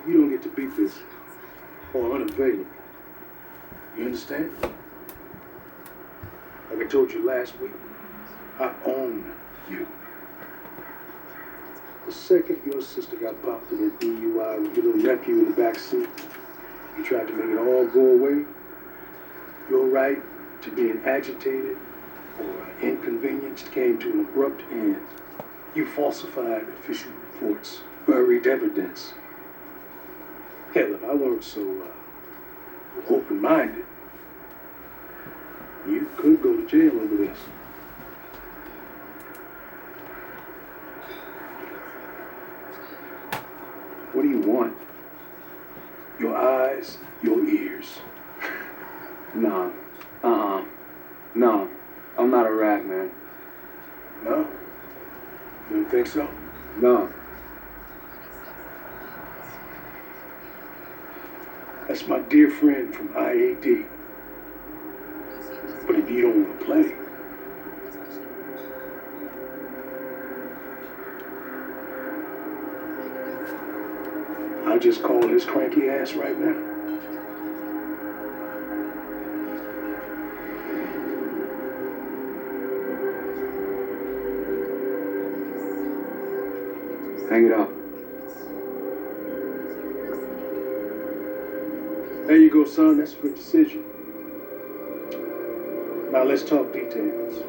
You don't get to be busy or unavailable. You understand? Like I told you last week, I own you. The second your sister got popped in a DUI with your little nephew in the back seat, you tried to make it all go away. Your right to being agitated or inconvenienced came to an abrupt end. You falsified official reports, buried evidence. Hell, if I weren't so open-minded, you could go to jail over this. What do you want? Your eyes, your ears. No. No. I'm not a rat, man. No? You don't think so? No. That's my dear friend from IAD. But if you don't want to play, I'll just call his cranky ass right now. Hang it up. There you go, son. That's a good decision. Now let's talk details.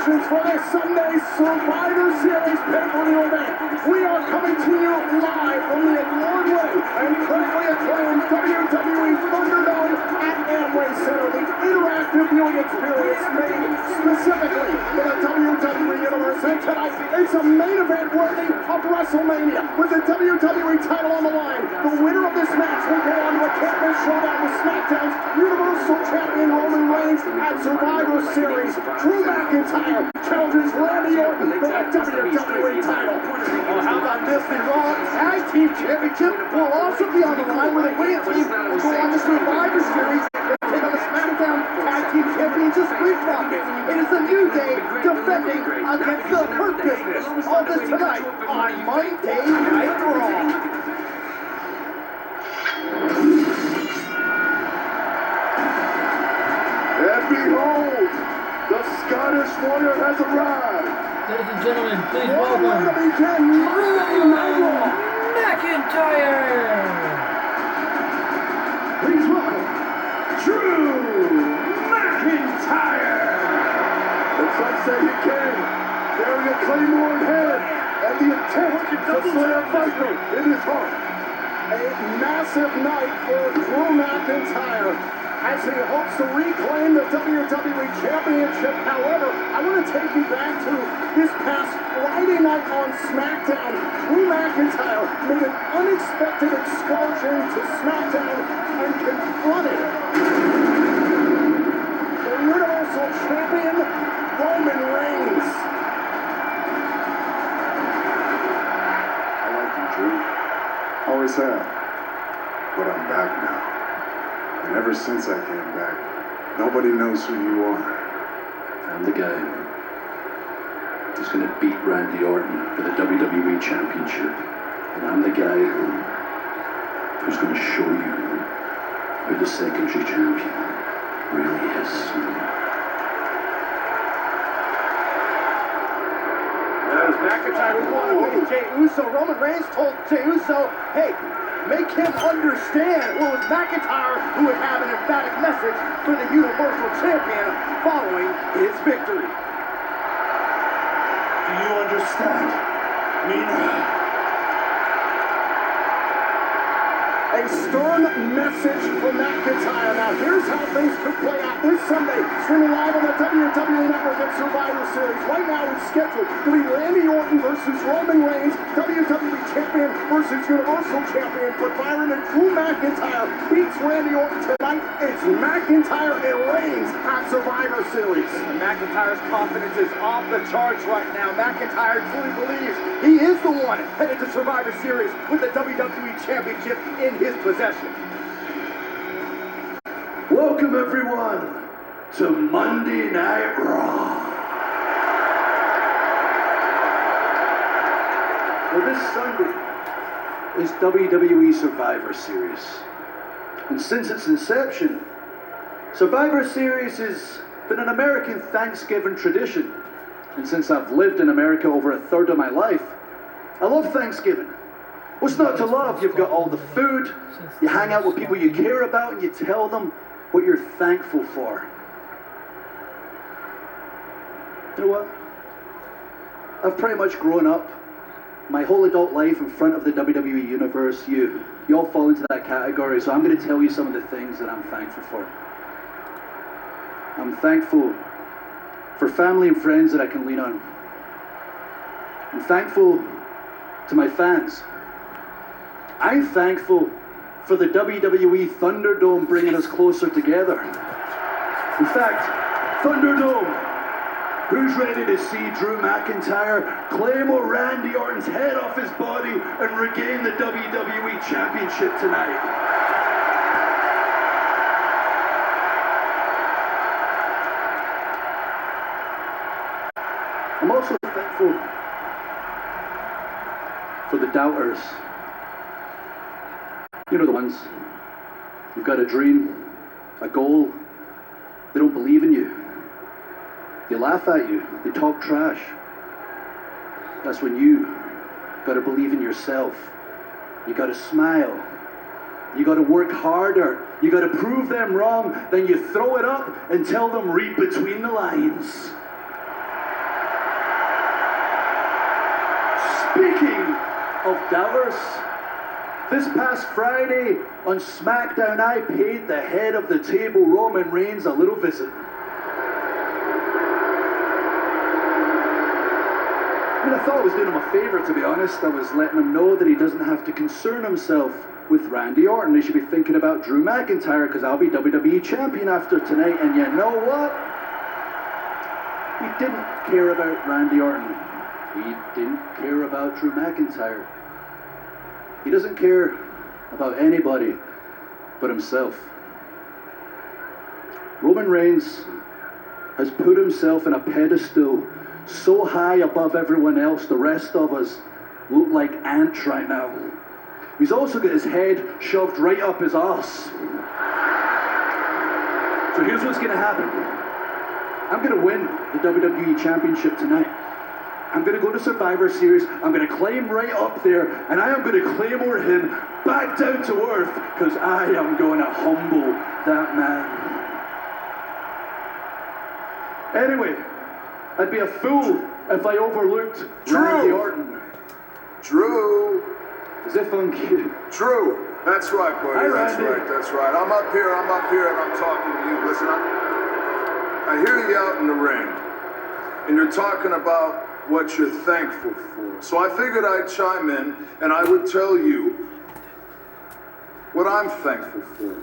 For this Sunday Survivor Series pay-per-view event. We are coming to you live from the award-winning and critically acclaimed WWE Thunderdome at Amway Center. The interactive viewing experience made specifically for the WWE Universe. And tonight, it's a main event worthy of WrestleMania with the WWE title on the line. The winner of this match will go on to a campus showdown with SmackDown's Universal Champion Roman Reigns at Survivor Series. Drew McIntyre challenges Randy Orton for the WWE title. Oh, how about this? The Raw Tag Team Championship will also be on the line, where the winning team will go on the Survivor Series and take on the SmackDown Tag Team Champions, the Street Profits. It is a New Day defending against the Hurt Business. All this tonight on Monday Night Raw. And behold, the Scottish Warrior has arrived. Ladies and gentlemen, please Welcome welcome to begin Monday Night Raw. McIntyre! Please welcome Drew McIntyre. And some say he came bearing a Claymore in hand and the intent to slay a viper in his heart. A massive night for Drew McIntyre as he hopes to reclaim the WWE Championship. However, I want to take you back to this past Friday night on SmackDown. Drew McIntyre made an unexpected excursion to SmackDown and confronted the Universal Champion, Roman Reigns. I like you, Drew. Always have. But I'm back now. And ever since I came back, nobody knows who you are. I'm the guy who's going to beat Randy Orton for the WWE Championship. And I'm the guy who's going to show you who the secondary champion really is. There's McIntyre who wanted to beat Jey Uso. Roman Reigns told Jey Uso, hey, make him understand. Well, it was McIntyre who would have an emphatic message for the Universal Champion following his victory. Do you understand me now? A stern message from McIntyre. Now, here's how things could play out this Sunday. Streaming live on the WWE Network at Survivor Series. Right now, it's scheduled to be Randy Orton versus Roman Reigns, WWE Champion versus Universal Champion. But Byron and Drew McIntyre beats Randy Orton tonight. It's McIntyre and Reigns at Survivor Series. And McIntyre's confidence is off the charts right now. McIntyre truly believes he is the one headed to Survivor Series with the WWE Championship in his possession. Welcome, everyone, to Monday Night Raw. Well, this Sunday is WWE Survivor Series. And since its inception, Survivor Series has been an American Thanksgiving tradition. And since I've lived in America over a third of my life, I love Thanksgiving. What's not to love? You've got all the food, you hang out with people you care about, and you tell them what you're thankful for. You know what? I've pretty much grown up my whole adult life in front of the WWE Universe. You all fall into that category, so I'm going to tell you some of the things that I'm thankful for. I'm thankful for family and friends that I can lean on. I'm thankful to my fans. I'm thankful for the WWE Thunderdome bringing us closer together. In fact, Thunderdome, who's ready to see Drew McIntyre claim Randy Orton's head off his body and regain the WWE Championship tonight? I'm also thankful for the doubters. You know the ones. You've got a dream, a goal. They don't believe in you. They laugh at you. They talk trash. That's when you got to believe in yourself. You got to smile. You got to work harder. You got to prove them wrong. Then you throw it up and tell them read between the lines. Speaking of doubters, this past Friday on SmackDown, I paid the head of the table, Roman Reigns, a little visit. I thought I was doing him a favor, to be honest. I was letting him know that he doesn't have to concern himself with Randy Orton. He should be thinking about Drew McIntyre, because I'll be WWE Champion after tonight. And you know what? He didn't care about Randy Orton. He didn't care about Drew McIntyre. He doesn't care about anybody but himself. Roman Reigns has put himself in a pedestal so high above everyone else, the rest of us look like ants right now. He's also got his head shoved right up his arse. So here's what's going to happen. I'm going to win the WWE Championship tonight. I'm going to go to Survivor Series, I'm going to climb right up there, and I am going to claymore him back down to earth, because I am going to humble that man. Anyway, I'd be a fool if I overlooked Randy Orton. Drew. As if I'm cute. Drew. That's right, buddy. Hi, That's Randy. right, that's right. I'm up here, and I'm talking to you. Listen, I hear you out in the ring, and you're talking about what you're thankful for. So I figured I'd chime in, and I would tell you what I'm thankful for.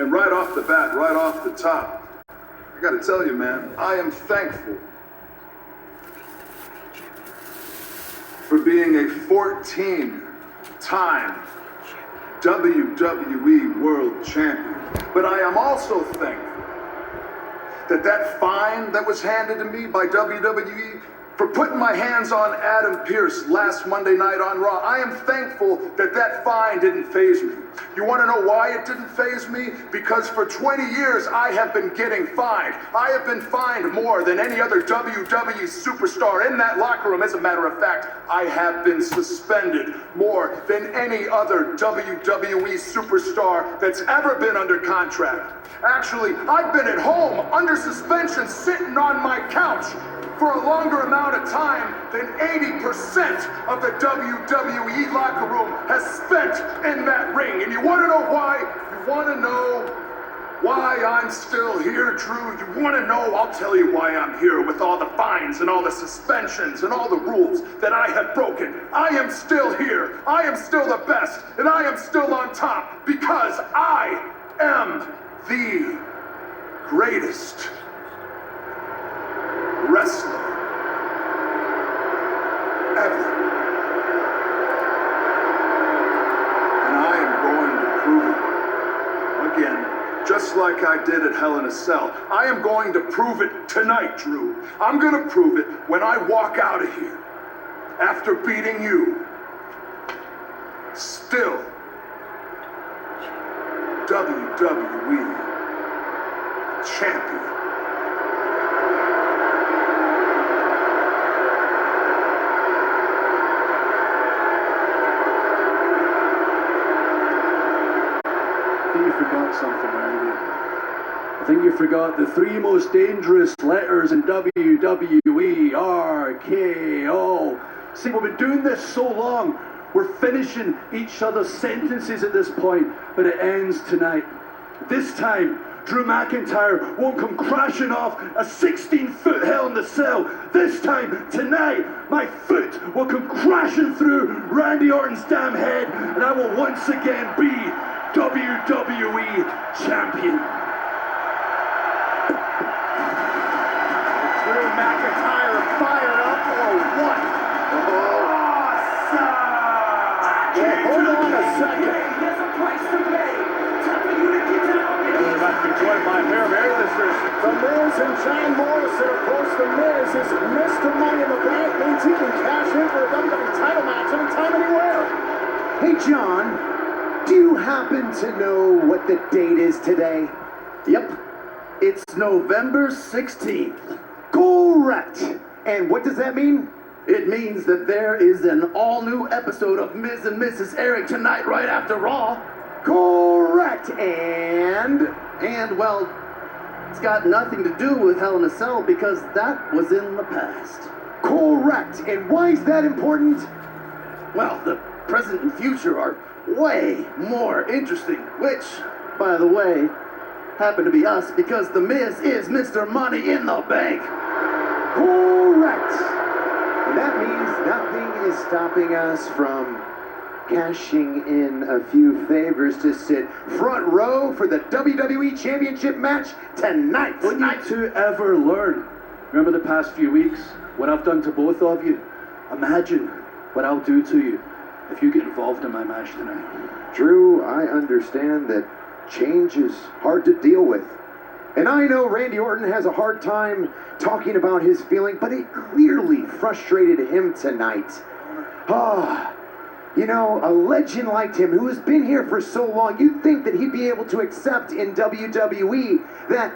And right off the bat, right off the top, I gotta tell you, man, I am thankful for being a 14-time WWE World Champion. But I am also thankful that that fine that was handed to me by WWE for putting my hands on Adam Pearce last Monday night on Raw, I am thankful that that fine didn't faze me. You want to know why it didn't faze me? Because for 20 years I have been getting fined. I have been fined more than any other WWE superstar in that locker room. As a matter of fact, I have been suspended more than any other WWE superstar that's ever been under contract. Actually, I've been at home under suspension sitting on my couch for a longer amount of time than 80% of the WWE locker room has spent in that ring. And you want to know why? You want to know why I'm still here, Drew? You want to know? I'll tell you why I'm here with all the fines and all the suspensions and all the rules that I have broken. I am still here. I am still the best. And I am still on top because I am the greatest wrestler ever. And I am going to prove it again, just like I did at Hell in a Cell. I am going to prove it tonight, Drew. I'm going to prove it when I walk out of here after beating you. Still WWE champion. You forgot something, Randy. I think you forgot the three most dangerous letters in WWE: RKO. See, we've been doing this so long, we're finishing each other's sentences at this point, but it ends tonight. This time, Drew McIntyre won't come crashing off a 16-foot Hell in the Cell. This time, tonight, my foot will come crashing through Randy Orton's damn head, and I will once again be WWE champion. Drew McIntyre fired up or what? Awesome! Well, hold on a second. There's a price to pay. Time for you to get down. We're about to be joined by a pair of A-listers. The Miz and John Morrison. Of course, The Miz is Mr. Money in the Bank. Means he can cash in for a WWE title match anytime, anywhere. Hey, John. Do you happen to know what the date is today? Yep, it's November 16th. Correct. And what does that mean? It means that there is an all-new episode of Miz and Mrs. Eric tonight right after Raw. Correct. And well, it's got nothing to do with Hell in a Cell because that was in the past. correct. And why is that important? Well, the present and future are way more interesting, which, by the way, happen to be us because The Miz is Mr. Money in the Bank. Correct. And that means nothing is stopping us from cashing in a few favors to sit front row for the WWE Championship match tonight. When you two ever learn, remember the past few weeks, what I've done to both of you? Imagine what I'll do to you if you get involved in my match tonight. Drew, I understand that change is hard to deal with. And I know Randy Orton has a hard time talking about his feeling, but it clearly frustrated him tonight. You know, a legend like him who has been here for so long, you'd think that he'd be able to accept in WWE that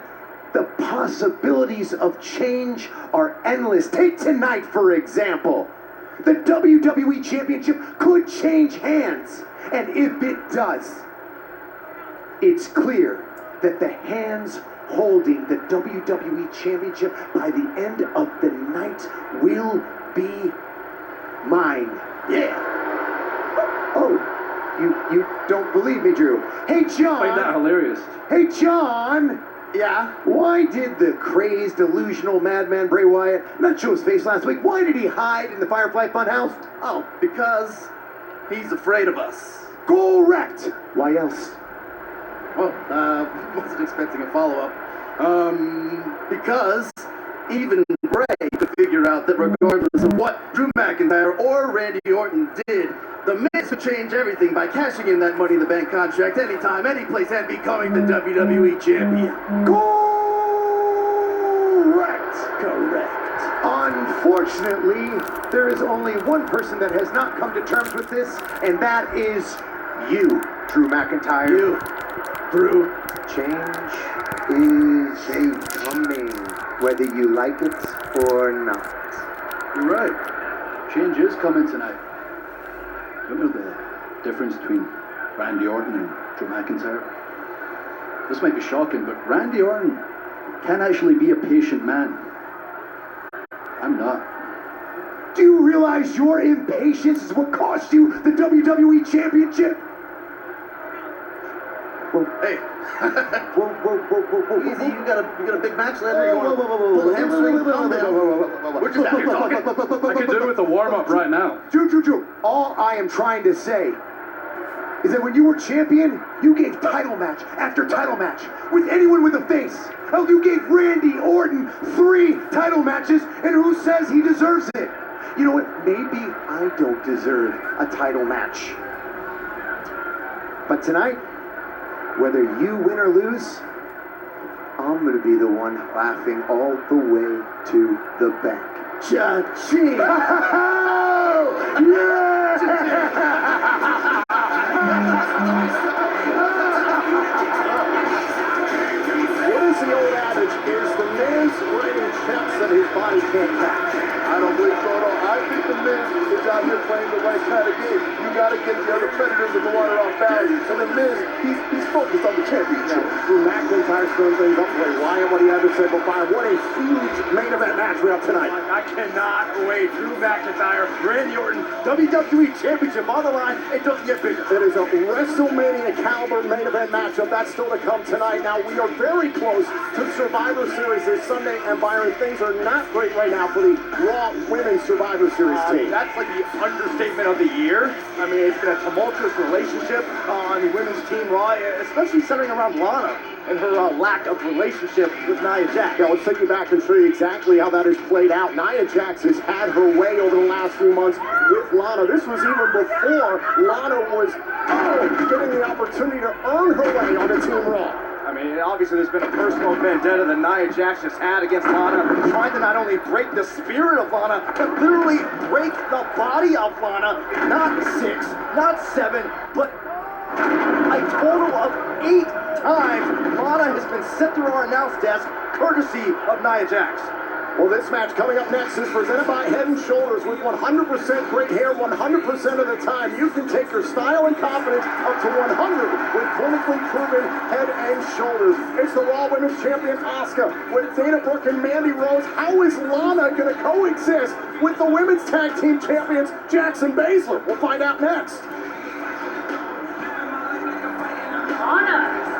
the possibilities of change are endless. Take tonight, for example. The WWE Championship could change hands. And if it does, it's clear that the hands holding the WWE Championship by the end of the night will be mine. Yeah. Oh, you don't believe me, Drew. Hey, John. Find that hilarious. Hey, John. Yeah? Why did the crazed, delusional madman Bray Wyatt not show his face last week? Why did he hide in the Firefly Funhouse? Oh, because he's afraid of us. Correct. Why else? Well, wasn't expecting a follow-up. Because even Bray could figure out that regardless of what Drew McIntyre or Randy Orton did, The Miz could change everything by cashing in that Money in the Bank contract anytime, any place, and becoming the WWE Champion. Unfortunately, there is only one person that has not come to terms with this, and that is you, Drew McIntyre. You, Drew. Change is coming, whether you like it or not. You're right. Change is coming tonight. You know the difference between Randy Orton and Drew McIntyre? This might be shocking, but Randy Orton can actually be a patient man. I'm not. Do you realize your impatience is what cost you the WWE Championship? Whoa, hey. Whoa. Easy, you got a big match later. You want to pull a hamstring? Calm down. We're just out here talking. I could do with a warm-up right now. Drew. All I am trying to say is that when you were champion, you gave title match after title match with anyone with a face. Hell, you gave Randy Orton 3 title matches, and who says he deserves it? You know what? Maybe I don't deserve a title match. But tonight, whether you win or lose, I'm gonna be the one laughing all the way to the bank. Cha-ching! What is the old adage? Is the Miz writing checks that his body can't catch? I don't believe so at all. I think the Miz is out here playing the right kind of game. You gotta get the other predators of the water off balance. And the Miz, he's focused on the championship. Drew McIntyre throwing things up for Wyatt, what he had to say before. What a huge main event match we have tonight. I cannot wait. Drew McIntyre, Randy Orton, WWE Championship on the line. It doesn't get bigger. It is a WrestleMania caliber main event matchup. That's still to come tonight. Now, we are very close to Survivor Series this Sunday, and Byron, things are not great right now for the Raw Women's Survivor Series team. That's like the understatement of the year. I mean, it's been a tumultuous relationship on the women's team Raw, especially centering around Lana and her lack of relationship with Nia Jax. Yeah, let's take you back and show you exactly how that has played out. Nia Jax has had her way over the last few months with Lana. This was even before Lana was getting the opportunity to earn her way on the Team Raw. I mean, obviously there's been a personal vendetta that Nia Jax has had against Lana, trying to not only break the spirit of Lana, but literally break the body of Lana. Not 6, not 7, but a total of 8 times Lana has been sent through our announce desk, courtesy of Nia Jax. Well, this match coming up next is presented by Head & Shoulders. With 100% great hair 100% of the time, you can take your style and confidence up to 100 with clinically proven Head & Shoulders. It's the Raw Women's Champion Asuka with Dana Brooke and Mandy Rose. How is Lana going to coexist with the Women's Tag Team Champions Jackson Baszler? We'll find out next. Lana!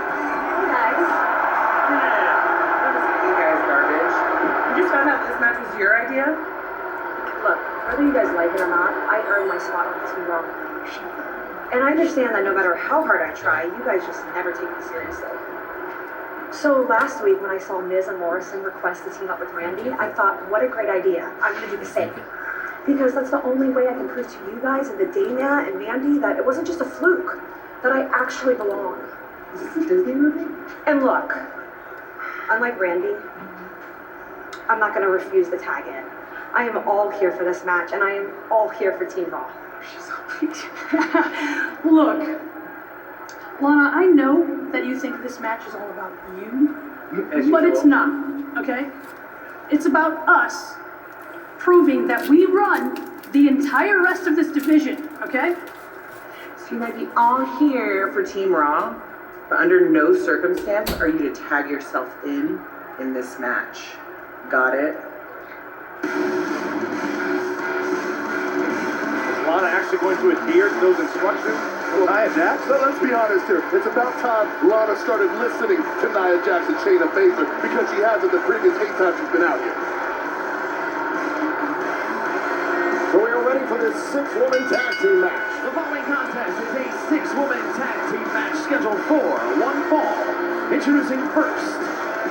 Found out this match was your idea? Look, whether you guys like it or not, I earned my spot on the Team Raw. And I understand that no matter how hard I try, you guys just never take me seriously. So last week when I saw Miz and Morrison request to team up with Randy, I thought, what a great idea. I'm gonna do the same. Because that's the only way I can prove to you guys and the Dana and Mandy that it wasn't just a fluke, that I actually belong. Is this a Disney movie? And look, unlike Randy, I'm not going to refuse the tag in. I am all here for this match, and I am all here for Team Raw. Look, Lana, I know that you think this match is all about you, but it's not, okay? It's about us proving that we run the entire rest of this division, okay? So you might be all here for Team Raw, but under no circumstance are you to tag yourself in this match. Got it? Is Lana actually going to adhere to those instructions? Nia Jax? Let's be honest here. It's about time Lana started listening to Nia Jax and Shayna Baszler because she hasn't the previous 8 times she's been out here. So we are ready for this 6-woman tag team match. The following contest is a 6-woman tag team match scheduled for one fall. Introducing first,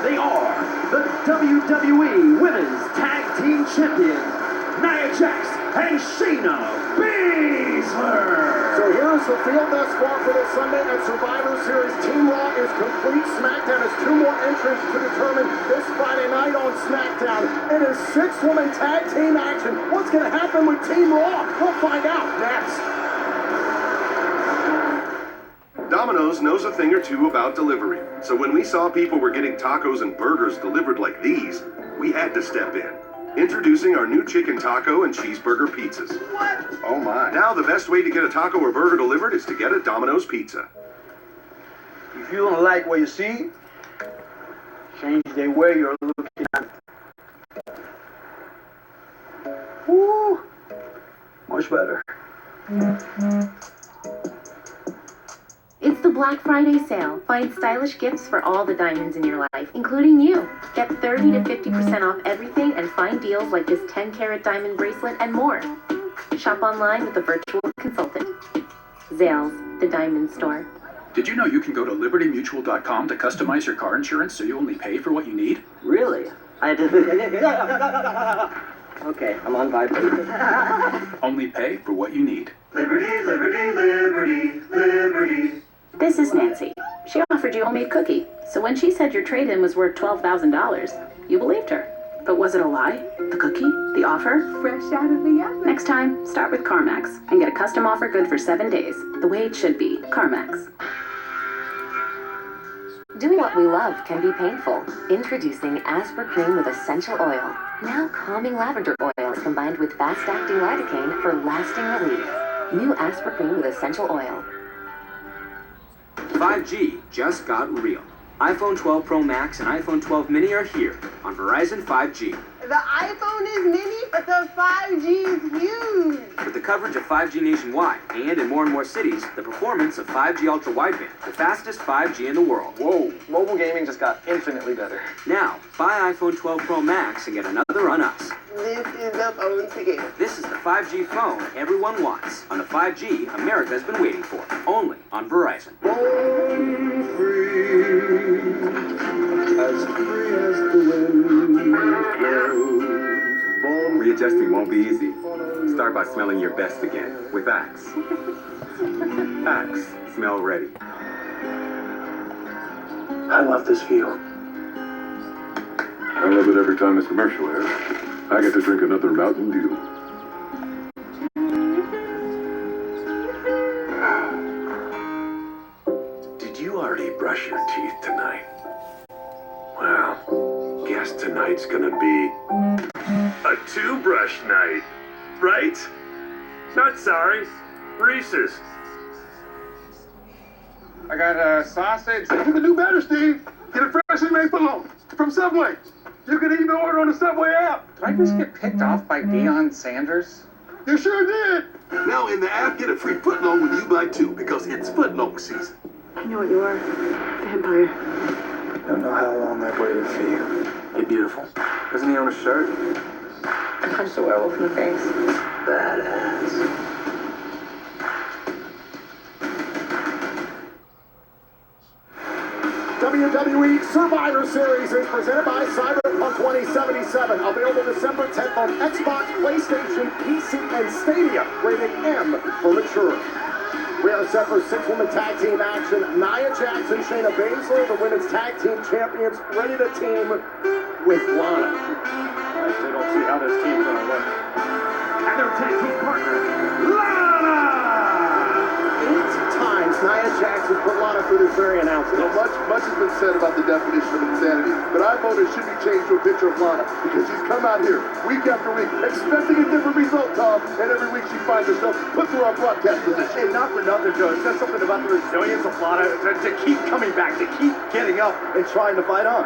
they are the WWE Women's Tag Team Champions, Nia Jax and Shayna Baszler. So here's the field thus far for this Sunday at Survivor Series. Team Raw is complete. SmackDown has 2 more entrants to determine this Friday night on SmackDown. It is 6-woman tag team action. What's going to happen with Team Raw? We'll find out next. Domino's knows a thing or two about delivery. So when we saw people were getting tacos and burgers delivered like these, we had to step in. Introducing our new chicken taco and cheeseburger pizzas. What? Oh my. Now the best way to get a taco or burger delivered is to get a Domino's pizza. If you don't like what you see, change the way you're looking at it. Woo! Much better. It's the Black Friday sale. Find stylish gifts for all the diamonds in your life, including you. Get 30 to 50% off everything and find deals like this 10-carat diamond bracelet and more. Shop online with a virtual consultant. Zales, the diamond store. Did you know you can go to libertymutual.com to customize your car insurance so you only pay for what you need? Really? I did. Okay, I'm on vibrate. Only pay for what you need. Liberty, liberty, liberty, liberty. This is Nancy. She offered you a homemade cookie. So when she said your trade-in was worth $12,000, you believed her. But was it a lie? The cookie? The offer? Fresh out of the oven. Next time, start with CarMax and get a custom offer good for 7 days. The way it should be. CarMax. Doing what we love can be painful. Introducing Asper Cream with essential oil. Now calming lavender oil is combined with fast-acting lidocaine for lasting relief. New Asper Cream with essential oil. 5G just got real. iPhone 12 Pro Max and iPhone 12 Mini are here on Verizon 5G. The iPhone is mini, but the 5G is huge. With the coverage of 5G nationwide and in more cities, the performance of 5G Ultra Wideband, the fastest 5G in the world. Whoa, mobile gaming just got infinitely better. Now, buy iPhone 12 Pro Max and get another on us. This is the phone to get. This is the 5G phone everyone wants. On the 5G America has been waiting for. Only on Verizon. Born free as the wind blows. Readjusting won't be easy. Start by smelling your best again with Axe. Axe, smell ready. I love this view. I love it every time this commercial airs. I get to drink another Mountain Dew. Did you already brush your teeth tonight? Well, guess tonight's gonna be a 2-brush night, right? Not sorry, Reese's. I got a sausage. You can do better, Steve. Get a freshly made footlong from Subway. You can even order on the Subway app. Did I just get picked off by Deion Sanders? You sure did. Now in the app, get a free footlong when you buy 2 because it's footlong season. I know what you are. Vampire. Don't know how long I've waited for you. You're beautiful. Doesn't he own a shirt? I punched a werewolf in the face. Badass. WWE Survivor Series is presented by Cyberpunk 2077. Available December 10th on Xbox, PlayStation, PC, and Stadia. Rated M for mature. We are set for 6-woman tag team action. Nia Jackson, Shayna Baszler, the women's tag team champions, ready to team with Lana. I still don't see how this team's gonna work. And their tag team partner, Lana! 8 times Nia Jackson put Lana through this very announcement. So much has been said about the definition of insanity, but I vote it should be changed to a picture of Lana because she's come out here week after week expecting a different result, Tom, and every week she finds herself put through our broadcast position. Hey, not for nothing, Joe. It says something about the resilience of Lana to keep coming back, to keep getting up and trying to fight on.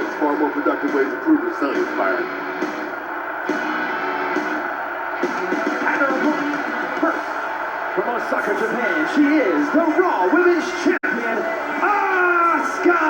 It's far more productive ways to prove resilience, Byron. From Osaka, Japan, she is the Raw Women's Champion, Asuka!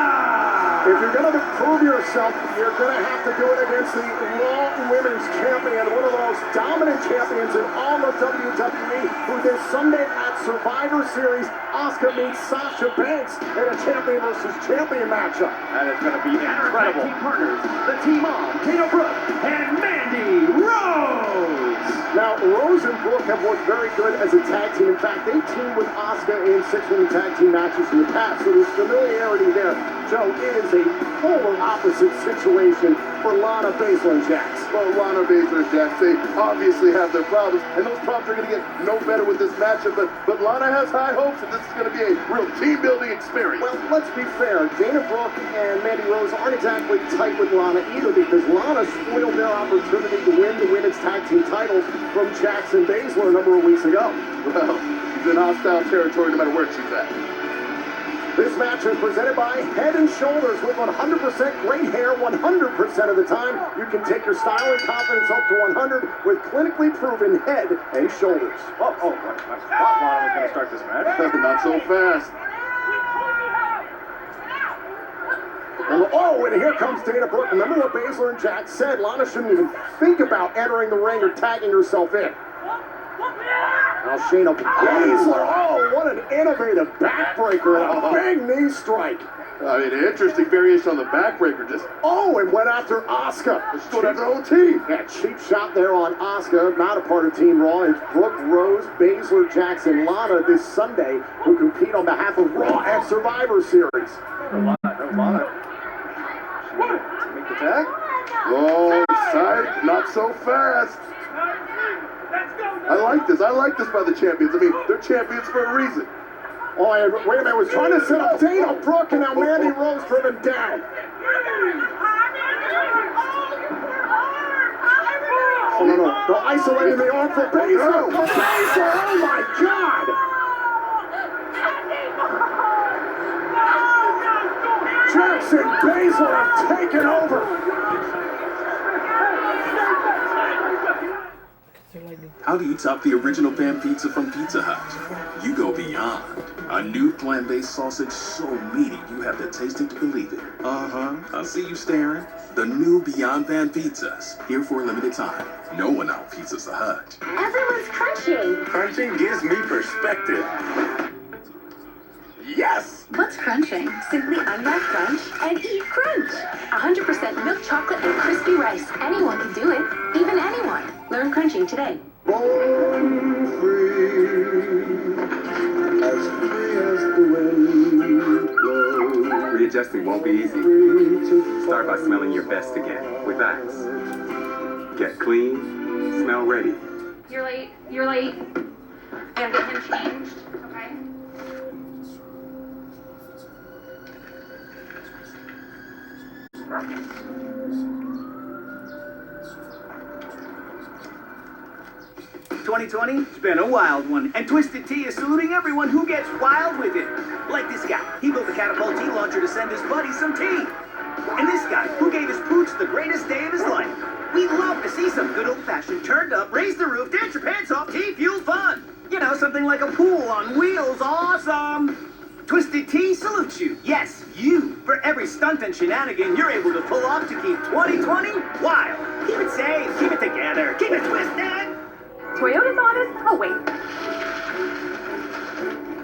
If you're going to prove yourself, you're going to have to do it against the Raw Women's Champion, one of the most dominant champions in all of WWE, who this Sunday at Survivor Series, Asuka meets Sasha Banks in a champion versus champion matchup. That is going to be incredible. Team partners, the team on, Dana Brooke and Mandy Rose. Now, Now, Rose and Brooke have worked very good as a tag team. In fact, they teamed with Asuka in 6-woman tag team matches in the past, so there's familiarity there. Joe, it is a polar opposite situation for Lana, Baszler, and Jax. Well, Lana, Baszler, and Jax, they obviously have their problems, and those problems are going to get no better with this matchup, but Lana has high hopes that this is going to be a real team-building experience. Well, let's be fair. Dana Brooke and Mandy Rose aren't exactly tight with Lana either, because Lana spoiled their opportunity to win the women's tag team titles from Jax and Baszler a number of weeks ago. Well, she's in hostile territory no matter where she's at. This match is presented by Head & Shoulders with 100% great hair 100% of the time. You can take your style and confidence up to 100 with clinically proven Head & Shoulders. I thought Lana was going to start this match. Not so fast. Oh, and here comes Dana Brooke. Remember what Baszler and Jax said? Lana shouldn't even think about entering the ring or tagging herself in. Now Shayna Baszler, oh, what an innovative backbreaker and a big knee strike. I mean, an interesting variation on the backbreaker. Just and went after Asuka. She still has her own team. Yeah, cheap shot there on Asuka, not a part of Team Raw. It's Brooke, Rose, Baszler, Jax, and Lana this Sunday who compete on behalf of Raw at Survivor Series. Lana. She make the tag? Oh, side, not so fast. I like this by the champions. I mean, they're champions for a reason. Oh, wait a minute, I was trying to set up Dana Brooke, and now Mandy Rose driven down. Oh, no, they're isolating the arm for Baszler. Baszler, oh my God! Jax and Baszler have taken over. How do you top the original pan pizza from Pizza Hut? You go beyond. A new plant-based sausage so meaty you have to taste it to believe it. I see you staring. The new Beyond Pan pizzas, here for a limited time. No one out Pizza Hut. Everyone's crunching. Crunching gives me perspective. Yes! What's crunching? Simply unwrap crunch and eat crunch. 100% milk chocolate and crispy rice. Anyone can do it. Even anyone. Learn crunching today. Born free as the wind blows. Readjusting won't be easy. Start by smelling your best again with Axe. Get clean, smell ready. You're late. And get him changed, okay? It's been a wild one, and Twisted Tea is saluting everyone who gets wild with it. Like this guy, he built a catapult tea launcher to send his buddy some tea. And this guy, who gave his pooch the greatest day of his life. We love to see some good old-fashioned, turned up, raise the roof, dance your pants off, tea-fueled fun. You know, something like a pool on wheels, awesome. Twisted Tea salutes you. Yes, you. For every stunt and shenanigan you're able to pull off to keep 2020 wild. Keep it safe, keep it together, keep it twisted. Toyotathon is... Oh, wait.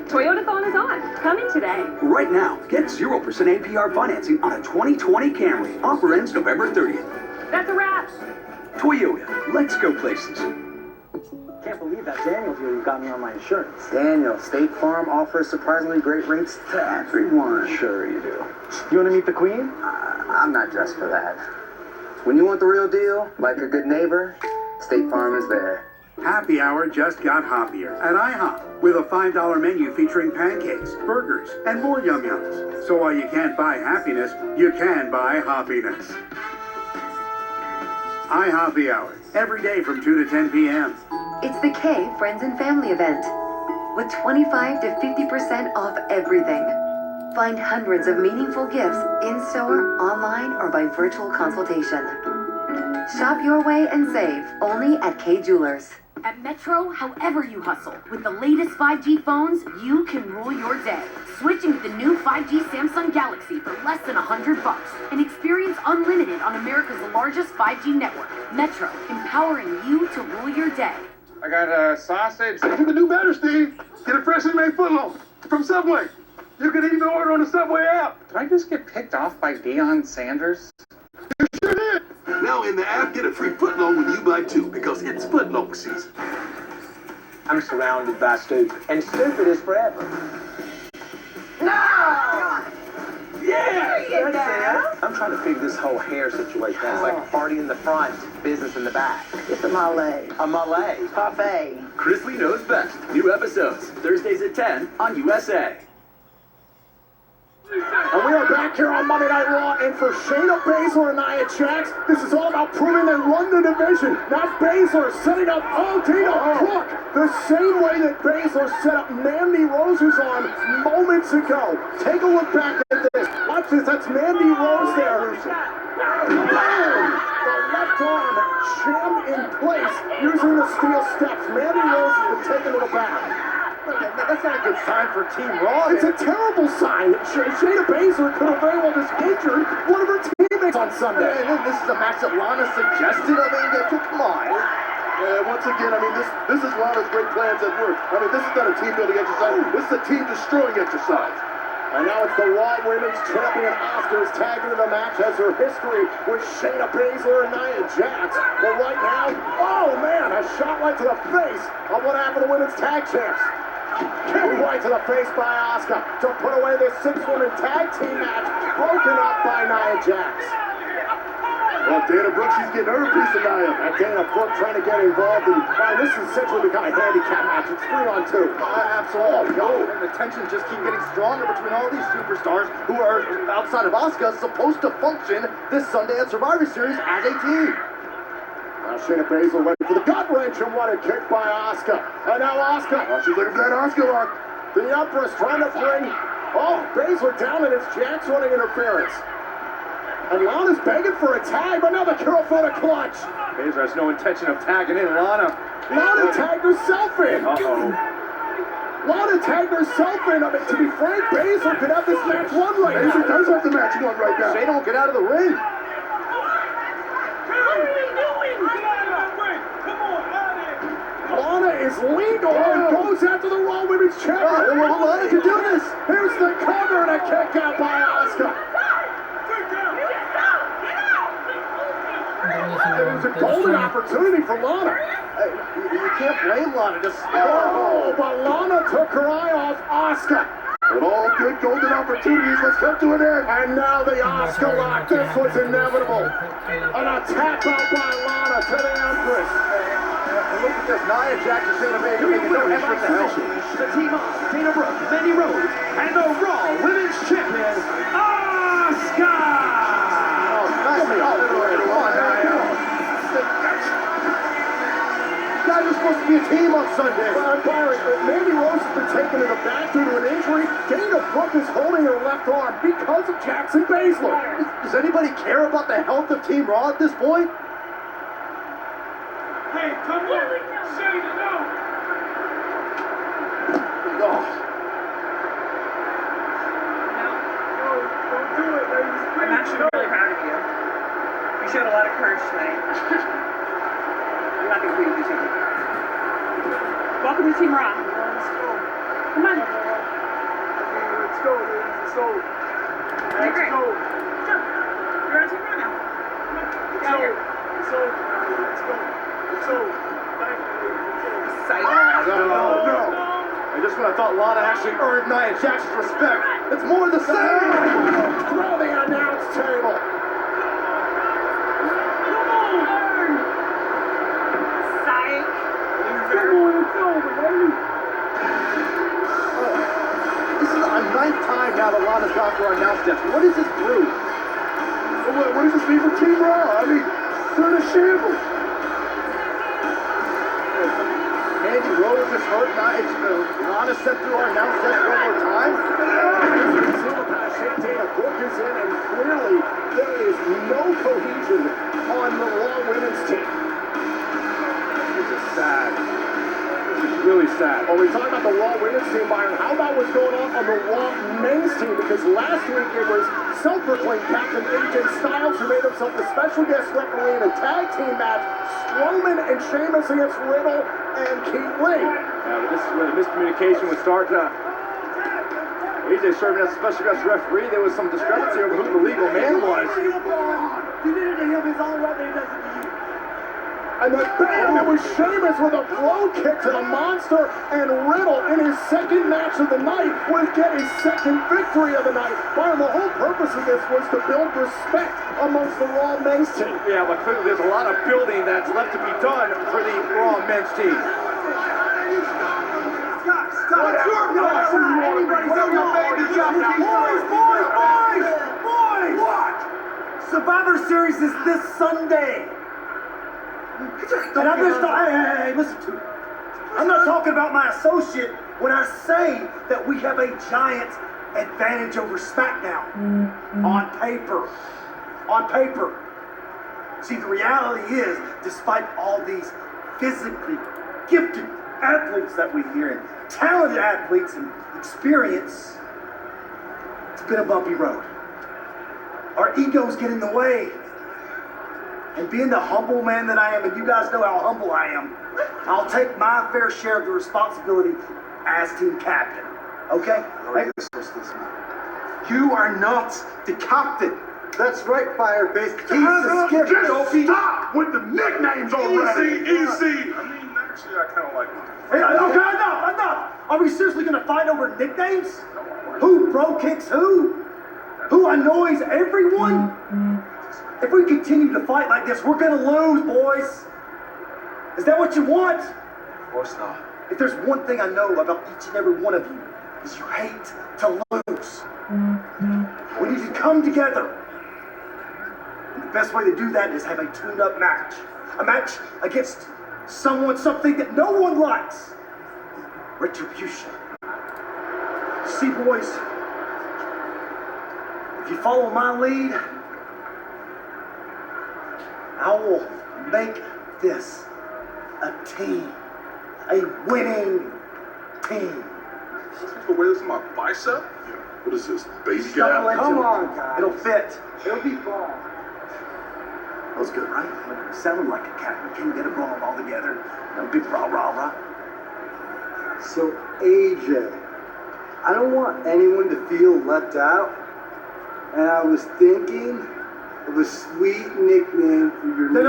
Toyotathon is on. Coming today. Right now, get 0% APR financing on a 2020 Camry. Offer ends November 30th. That's a wrap. Toyota, let's go places. Can't believe that Daniel deal you got me on my insurance. Daniel, State Farm offers surprisingly great rates to everyone. Sure you do. You want to meet the Queen? I'm not dressed for that. When you want the real deal, like a good neighbor, State Farm is there. Happy Hour just got hoppier at IHOP with a $5 menu featuring pancakes, burgers, and more yum-yums. So while you can't buy happiness, you can buy hoppiness. iHoppy Hour, every day from 2 to 10 p.m. It's the K Friends and Family event with 25 to 50% off everything. Find hundreds of meaningful gifts in-store, online, or by virtual consultation. Shop your way and save only at K Jewelers. At Metro, however you hustle, with the latest 5G phones, you can rule your day. Switching to the new 5G Samsung Galaxy for less than $100 and experience unlimited on America's largest 5G network. Metro, empowering you to rule your day. I got a sausage. You can do better, Steve. Get a freshly made footlong from Subway. You can even order on the Subway app. Did I just get picked off by Deion Sanders? You sure did. Now in the app, get a free footlong when you buy 2 because it's footlong season. I'm surrounded by stupid, and stupid is forever. No! Yeah! That's it. I'm trying to figure this whole hair situation out. It's like party in the front, business in the back. It's a Malay. A Malay. Parfait. Chris Lee knows best. New episodes, Thursdays at 10 on USA. And we are back here on Monday Night Raw, and for Shayna Baszler and Nia Jax, this is all about proving they run the division. Now Baszler setting up Dana Brooke the same way that Baszler set up Mandy Rose's arm moments ago. Take a look back at this. Watch this, that's Mandy Rose there. Boom! The left arm jammed in place using the steel steps. Mandy Rose has been taken to the back. That's not a good sign for Team Raw. It's a terrible sign. Shayna Baszler could have very well just injured one of her teammates on Sunday. And then this is a match that Lana suggested. I mean, come on. Once again, I mean, this is Lana's great plans at work. I mean, this is not a team-building exercise. This is a team-destroying exercise. And now it's the Raw Women's Champion Asuka tagged into the match, has her history with Shayna Baszler and Nia Jax. But right now, oh man, a shot right to the face of one half of the women's tag champs. Kick right to the face by Asuka to put away this 6-woman tag team match, broken up by Nia Jax. Well, Dana Brooke, she's getting her piece of Nia. And Dana Brooke trying to get involved in, this is essentially become a handicap match. It's 3-on-2. Absolutely. And the tensions just keep getting stronger between all these superstars who are, outside of Asuka, supposed to function this Sunday at Survivor Series as a team. Now Shayna Baszler went for the gut wrench and what a kick by Asuka. And now Asuka. Oh, she's looking for that Asuka lock. The Empress trying to bring, Baszler down, and it's Jax running interference. And Lana's begging for a tag, but now the Carolina clutch. Baszler has no intention of tagging in Lana. Lana tagged herself in. Lana tagged herself in. I mean, to be frank, Baszler could have this match won right now. Baszler does have the match won right now. They don't get out of the ring. Lana is legal and goes after the Raw Women's Champion. Lana can do this. Here's the cover and a kick out by Asuka. It was a golden opportunity for Lana. You can't blame Lana. But Lana took her eye off Asuka. But all good golden opportunities must come to an end. And now the Asuka lock. This was inevitable. An attack out by Lana to the Empress. Look at this. Nia Jax and Shayna Baszler making no effort to help. The team of Dana Brooke, Mandy Rose, and the Raw Women's Champion, Asuka! Guys are supposed to be a team on Sunday. Byron, Mandy Rose has been taken to the back due to an injury. Dana Brooke is holding her left arm because of Jackson Baszler. Does anybody care about the health of Team Raw at this point? Hey, come on. Shayna, no. I'm actually really proud of you. You showed a lot of courage tonight. I'm not going to beat you too. Welcome to Team Raw. Come on. Let's go, ladies. Let's go. You're great. Sure. You're on Team Raw now. Come on. Get out here. Let's go. Let's go. No. I just when I thought Lana actually earned Nia Jax's respect. It's more the same. Throw the announce table. Psych. This is a ninth time now that Lana's gone for our announce desk. What is this prove? What does this mean for Team Raw? I mean, they're in a shambles. Mandy Rose is hurt. Lana sent through our announce desk one more time. Dana Brooke is in, and clearly there is no cohesion on the Raw Women's team. This is sad. This is really sad. Well, we talked about the Raw Women's team, Byron. How about what's going on the Raw Men's team? Because last week it was self-proclaimed Captain AJ Styles who made himself the special guest referee in a tag team match. Strowman and Sheamus against Riddle and Keith Lee. Yeah, this is where the miscommunication would start. AJ serving as a special guest referee. There was some discrepancy over who the legal man was. You did it to him, it's all right that he does it to you. And then bam, it was Sheamus with a blow kick to the Monster, and Riddle in his second match of the night would get his second victory of the night. Byron, the whole purpose of this was to build respect amongst the Raw men's team. Yeah, but clearly there's a lot of building that's left to be done for the Raw men's team. What's your problem? Anybody tell your baby Boys! What? Survivor Series is this Sunday. And I'm just hey, listen to me. I'm not talking about my associate when I say that we have a giant advantage over SmackDown. On paper. On paper. See, the reality is, despite all these physically gifted athletes that we hear, and talented athletes and experience, it's been a bumpy road. Our egos get in the way. And being the humble man that I am, and you guys know how humble I am, I'll take my fair share of the responsibility as team captain. Okay? You are not the captain. That's right, Fireface. He's the skipper. Just stop with the nicknames already. Easy. I mean, actually, I kind of like mine. Hey, okay, enough. Are we seriously going to fight over nicknames? Who bro kicks who? Who annoys everyone? If we continue to fight like this, we're going to lose, boys. Is that what you want? Of course not. If there's one thing I know about each and every one of you, is you hate to lose. We need to come together. And the best way to do that is have a tuned-up match. A match against something that no one likes. Retribution. See, boys, if you follow my lead, I will make this a team. A winning team. The way this is my bicep? Yeah. What is this, baby Come gap? on, guys. It'll fit. It'll be fun. That was good, right? It sounded like a cat. We can't get a brawl all together. No big rah. So, AJ, I don't want anyone to feel left out. And I was thinking of a sweet nickname for your No.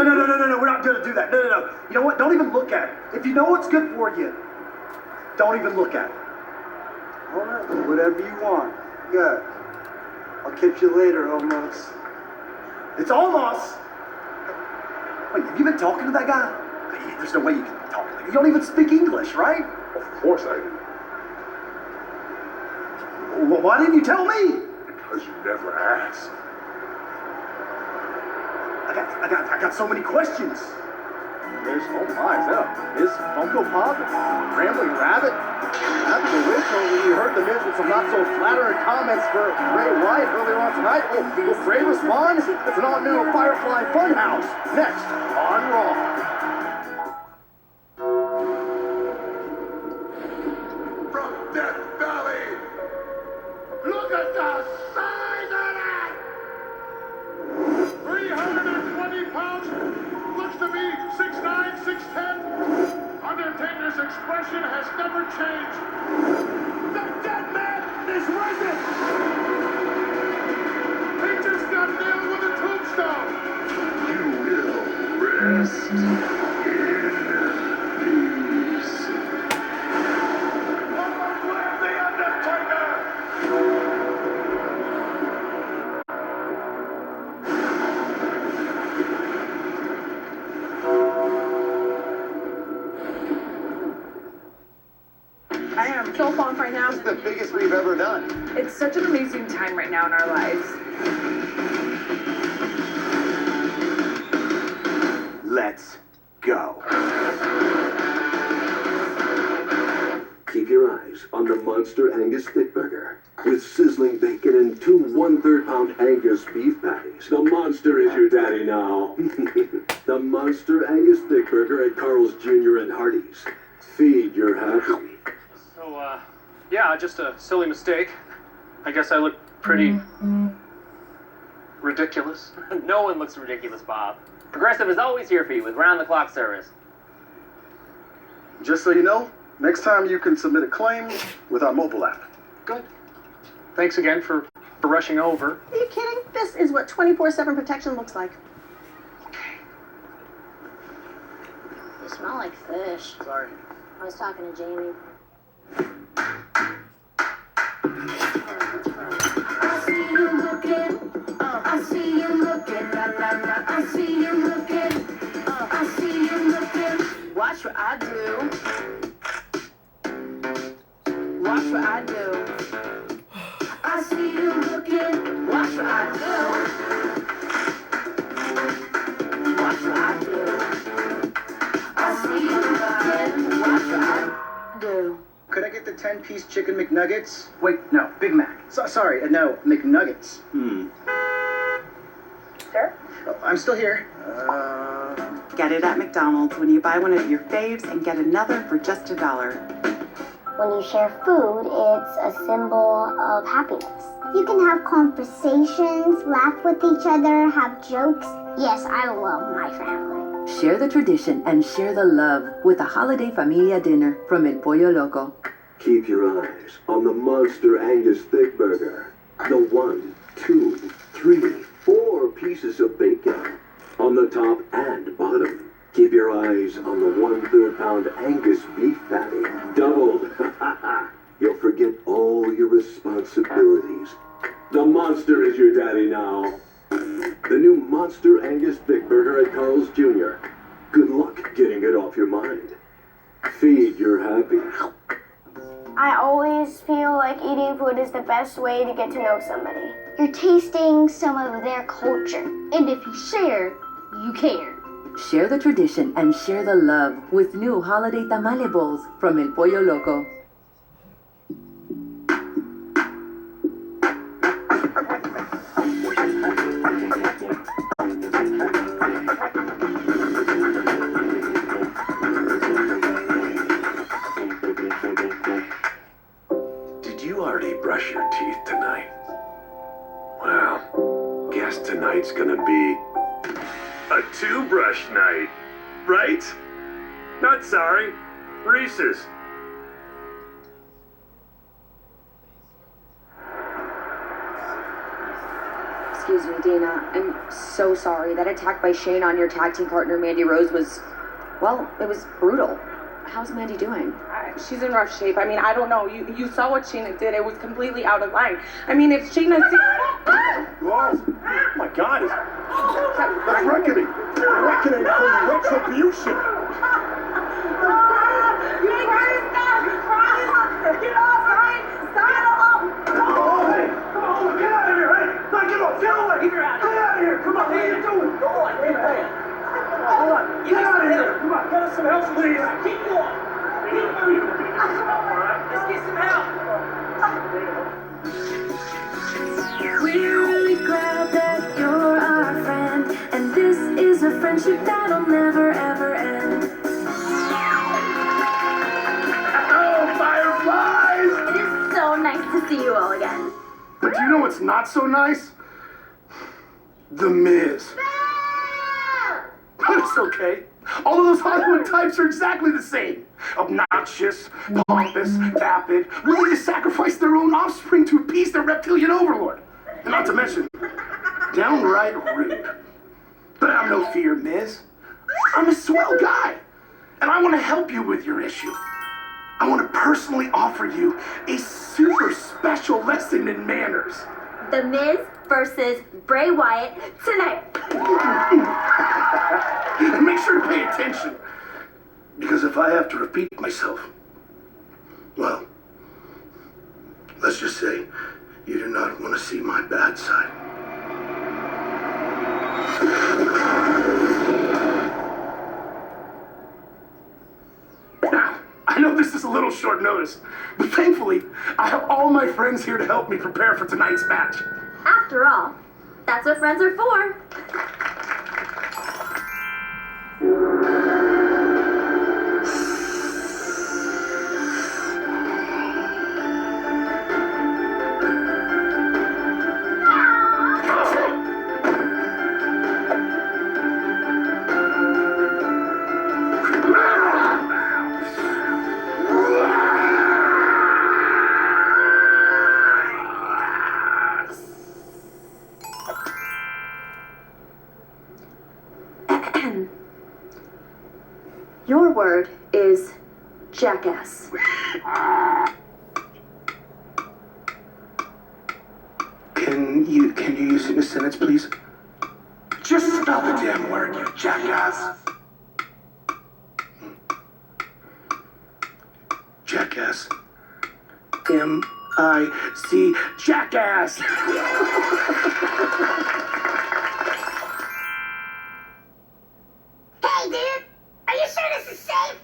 We're not going to do that. No. You know what? Don't even look at it. If you know what's good for you, don't even look at it. All right, whatever you want. Good. I'll catch you later, Omos. It's Omos. Wait, have you been talking to that guy? There's no way you can be talking to him. You don't even speak English, right? Of course I do. Well, why didn't you tell me? Because you never asked. I got so many questions. There's, oh my, is that Miz Funko Pop? Rambling Rabbit? After the whistle, when you heard the Miz with some not so flattering comments for Bray Wyatt earlier on tonight. Oh, will Bray respond? It's an all-new Firefly Funhouse. Next on Raw. From Death Valley, look at the size of that! 320 pounds, looks to be 6'9", 6'10". Undertaker's expression has never changed. The dead man is risen! He just got nailed with a tombstone! You will rest in peace. Long live the Undertaker! I am so pumped right now. This is the biggest we've ever done. It's such an amazing time right now in our lives. Let's go. Keep your eyes on the Monster Angus Thick Burger. With sizzling bacon and 2 1/3-pound Angus beef patties. The Monster is your daddy now. The Monster Angus Thick Burger at Carl's Jr. and Hardee's. Feed your happy. So, yeah, just a silly mistake. I guess I look pretty ridiculous. No one looks ridiculous, Bob. Progressive is always here for you with round-the-clock service. Just so you know, next time you can submit a claim with our mobile app. Good. Thanks again for rushing over. Are you kidding? This is what 24/7 protection looks like. You smell like fish. Sorry. I was talking to Jamie. I see you looking. I see you looking. La la la. I see you looking. I see you looking. Watch what I do. Watch what I do. I see you looking. Watch what I do. Watch what I do. I see you looking. Watch what I do. Could I get the 10-piece chicken McNuggets? Wait, no, Big Mac. Sorry, no, McNuggets. Sir? Oh, I'm still here. Get it at McDonald's when you buy one of your faves and get another for just $1. When you share food, it's a symbol of happiness. You can have conversations, laugh with each other, have jokes. Yes, I love my family. Share the tradition and share the love with a holiday familia dinner from El Pollo Loco. Keep your eyes on the Monster Angus Thick Burger. The 1, 2, 3, 4 pieces of bacon on the top and bottom. Keep your eyes on the 1/3 pound Angus beef patty. Doubled. You'll forget all your responsibilities. The monster is your daddy now. The new Monster Angus Thick Burger at Carl's Jr. Good luck getting it off your mind. Feed your happy. I always feel like eating food is the best way to get to know somebody. You're tasting some of their culture. And if you share, you care. Share the tradition and share the love with new holiday tamale bowls from El Pollo Loco. Did you already brush your teeth tonight? Well, guess tonight's gonna be a 2-brush night, right? Not sorry, Reese's. Excuse me, Dana. I'm so sorry. That attack by Shane on your tag team partner, Mandy Rose, was, well, it was brutal. How's Mandy doing? She's in rough shape. I mean, I don't know. You saw what Shayna did. It was completely out of line. I mean, if Shayna... Oh my God, that's reckoning. Reckoning from retribution. You crying? Stop! You crying? Get off, right? Stop! Oh, get out of here, hey! Now get off, get away! Get out of here! Come on, what are you doing? Go on, hey! Hold on, get out of here! Come on, get us some help, please! Keep going! Keep moving! Let's get some help! We're really glad that you're our friend, and this is a friendship that'll never ever end. Oh, fireflies! It is so nice to see you all again. But do you know what's not so nice? The Miz. But it's okay. All of those Hollywood types are exactly the same. Obnoxious, pompous, vapid, willing to sacrifice their own offspring to appease their reptilian overlord. And not to mention, downright rude. But I'm no fear, Miz. I'm a swell guy. And I want to help you with your issue. I want to personally offer you a super special lesson in manners. The Miz versus Bray Wyatt tonight. And make sure to pay attention. Because if I have to repeat myself, well, let's just say you do not want to see my bad side. Now, I know this is a little short notice, but thankfully, I have all my friends here to help me prepare for tonight's match. After all, that's what friends are for. Your word is jackass. Can you use it in a sentence, please? Just spell the damn word, you jackass. Jackass. M-I-C, jackass. Hey, dude! Are you sure this is safe?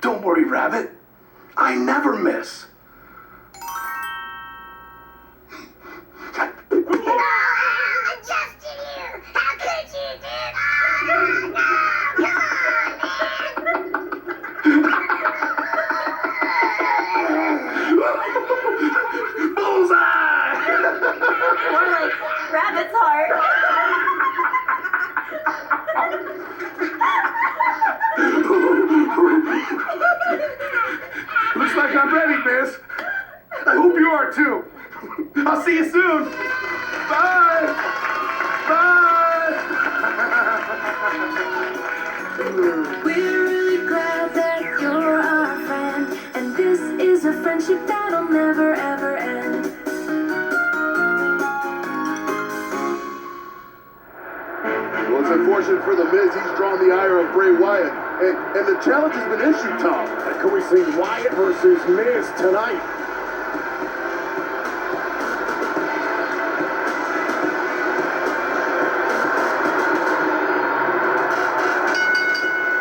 Don't worry, Rabbit. I never miss. Justin here! How could you, dude? Oh, no! Bullseye! More like rabbit's heart. Looks like I'm ready, miss. I hope you are too. I'll see you soon. Bye. Bye. We're really glad that you're our friend, and this is a friendship that'll never ever end. Well, it's unfortunate for The Miz. He's drawn the ire of Bray Wyatt. And the challenge has been issued, Tom. Can we see Wyatt versus Miz tonight?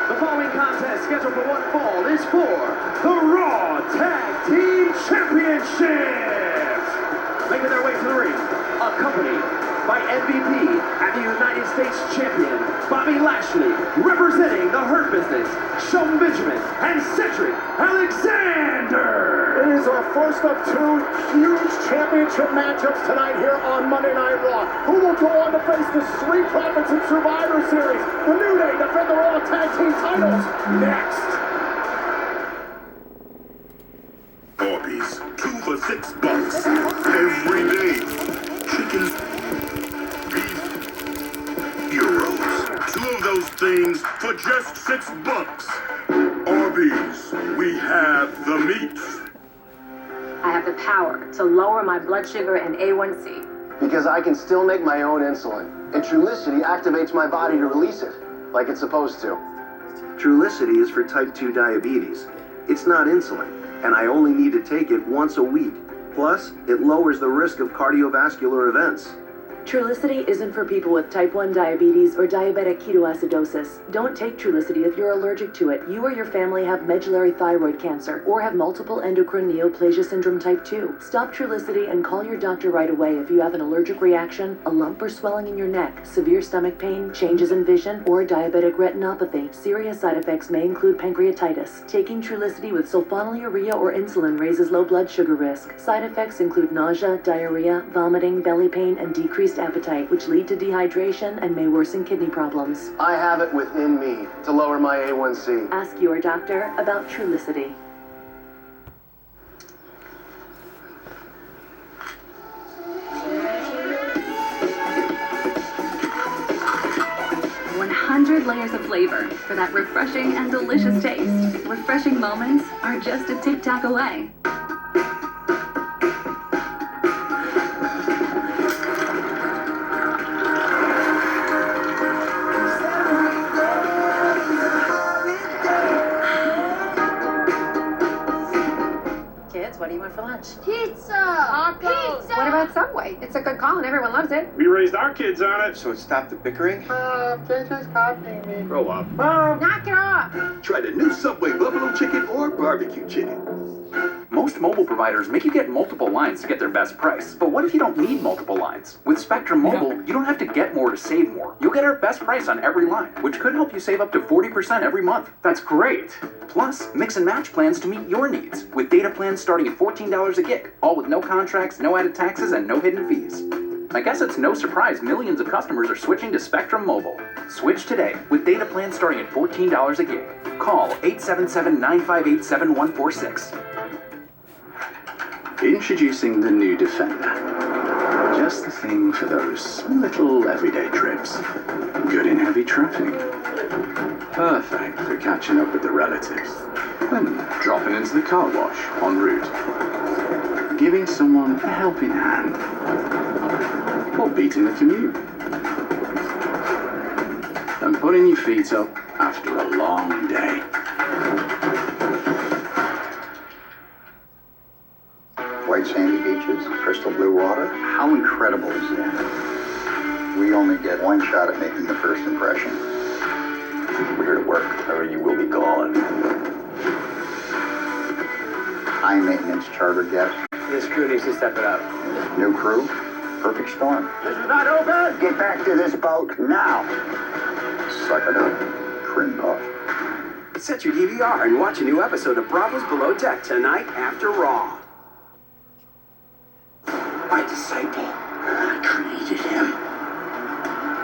The following contest, scheduled for one fall, is for the Raw Tag Team Championships. Making their way to the ring, accompanied by MVP and the United States Champion, Bobby Lashley, representing the Hurt Business, Shelton Benjamin, and Cedric Alexander. It is our first of two huge championship matchups tonight here on Monday Night Raw. Who will go on to face the Street Profits in Survivor Series? The New Day defend the Raw Tag Team titles next. Arby's, 2 for $6 every day. Chicken, beef, euros. 2 of those things for just $6. Arby's, we have the meats. I have the power to lower my blood sugar and A1C. Because I can still make my own insulin, and Trulicity activates my body to release it, like it's supposed to. Trulicity is for type 2 diabetes. It's not insulin, and I only need to take it once a week. Plus, it lowers the risk of cardiovascular events. Trulicity isn't for people with type 1 diabetes or diabetic ketoacidosis. Don't take Trulicity if you're allergic to it. You or your family have medullary thyroid cancer or have multiple endocrine neoplasia syndrome type 2. Stop Trulicity and call your doctor right away if you have an allergic reaction, a lump or swelling in your neck, severe stomach pain, changes in vision, or diabetic retinopathy. Serious side effects may include pancreatitis. Taking Trulicity with sulfonylurea or insulin raises low blood sugar risk. Side effects include nausea, diarrhea, vomiting, belly pain, and decreased appetite, which lead to dehydration and may worsen kidney problems. I have it within me to lower my A1C. Ask your doctor about Trulicity. Layers of flavor for that refreshing and delicious taste. Refreshing moments are just a tic-tac away. Kids, what do you want for lunch? Pizza! Tacos! What about Subway? It's a good call and everyone loves it. We raised our kids on it. So it stopped the bickering? JJ's copying me. Grow up. Knock it off! Try the new Subway buffalo chicken or barbecue chicken. Most mobile providers make you get multiple lines to get their best price. But what if you don't need multiple lines? With Spectrum Mobile, you don't have to get more to save more. You'll get our best price on every line, which could help you save up to 40% every month. That's great. Plus, mix and match plans to meet your needs, with data plans starting at $14 a gig, all with no contracts, no added taxes, and no hidden fees. I guess it's no surprise millions of customers are switching to Spectrum Mobile. Switch today with data plans starting at $14 a gig. Call 877-958-7146. Introducing the new Defender. Just the thing for those little everyday trips. Good in heavy traffic. Perfect for catching up with the relatives. Then dropping into the car wash en route. Giving someone a helping hand. Or beating the commute. And putting your feet up after a long day. White sandy beaches, crystal blue water. How incredible is that? We only get one shot at making the first impression. We're here to work, or you will be gone. High maintenance charter guest. This crew needs to step it up. New crew, perfect storm. This is not open! Get back to this boat now. Suck it up, crim puff. Set your DVR and watch a new episode of Bravo's Below Deck tonight after Raw. My disciple. I created him.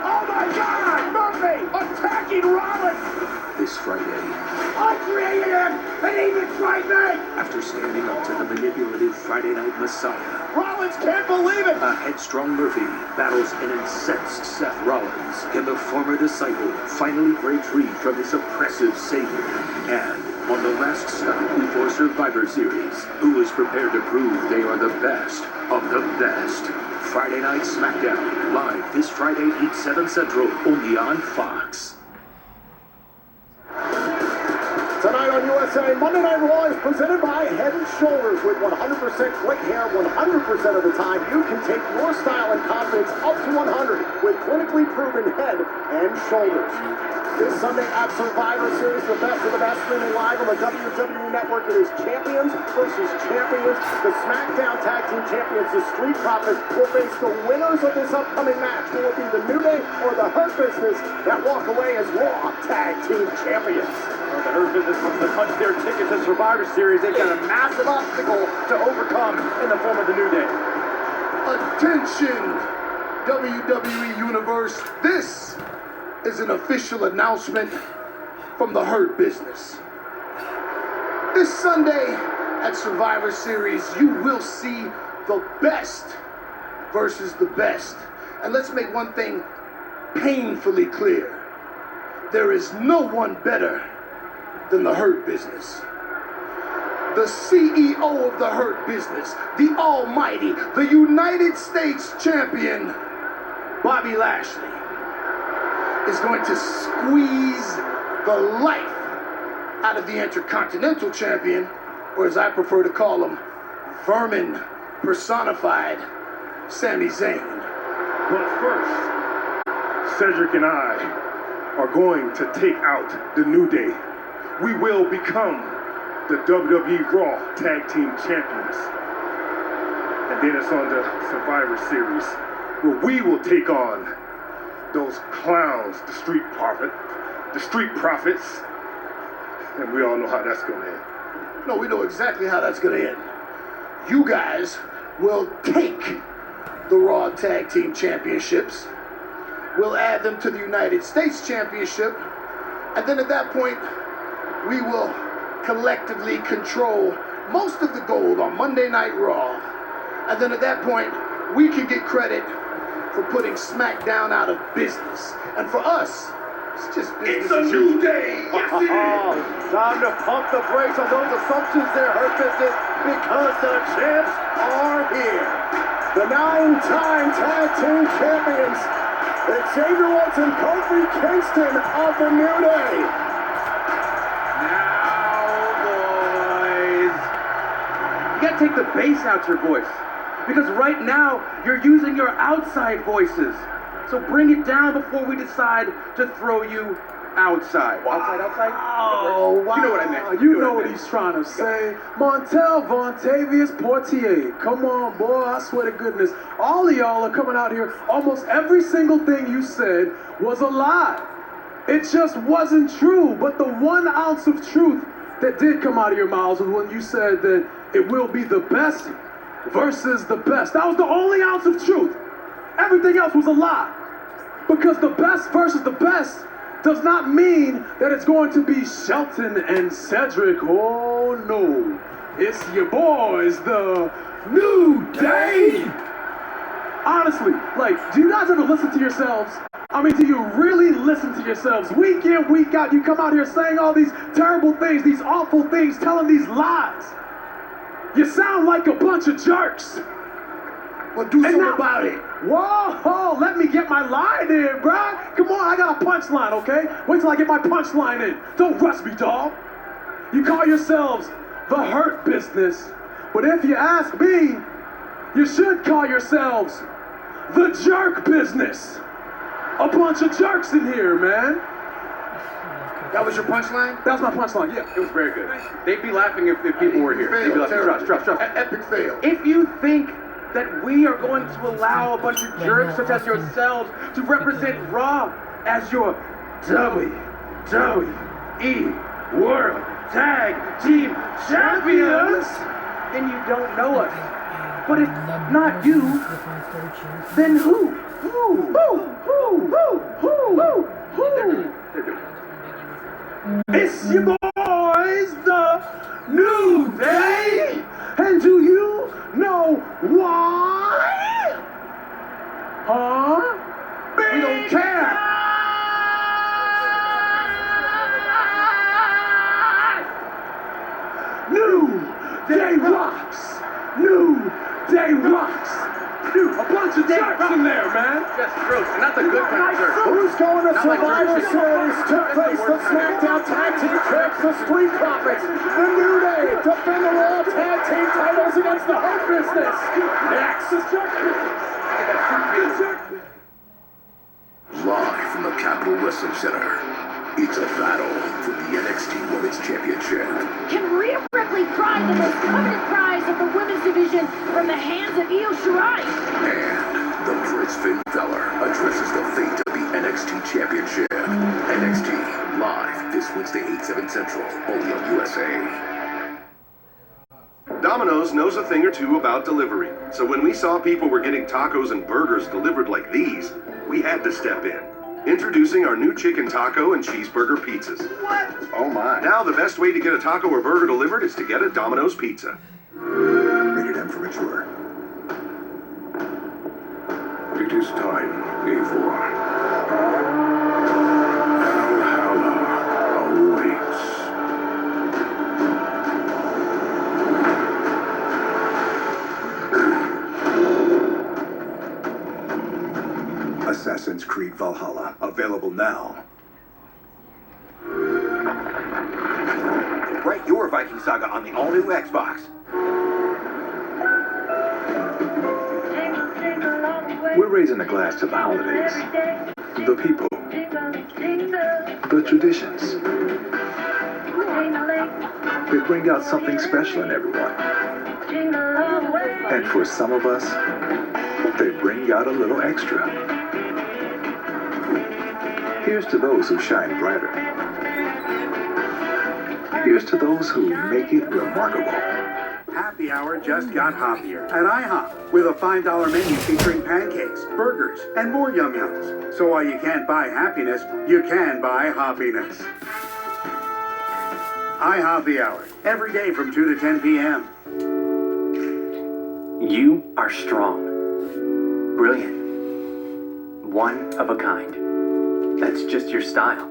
Oh my God! Murphy! Attacking Rollins! This Friday, I created him! And he betrayed me! after standing up to the manipulative Friday Night Messiah, Rollins can't believe it! a headstrong Murphy battles an incensed Seth Rollins. Can the former disciple finally break free from his oppressive savior? And on the last stop before Survivor Series, who is prepared to prove they are the best of the best? Friday Night SmackDown, live this Friday, 8/7 Central, only on Fox. Tonight on USA, Monday Night Raw is presented by Head & Shoulders. With 100% great hair 100% of the time, you can take your style and confidence up to 100 with clinically proven Head & Shoulders. This Sunday at Survivor Series, the best of the best, streaming live on the WWE Network. It is Champions versus Champions. The SmackDown Tag Team Champions, the Street Profits, will face the winners of this upcoming match. Will it be the New Day or the Hurt Business that walk away as Raw Tag Team Champions? Well, the Hurt Business wants to punch their ticket to Survivor Series. They've got a massive obstacle to overcome in the form of the New Day. Attention, WWE Universe. This is an official announcement from the Hurt Business. This Sunday at Survivor Series, you will see the best versus the best. And let's make one thing painfully clear. There is no one better than the Hurt Business. The CEO of the Hurt Business, the almighty, the United States champion, Bobby Lashley, is going to squeeze the life out of the Intercontinental Champion, or as I prefer to call him, vermin personified, Sami Zayn. But first, Cedric and I are going to take out the New Day. We will become the WWE Raw Tag Team Champions. And then it's on the Survivor Series, where we will take on those clowns, the Street Profits, and we all know how that's gonna end. No, we know exactly how that's gonna end. You guys will take the Raw Tag Team Championships, we'll add them to the United States Championship, and then at that point, we will collectively control most of the gold on Monday Night Raw. And then at that point, we can get credit for putting SmackDown out of business. And for us, it's just business. It's a new day! Yes, it is! Time to pump the brakes on those assumptions there, Hurt Business, because the champs are here. The 9-time Tag Team Champions, Xavier Woods and Kofi Kingston of the New Day. You gotta take the bass out your voice. Because right now, you're using your outside voices. So bring it down before we decide to throw you outside. Wow. Outside? Oh, wow. You know what I meant. You know what he's trying to say. Montel Vontavious Portier. Come on, boy. I swear to goodness. All of y'all are coming out here. Almost every single thing you said was a lie. It just wasn't true. But the 1 ounce of truth that did come out of your mouths was when you said that it will be the best versus the best. That was the only ounce of truth. Everything else was a lie. Because the best versus the best does not mean that it's going to be Shelton and Cedric. Oh no. It's your boys, the New Day. Honestly, like, do you guys ever listen to yourselves? I mean, do you really listen to yourselves week in, week out? You come out here saying all these terrible things, these awful things, telling these lies. You sound like a bunch of jerks. Well, do something about it. Whoa, let me get my line in, bruh. Come on, I got a punchline, okay? Wait till I get my punchline in. Don't rush me, dog. You call yourselves the Hurt Business, but if you ask me, you should call yourselves the Jerk Business. A bunch of jerks in here, man. That was your punchline? That was my punchline, yeah. It was very good. They'd be laughing if people were here. They'd be laughing. Trust. Epic fail. If you think that we are going to allow a bunch of jerks such as yourselves to represent Raw as your WWE World Tag Team Champions, then you don't know us. But if not you, then who? It's your boys, the New Day, and do you know why? Huh? We don't care. New Day rocks. New Day rocks. A bunch of jerks in there, man. Just gross, and that's a good kind of jerk. Who's going to Survivor Series to face the SmackDown Tag Team Champs, the Street Profits? The New Day defend the Raw Tag Team titles against the Hurt Business. Next. Live from the Capitol Wrestling Center, it's a battle for the NXT Women's Championship. Can Rhea Ripley pry the most coveted prize of the women's division from the hands of Io Shirai? And the Prince Finn Balor addresses the fate of the NXT Championship. NXT, live this Wednesday, 8/7 Central, only on USA. Domino's knows a thing or two about delivery. So when we saw people were getting tacos and burgers delivered like these, we had to step in. Introducing our new chicken taco and cheeseburger pizzas. What? Oh my. Now the best way to get a taco or burger delivered is to get a Domino's pizza. Rated M for mature. It is time, A4. Valhalla awaits. Assassin's Creed Valhalla, available now. Write your Viking Saga on the all-new Xbox. We're raising a glass to the holidays, the people, the traditions. They bring out something special in everyone. And for some of us, they bring out a little extra. Here's to those who shine brighter. Here's to those who make it remarkable. Happy Hour just got hoppier at IHOP with a $5 menu featuring pancakes, burgers, and more yum-yums. So while you can't buy happiness, you can buy hoppiness. iHoppy Hour, every day from 2 to 10 p.m. You are strong, brilliant, one of a kind. That's just your style.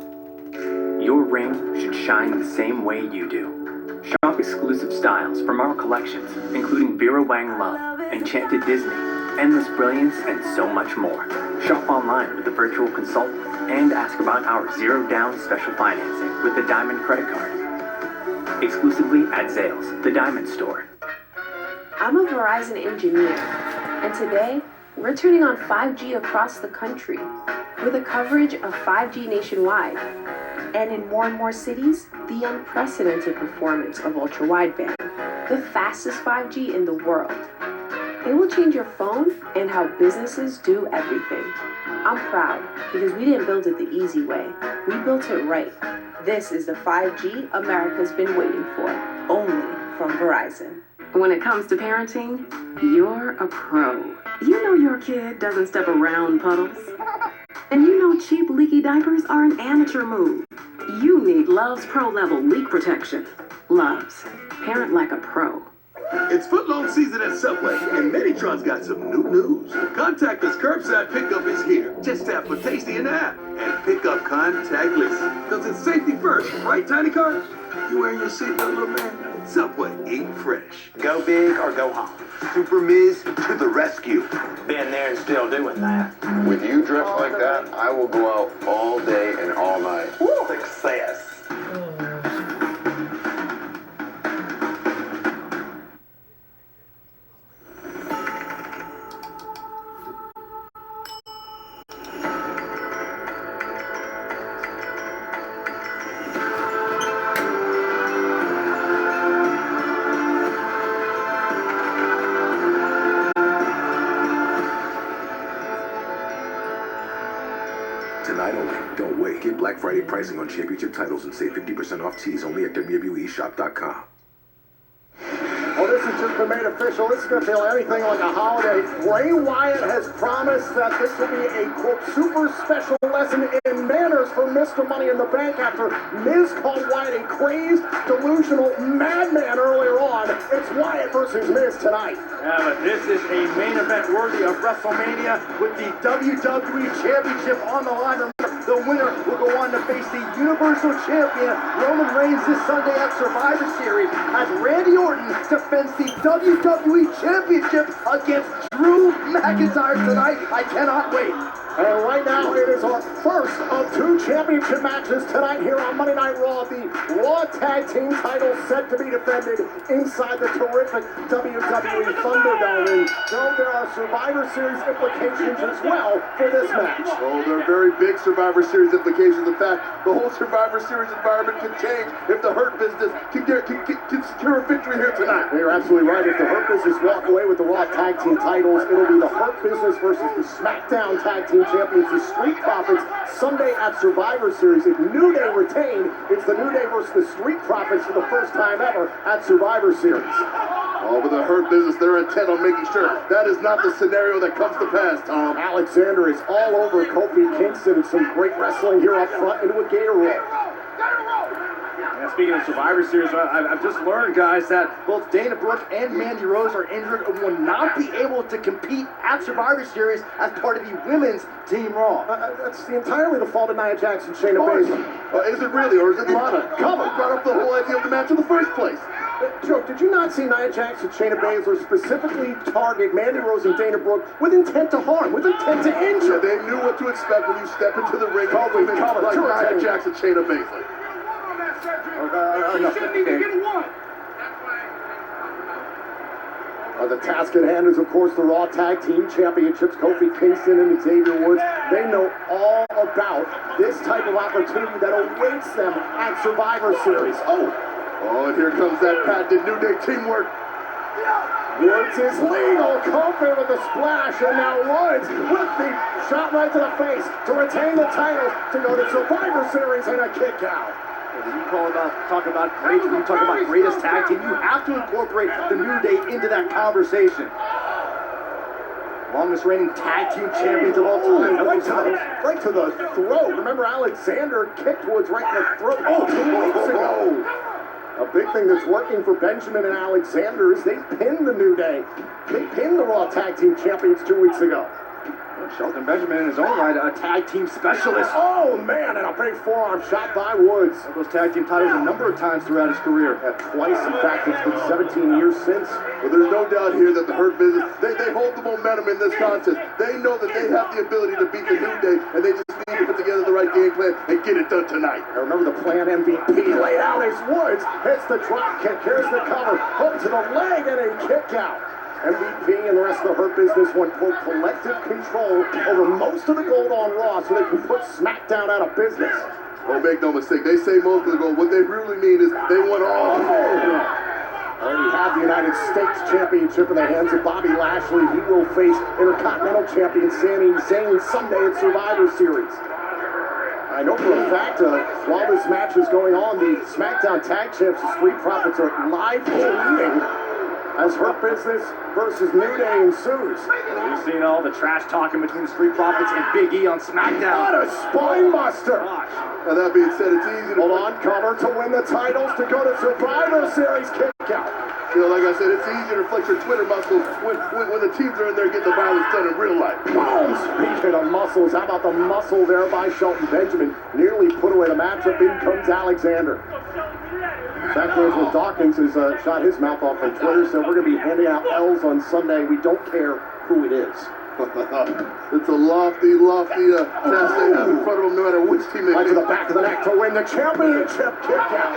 Your ring should shine the same way you do. Shop exclusive styles from our collections, including Vera Wang Love, Enchanted Disney, Endless Brilliance, and so much more. Shop online with a virtual consultant and ask about our zero-down special financing with the Diamond credit card. Exclusively at Zales, the Diamond Store. I'm a Verizon engineer, and today we're turning on 5G across the country with a coverage of 5G nationwide. And in more and more cities, the unprecedented performance of ultra-wideband, the fastest 5G in the world. It will change your phone and how businesses do everything. I'm proud because we didn't build it the easy way. We built it right. This is the 5G America's been waiting for, only from Verizon. When it comes to parenting, you're a pro. You know your kid doesn't step around puddles. And you know cheap leaky diapers are an amateur move. You need Love's Pro Level leak protection. Love's, parent like a pro. It's footlong season at Subway, and Minitron's got some new news. Contactless curbside pickup is here. Just tap for Tasty in the app and pick up contactless. Because it's safety first, right, Tiny Car? You wearing your seatbelt, little man? Subway, eat fresh. Go big or go home. Super Miz to the rescue. Been there and still doing that. With you dressed like that, I will go out all day and all night. Success. Tonight only. Don't wait. Get Black Friday pricing on championship titles and save 50% off tees only at WWEshop.com. Well, this has just been made official. This is going to feel anything like a holiday. Bray Wyatt has promised that this will be a, quote, super special lesson in manners for Mr. Money in the Bank after Miz called Wyatt a crazed, delusional madman earlier on. It's Wyatt versus Miz tonight. Yeah, but this is a main event worthy of WrestleMania with the WWE Championship on the line. The winner will go on to face the Universal Champion Roman Reigns this Sunday at Survivor Series as Randy Orton defends the WWE Championship against Drew McIntyre tonight. I cannot wait. And right now, it is our first of two championship matches tonight here on Monday Night Raw. The Raw Tag Team titles set to be defended inside the terrific WWE Thunderdome. And so there are Survivor Series implications as well for this match. Oh, there are very big Survivor Series implications. In fact, the whole Survivor Series environment can change if the Hurt Business can secure a victory here tonight. You're absolutely right. If the Hurt Business walk away with the Raw Tag Team titles, it'll be the Hurt Business versus the SmackDown Tag Team champions, the Street Profits, Sunday at Survivor Series. If New Day retain, it's the New Day versus the Street Profits for the first time ever at Survivor Series. Oh, but the Hurt Business, they're intent on making sure that is not the scenario that comes to pass, Tom. Alexander is all over Kofi Kingston and some great wrestling here up front into a gator roll. Yeah, speaking of Survivor Series, I've just learned, guys, that both Dana Brooke and Mandy Rose are injured and will not be able to compete at Survivor Series as part of the women's Team Raw. That's entirely the fault of Nia Jax and Shayna Baszler. Is it really, or is it Lana? Come on, brought up the whole idea of the match in the first place. Joe, did you not see Nia Jax and Shayna Baszler specifically target Mandy Rose and Dana Brooke with intent to harm, with intent to injure? Yeah, they knew what to expect when you step into the ring like Nia Jax and Shayna Baszler. The task at hand is, of course, the Raw Tag Team Championships. Kofi Kingston and Xavier Woods, they know all about this type of opportunity that awaits them at Survivor Series. Oh, and here comes that patented New Day teamwork. Woods is legal. Kofi with the splash, and now Woods with the shot right to the face to retain the title to go to Survivor Series and a kick out. When you talk about greatest tag team, you have to incorporate the New Day into that conversation. Longest reigning tag team champions of all time. Right to the throat. Remember, Alexander kicked Woods right in the throat 2 weeks ago. A big thing that's working for Benjamin and Alexander is they pinned the New Day. They pinned the Raw Tag Team Champions 2 weeks ago. Shelton Benjamin in his own right, a tag team specialist. Oh, man, and a big forearm shot by Woods. Those tag team titles a number of times throughout his career. Twice, in fact, it's been 17 years since. But there's no doubt here that the Hurt Business, they hold the momentum in this contest. They know that they have the ability to beat the New Day, and they just need to put together the right game plan and get it done tonight. I remember the plan MVP laid out as Woods hits the drop kick. Here's the cover. Hook to the leg and a kick out. MVP and the rest of the Hurt Business want, quote, collective control over most of the gold on Raw so they can put SmackDown out of business. Oh, make no mistake. They say most of the gold. What they really mean is they want all. Already have the United States Championship in the hands of Bobby Lashley. He will face Intercontinental Champion Sami Zayn Sunday at Survivor Series. I know for a fact, while this match is going on, the SmackDown Tag Champs, the Street Profits, are live tweeting as Hurt Business versus New Day ensues. We've seen all the trash talking between the Street Profits and Big E on SmackDown. What a spine buster! Now that being said, it's easy to hold on, cover to win the titles to go to Survivor Series kick out. You know, like I said, it's easier to flex your Twitter muscles when the teams are in there getting the violence done in real life. Boom! Speaking of muscles, how about the muscle there by Shelton Benjamin? Nearly put away the matchup. In comes Alexander. That goes with Dawkins, who's shot his mouth off on Twitter, so we're going to be handing out L's on Sunday. We don't care who it is. It's a lofty task they have in front of them, no matter which team they Right face. to the back of the neck to win the championship kick out.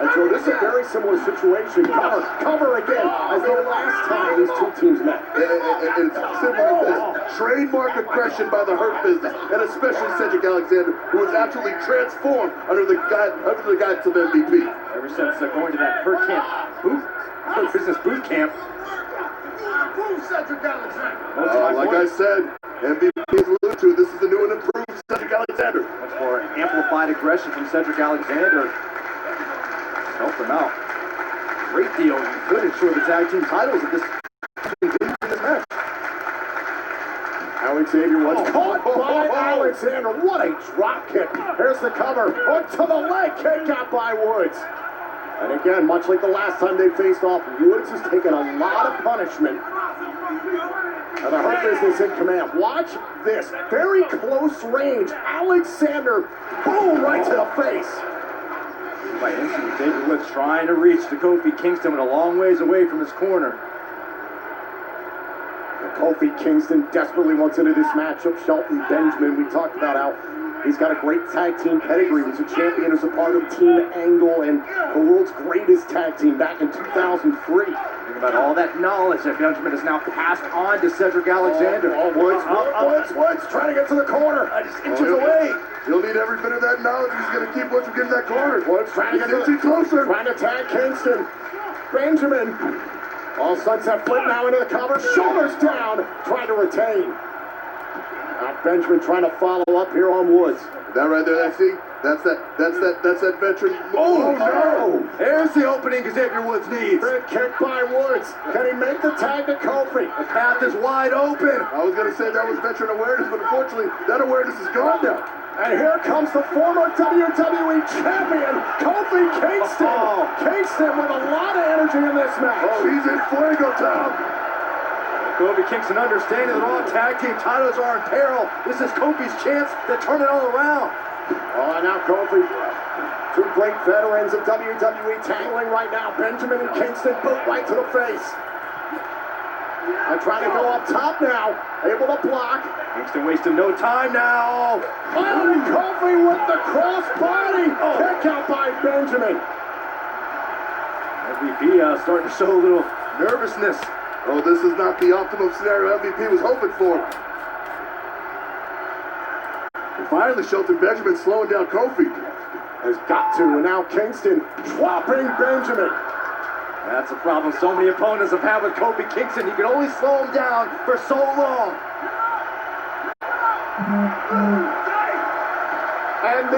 And so this is a very similar situation. Cover again, as the last time these two teams met. And it's simple as this. Trademark aggression by the Hurt Business, and especially Cedric Alexander, who was absolutely transformed under the guidance of MVP. Ever since going to that Hurt Business boot camp. Cedric Alexander. Like I said, MVP is alluded to. This is the new and improved Cedric Alexander. Much more amplified aggression from Cedric Alexander. Help them out. Great deal. You could ensure the tag team titles of this match. Alexander was caught by Alexander. What a drop kick. Here's the cover. Hook to the leg. Kick out by Woods. And again, much like the last time they faced off, Woods has taken a lot of punishment. And the Hurt Business in command. Watch this. Very close range. Alexander, boom, right to the face. By instant, David Woods trying to reach to Kofi Kingston with a long ways away from his corner. And Kofi Kingston desperately wants into this matchup. Shelton Benjamin, we talked about how he's got a great tag team pedigree. He was a champion as a part of Team Angle and the world's greatest tag team back in 2003. Think about all that knowledge that Benjamin has now passed on to Cedric Alexander. Woods trying to get to the corner. Just inches away. He'll need every bit of that knowledge. He's going to keep Woods from getting that corner. Woods trying to get closer. Trying to tag Kingston. Benjamin. All sunset flip now into the cover. Shoulders down. Trying to retain. Now Benjamin trying to follow up here on Woods. That right there, that's that veteran. Oh no! There's the opening Xavier Woods needs. Great kick by Woods. Can he make the tag to Kofi? The path is wide open. I was going to say that was veteran awareness, but unfortunately, that awareness is gone now. And here comes the former WWE champion, Kofi Kingston. Kingston with a lot of energy in this match. Oh, he's in fuego town. Kofi Kingston understanding that all tag team titles are in peril. This is Kofi's chance to turn it all around. Oh, and now Kofi, two great veterans of WWE tangling right now. Benjamin and Kingston both right to the face. And trying to go up top now, able to block. Kingston wasting no time now. Oh, and Kofi with the cross body. Kick out by Benjamin. MVP starting to show a little nervousness. Oh, this is not the optimum scenario MVP was hoping for. And finally, Shelton Benjamin slowing down Kofi. Has got to, and now Kingston dropping Benjamin. That's a problem so many opponents have had with Kofi Kingston. You can only slow him down for so long. And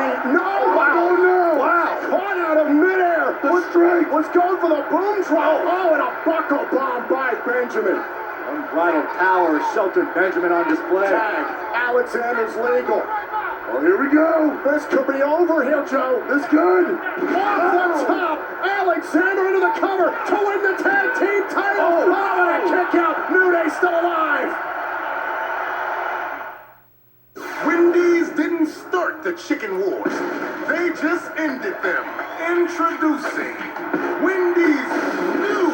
wow, caught out of midair. Was going for the boom drop. Oh, and a buckle bomb by Benjamin. Unbridled power of Shelton Benjamin on display. Tag, Alexander's legal. Oh, here we go. This could be over here, Joe. This good. Off the top, Alexander into the cover to win the tag team title. Oh, and a kick out. New Day still alive. Wendy's didn't start the chicken wars. They just ended them. Introducing Wendy's new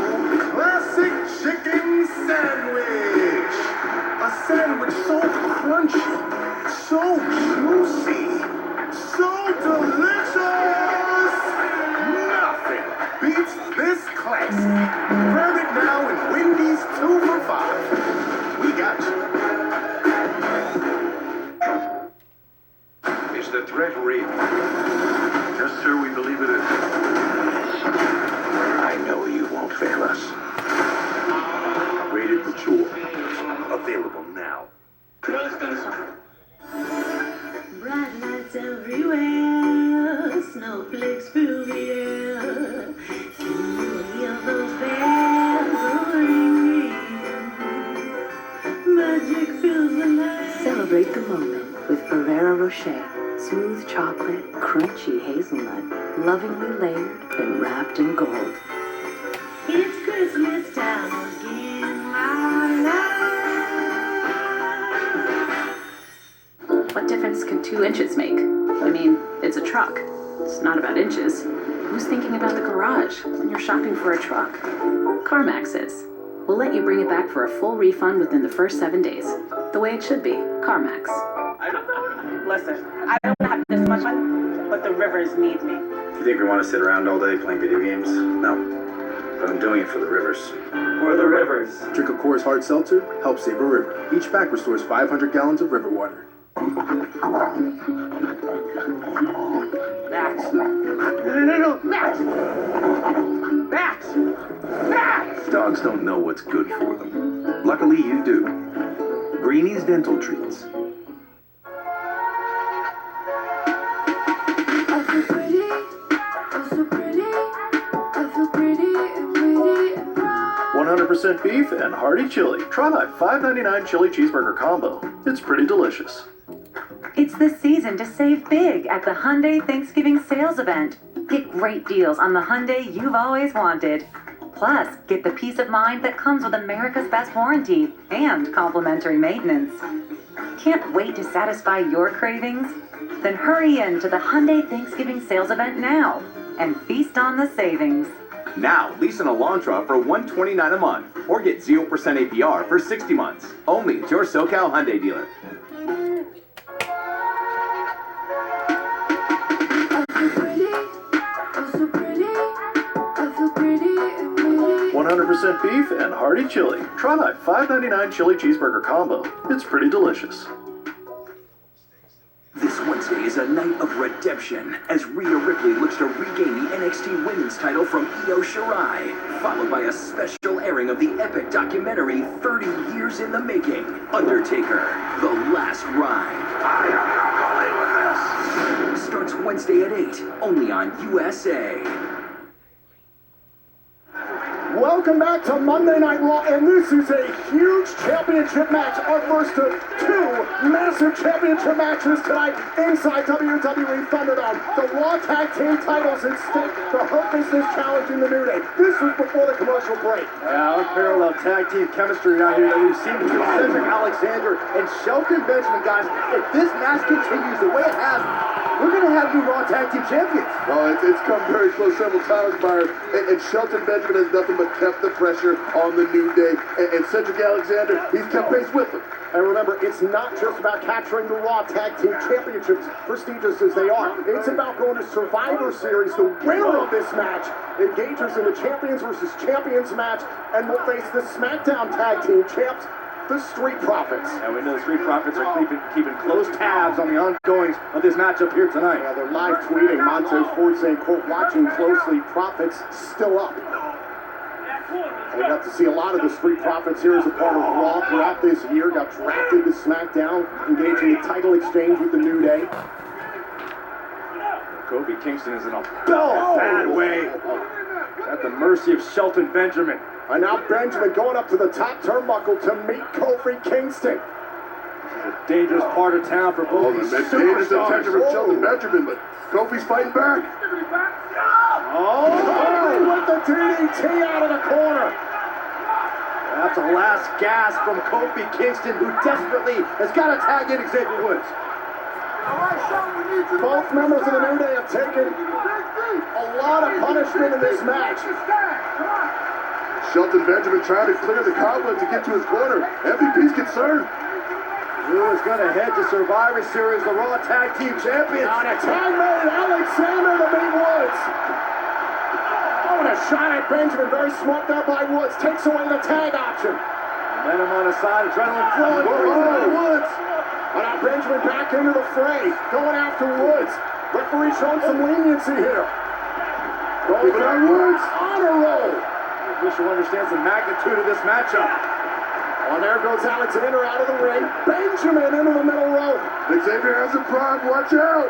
classic chicken sandwich. A sandwich so crunchy, so juicy, so delicious. Nothing beats this classic. Grab it now in Wendy's 2 for $5. We got you. Is the threat real? Yes, sir, we believe it is. I know you won't fail us. Rated mature. Available now. PlayStation. Bright lights everywhere, snowflakes fill the air. Can you hear those bells ringing? Magic fills the night. Celebrate the moment with Ferrero Rocher. Smooth chocolate, crunchy hazelnut, lovingly layered and wrapped in gold. Christmas time again, my life. What difference could 2 inches make? I mean, it's a truck. It's not about inches. Who's thinking about the garage when you're shopping for a truck? CarMax is. We'll let you bring it back for a full refund within the first 7 days. The way it should be. CarMax. Listen, I don't have this much money, but the Rivers need me. You think we want to sit around all day playing video games? No. But I'm doing it for the Rivers. For the Rivers. Drink a Coors Hard Seltzer, help save a river. Each pack restores 500 gallons of river water. Max. No, Max! Max! Max! Dogs don't know what's good for them. Luckily, you do. Greenie's Dental Treats. I feel pretty, oh so pretty. I feel pretty and pretty and proud. 100% beef and hearty chili. Try my $5.99 chili cheeseburger combo. It's pretty delicious. It's the season to save big at the Hyundai Thanksgiving sales event. Get great deals on the Hyundai you've always wanted. Plus, get the peace of mind that comes with America's best warranty and complimentary maintenance. Can't wait to satisfy your cravings? Then hurry in to the Hyundai Thanksgiving sales event now and feast on the savings. Now, lease an Elantra for $129 a month or get 0% APR for 60 months. Only at your SoCal Hyundai dealer. I feel pretty, oh so pretty. I feel pretty and pretty. 100% beef and hearty chili. Try my $5.99 chili cheeseburger combo. It's pretty delicious. This Wednesday is a night of redemption as Rhea Ripley looks to regain the NXT Women's title from Io Shirai, followed by a special airing of the epic documentary 30 Years in the Making, Undertaker, The Last Ride. I am not going with this. Starts Wednesday at 8, only on USA. Welcome back to Monday Night Raw, and this is a huge championship match. Our first of 2 massive championship matches tonight inside WWE Thunderdome. The Raw Tag Team titles at stake. The Hurt Business challenging the New Day. This was before the commercial break. Yeah, unparalleled tag team chemistry out here that we've seen between Cedric Alexander and Shelton Benjamin, guys. If this match continues the way it has, we're going to have new Raw Tag Team champions. Well, it's come very close several times, Byron. And Shelton Benjamin has nothing but kept the pressure on the New Day. And Cedric Alexander, he's kept pace with them. And remember, it's not just about capturing the Raw Tag Team Championships, prestigious as they are. It's about going to Survivor Series. The winner of this match engages in the Champions versus Champions match and will face the SmackDown Tag Team Champs, the Street Profits. And we know the Street Profits are keeping close tabs on the ongoings of this matchup here tonight. Yeah, they're live tweeting. Montez Ford saying, quote, watching closely, Profits still up. We got to see a lot of the Street Profits here as a part of Raw throughout this year. Got drafted to SmackDown, engaging in title exchange with the New Day. Kofi Kingston is in a bad way. At the mercy of Shelton Benjamin. And now Benjamin going up to the top turnbuckle to meet Kofi Kingston. This is a dangerous part of town for both these Dangerous superstars. attention from Shelton Benjamin, but Kofi's fighting back. Oh, with the DDT out of the corner. That's a last gasp from Kofi Kingston, who desperately has got to tag in Xavier Woods. Both members of the New Day have taken a lot of punishment in this match. Shelton Benjamin trying to clear the cobweb to get to his corner. MVP's concerned. Who is going to head to Survivor Series, the Raw Tag Team Champions? On a tag made Alexander to beat Woods. Oh, and a shot at Benjamin. Very smart there by Woods. Takes away the tag option. Momentum on his side, adrenaline flowing. Woods. And now Benjamin back into the fray. Going after Woods. Referee showing some leniency here. Going for Woods on a roll. The official understands the magnitude of this matchup. Well, there goes Alexander out of the ring. Benjamin into the middle rope. Xavier has a prime. Watch out.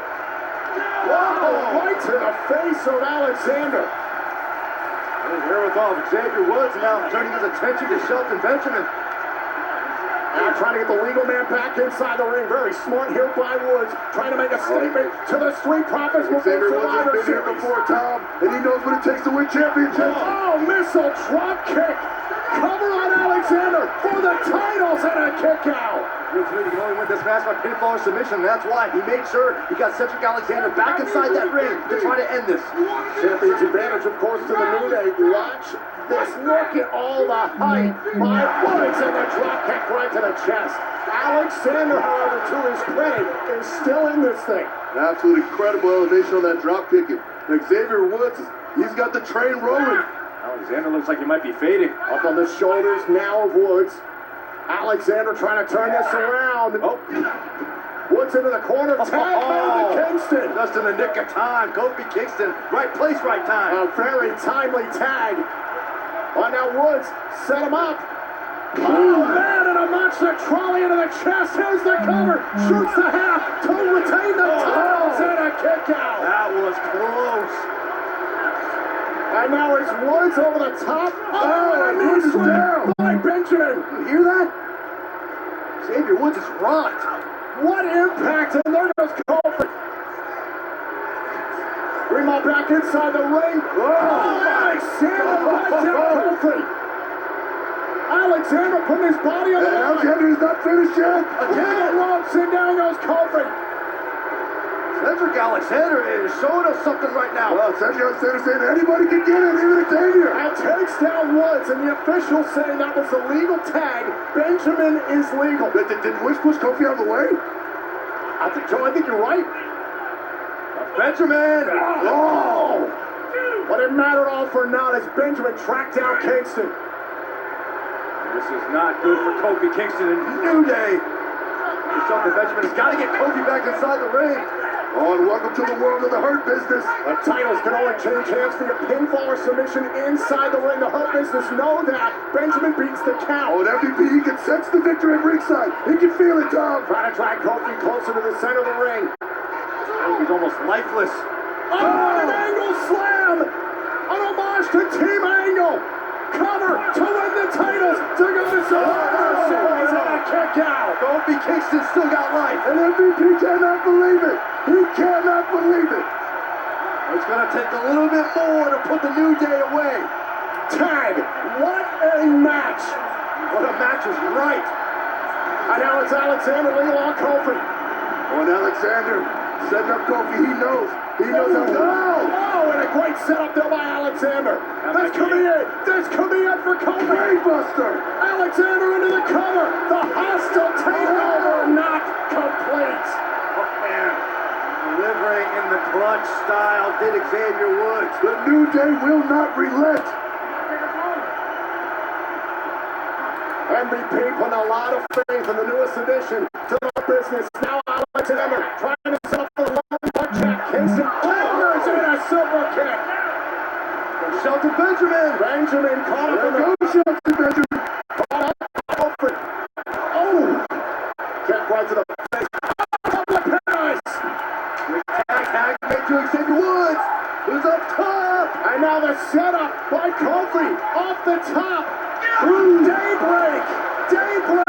Whoa, right to the face of Alexander. Wherewithal of Xavier Woods now turning his attention to Shelton Benjamin. Now trying to get the legal man back inside the ring. Very smart here by Woods, trying to make a statement to the Street Profits before Xavier Woods has Survivor been here Series. before, Tom, and he knows what it takes to win championships. Oh, missile drop kick. Cover on Alexander for the titles and a kick out. You can only win this match by pinfall or submission. That's why he made sure he got Cedric Alexander back inside that ring to try to end this. Champion's advantage, of course, to the New Day. Watch this. Look at all the hype by Woods and the drop kick right to the chest. Alexander, however, to his credit, is still in this thing. An absolute incredible elevation on that drop kick. And Xavier Woods, he's got the train rolling. Alexander looks like he might be fading. Up on the shoulders now of Woods. Alexander trying to turn this around. Oh. Woods into the corner. Tag by Kingston. Just in the nick of time. Kofi Kingston. Right place, right time. A very timely tag. Oh, now Woods set him up. Oh, man, and a monster trolley into the chest. Here's the cover. Shoots the half to retain the titles and a kick out. That was close. And now it's Woods over the top. Oh, and he's down by Benjamin. You hear that? Xavier Woods is rocked. What impact, and there goes Kofi. Remo back inside the ring. Oh, Alexander right down Kofi. Alexander putting his body on the line. Alexander's not finished yet. Again, ropes, and down goes Kofi. Cedric Alexander is showing us something right now. Well, Cedric Alexander saying anybody can get it, even Xavier. And takes down Woods, and the official saying that was a legal tag. Benjamin is legal. Did Woods push Kofi out of the way? I think, Joe, I think you're right. Benjamin! Oh! But it mattered all for naught as Benjamin tracked down Kingston. This is not good for Kofi Kingston and New Day. Something Benjamin has got to get Kofi back inside the ring. Oh, and welcome to the world of the Hurt Business. The titles can only change hands for your pinfall or submission inside the ring. The Hurt Business know that. Benjamin beats the count. Oh, and MVP, he can sense the victory at ringside. He can feel it, Tom. Trying to drag Kofi closer to the center of the ring. Kofi's almost lifeless. Oh, an angle slam! An homage to Team Angle! Cover to win the titles to go to Survivor Series and a kick out. Kofi Kingston still got life. And MVP cannot believe it. He cannot believe it. It's going to take a little bit more to put the New Day away. Tag. What a match. What a match is right. And now it's Alexander legal on Kofi. Oh, and Alexander setting up Kofi. He knows. He knows how to go. Oh, and a great setup there by Alexander. This could be it. This could be it for Kofi. Brainbuster. Alexander into the cover. The hostile takeover not complete. Oh, man. Delivering in the clutch style did Xavier Woods. The New Day will not relent. MVP put a lot of faith in the newest addition to the business. Now Alexander trying to set up the long butt jack. Kingston orders in a super kick. Shelton Benjamin. Benjamin caught up in the Shelton Benjamin. Caught up Alfred. Oh! Kick right to the face. Couple of paradise. Tag made to Xavier Woods. Who's up top? And now the setup by Kofi off the top. Daybreak! Daybreak!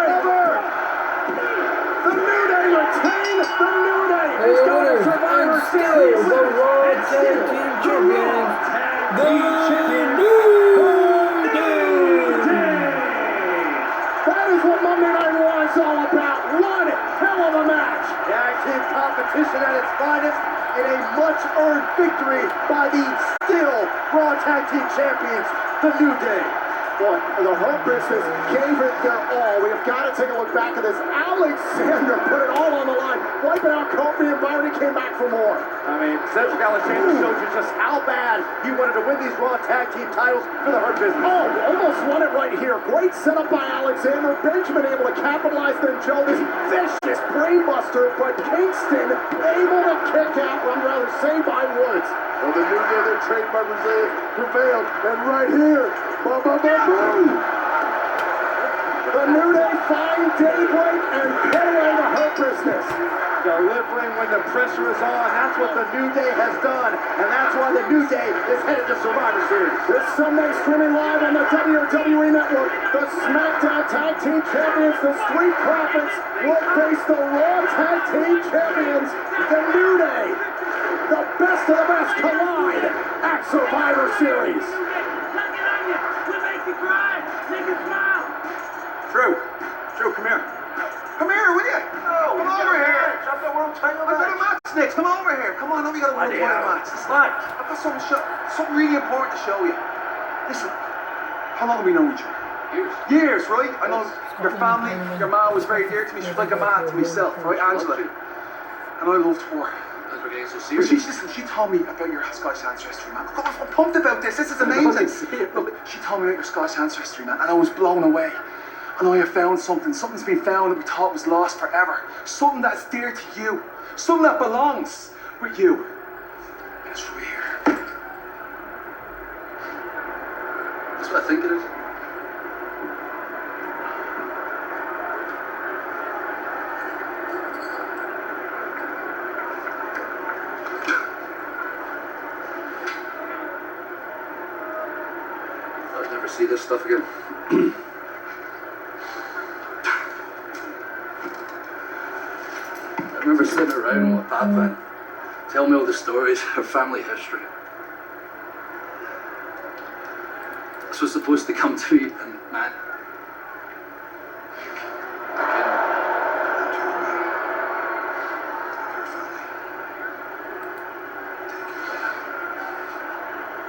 The New Day retain the New Day! He's got a Survivor Series! The World Tag Team Champions, the New Day! That is what Monday Night Raw is all about. One hell of a match! Tag team competition at its finest in a much-earned victory by the still Raw Tag Team Champions, the New Day. Boy, the Hurt Business gave it their all. We have got to take a look back at this. Alexander put it all on the line, wiping out Kofi, and Byron came back for more. I mean, Cedric Alexander shows you just how bad he wanted to win these Raw Tag Team titles for the Hurt Business. Oh, almost won it right here. Great setup by Alexander. Benjamin able to capitalize then Joe. This vicious brainbuster, but Kingston able to kick out, or I'd rather say by Woods. Well, the New Day, their trademark prevailed, and right here, boom. The New Day define daybreak and put away the hurt business. Delivering when the pressure is on. That's what the New Day has done. And that's why the New Day is headed to Survivor Series. This Sunday, streaming live on the WWE Network, the SmackDown Tag Team Champions, the Street Profits, will face the Raw Tag Team Champions, the New Day. The best of the best collide at Survivor Series. Drew, come here. Come here, will you? Come over here. Jump the world title I've got a match next. Come over here. Come on, we got a world title match. Listen, I've got something really important to show you. Listen, how long have we known each other? Years, right? I know your family, your mom was very dear to me. She was like a man to myself, right, Angela? And I loved her. But she told me about your Scottish ancestry, man. I'm pumped about this. This is amazing. Look, she told me about your Scottish ancestry, man, and I was blown away. And I have found something. Something's been found that we thought was lost forever. Something that's dear to you. Something that belongs with you. And it's right here. That's what I think it is. I'd never see this stuff again. I remember sitting around with Papa and telling me all the stories, her family history. This was supposed to come to me, and man,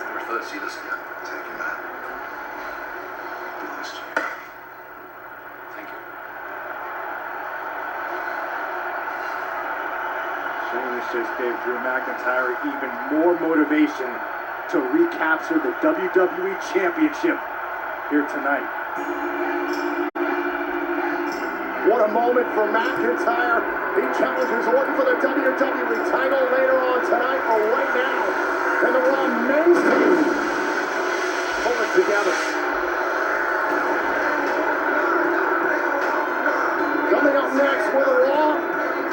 never thought I'd see this again. Thank you, man. Lost you. Thank you. Shane, this just gave Drew McIntyre even more motivation to recapture the WWE Championship here tonight. What a moment for McIntyre. He challenges Orton for the WWE title later on tonight, or right now, in the Raw men's team. Pull it together. Coming up next with a Raw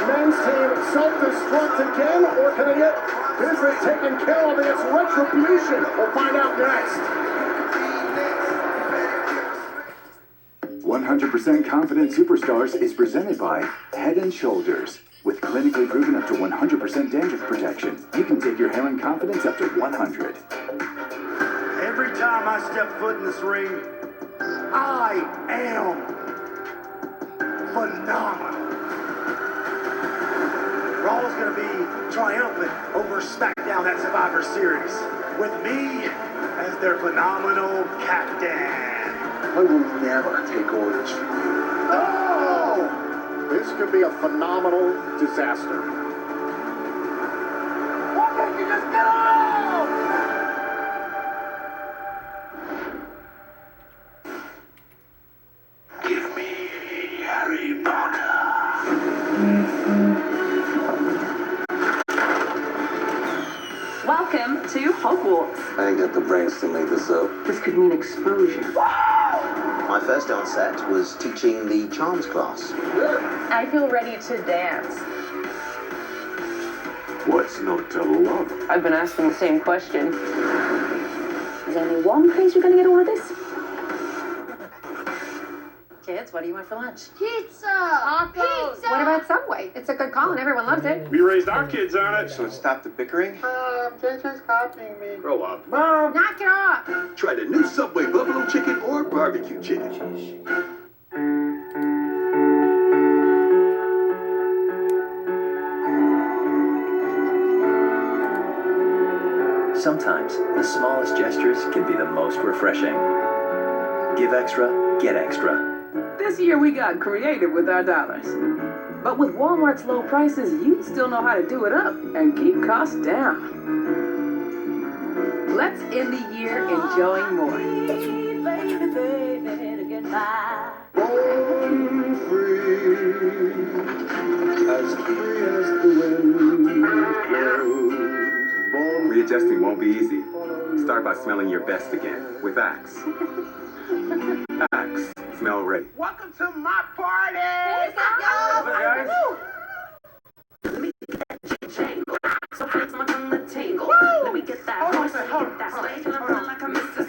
men's team self-destruct again, or can they get business taken care of against Retribution? We'll find out next. 100% Confident Superstars is presented by Head & Shoulders. With clinically proven up to 100% dandruff protection, you can take your hair and confidence up to 100. Every time I step foot in this ring, I am phenomenal. Raw's going to be triumphant over SmackDown at Survivor Series, with me as their phenomenal captain. I will never take orders from you. Oh! This could be a phenomenal disaster. Why can't you just get off? Give me Harry Potter. Welcome to Hogwarts. I ain't got the brains to make this up. This could mean exposure. My first on set was teaching the charms class. I feel ready to dance. What's not to love? I've been asking the same question. There's only one place you're gonna get all of this. Kids, what do you want for lunch? Pizza! Tacos! Pizza! What about Subway? It's a good call and everyone loves it. We raised our kids on it. So stop the bickering? They're just copying me. Grow up. Mom! Knock it off! Try the new Subway buffalo chicken or barbecue chicken. Sometimes the smallest gestures can be the most refreshing. Give extra, get extra. This year we got creative with our dollars. But with Walmart's low prices, you still know how to do it up and keep costs down. Let's end the year enjoying more. Born free as the wind blows. bone. Readjusting won't be easy. Start by smelling your best again with Axe. Axe. Smell ready. Welcome to my party! Hey, guys! Let me get that jangle. So flex my tongue the tingle. Let me get that voice, let me get that stage, and I'm feeling like I'm Mr.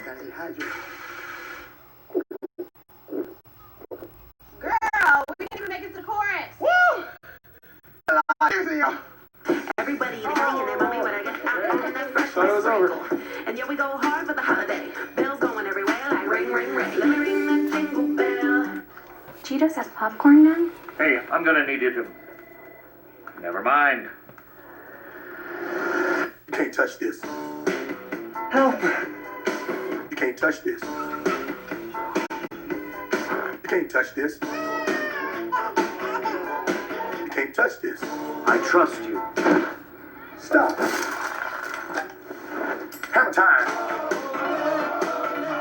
Girl, we didn't even make it to the chorus. Woo! Everybody in the mommy when I get out in that fresh Thought it was over. And yeah, we go hard for the holiday. Bells going everywhere like ring, ring, ring. Let me ring that jingle bell. Cheetos has popcorn now? Hey, I'm gonna need you to... Never mind. You can't touch this. Help! You can't touch this. You can't touch this. You can't touch this. I trust you. Stop. Hammer time.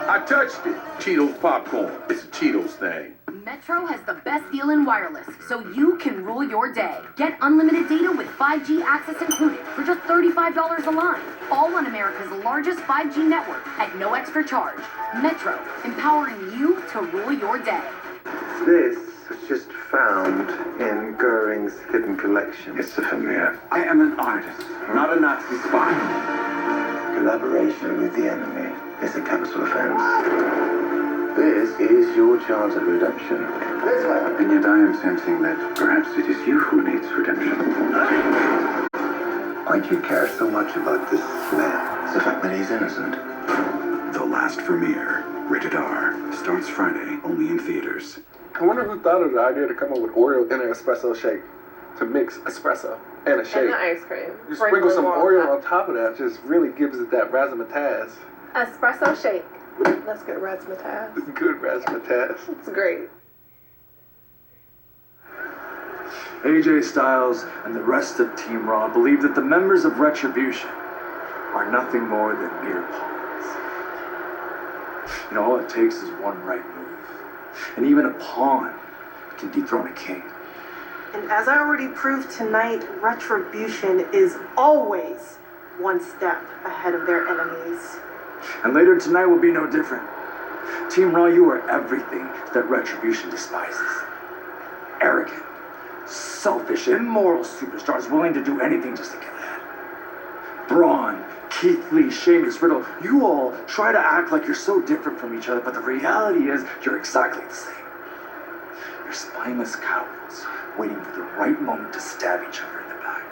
I touched it. Cheetos popcorn. It's a Cheetos thing. Metro has the best deal in wireless, so you can rule your day. Get unlimited data with 5G access included for just $35 a line. All on America's largest 5G network at no extra charge. Metro, empowering you to rule your day. This was just found in Goering's hidden collection. It's a familiar. I am an artist, not a Nazi spy. Collaboration with the enemy is a capital offense. This is your chance at redemption. This way. And yet I am sensing that perhaps it is you who needs redemption. Why do you care so much about this man? It's the fact that he's innocent. The Last Premiere, rated R, starts Friday, only in theaters. I wonder who thought of the idea to come up with Oreo in an espresso shake. To mix espresso and a shake. And the ice cream. You sprinkle some Oreo on top of that, just really gives it that razzmatazz. Espresso shake. That's good razzmatazz. It's good razzmatazz. It's great. AJ Styles and the rest of Team Raw believe that the members of Retribution are nothing more than mere pawns. You know, all it takes is one right move. And even a pawn can dethrone a king. And as I already proved tonight, Retribution is always one step ahead of their enemies. And later tonight will be no different. Team Raw, you are everything that Retribution despises. Arrogant, selfish, immoral superstars willing to do anything just to get ahead. Braun, Keith Lee, Sheamus, Riddle, you all try to act like you're so different from each other, but the reality is you're exactly the same. You're spineless cowards waiting for the right moment to stab each other in the back.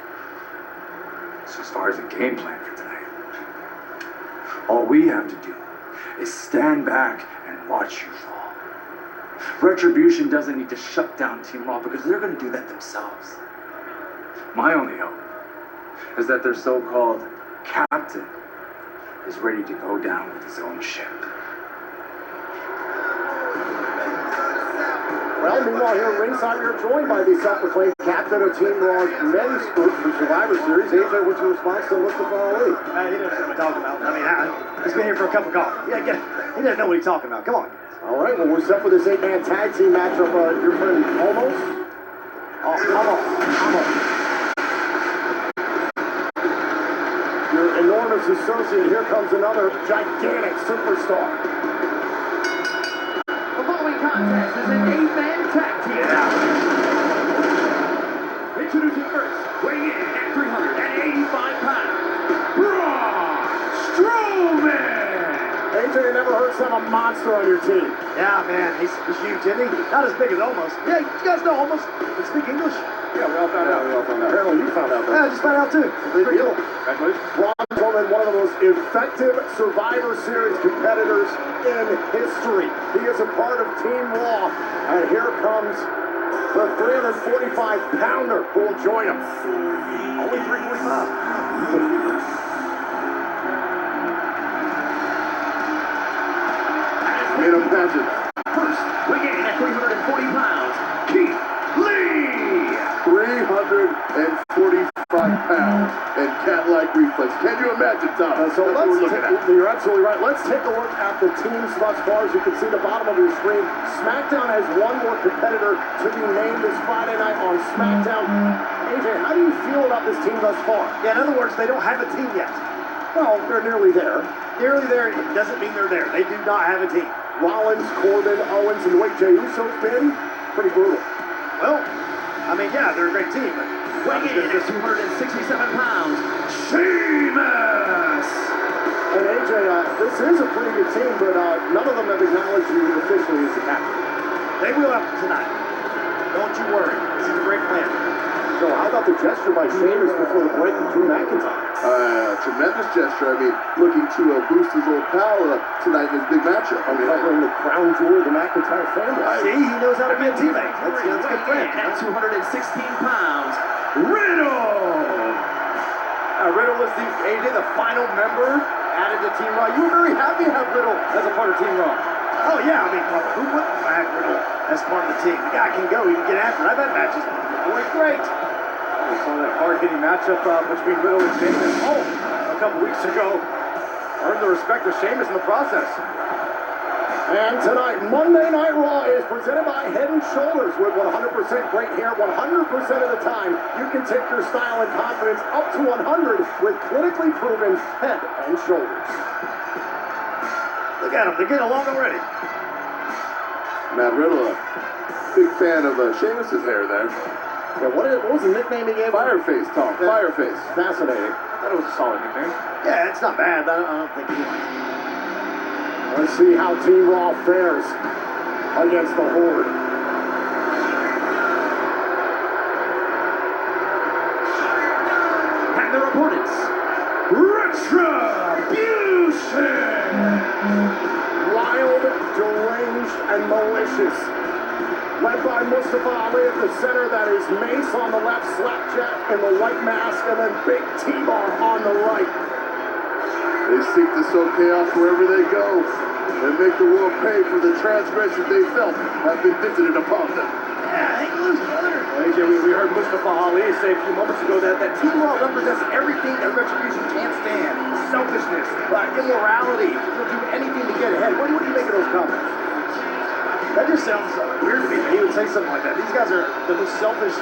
So as far as the game plan for tonight, all we have to do is stand back and watch you fall. Retribution doesn't need to shut down Team Raw because they're going to do that themselves. My only hope is that their so-called captain is ready to go down with his own ship. Well, meanwhile, here at ringside, we are joined by the self-proclaimed captain of Team Raw's men's group for Survivor Series. AJ, what's your response to Mustafa Ali? He doesn't know what I'm talking about. I mean, he's been here for a cup of coffee. Yeah, he doesn't know what he's talking about. Come on. All right, well, we're set for this 8-man tag team matchup. Your friend, Almost? Oh, Almost. Your enormous associate. Here comes another gigantic superstar. The following contest is an 8-man tag team. Introducing first, weighing in at 385 pounds, Braun Strowman! AJ, you never heard of a monster on your team. Yeah, man, he's huge, isn't he? Not as big as Almost. Yeah, you guys know Almost. They speak English. Yeah, we all found out. Apparently you found out. Yeah, I just found out too. Pretty cool. Congratulations. Braun Strowman, one of the most effective Survivor Series competitors in history. He is a part of Team Raw. And here comes the 345-pounder who will join him. Only 345. In a pageant. First, weighing in at 340 pounds, Keith Lee! 345 pounds and cat-like reflex. Can you imagine, Tom? So you're absolutely right. Let's take a look at the teams thus far. As you can see the bottom of your screen, SmackDown has one more competitor to be named this Friday night on SmackDown. AJ, how do you feel about this team thus far? Yeah, in other words, they don't have a team yet. Well, they're nearly there. Nearly there doesn't mean they're there. They do not have a team. Rollins, Corbin, Owens, and the way Jey Uso's been, pretty brutal. Well, I mean, yeah, they're a great team, but weighing in at 267 pounds, Sheamus! And AJ, this is a pretty good team, but none of them have acknowledged you officially as the captain. They will after tonight. Don't you worry. This is a great plan. So how about the gesture by Sheamus before the break with Drew McIntyre? Tremendous gesture. I mean, looking to boost his old pal tonight in his big matchup. I mean, covering the crown jewel of the McIntyre family. See, he knows how to be a teammate. That's a good friend. at 216 pounds, Riddle! Riddle was the final member added to Team Raw. You were very happy to have Riddle as a part of Team Raw. Oh, yeah, I mean, who wouldn't have Riddle as part of the team? The guy can go, he can get after it. I've had matches with him. Boy, great. We saw that hard-hitting matchup between Riddle and Sheamus a couple weeks ago. Earned the respect of Sheamus in the process. And tonight, Monday Night Raw is presented by Head & Shoulders. With 100% great hair 100% of the time, you can take your style and confidence up to 100 with clinically proven Head & Shoulders. Look at them, they're getting along already. Matt Riddle, big fan of Sheamus' hair there. Yeah, what was the nickname he gave? Fireface, Tom. Fireface. Fascinating. I thought it was a solid nickname. Yeah, it's not bad. I don't think he likes it. Let's see how Team Raw fares against the Horde. and their opponents, Retribution! Wild, deranged, and malicious. Led by Mustafa Ali at the center, that is Mace on the left, Slapjack in the white mask, and then Big T-Bar on the right. They seek to sow chaos wherever they go and make the world pay for the transgressions they felt have been visited upon them. Yeah, hang loose, brother. Well, AJ, we heard Mustafa Ali say a few moments ago that Team Raw represents everything that Retribution can't stand. Selfishness, immorality, they'll do anything to get ahead. What do you make of those comments? That just sounds weird to me that he would say something like that. These guys are the most selfish,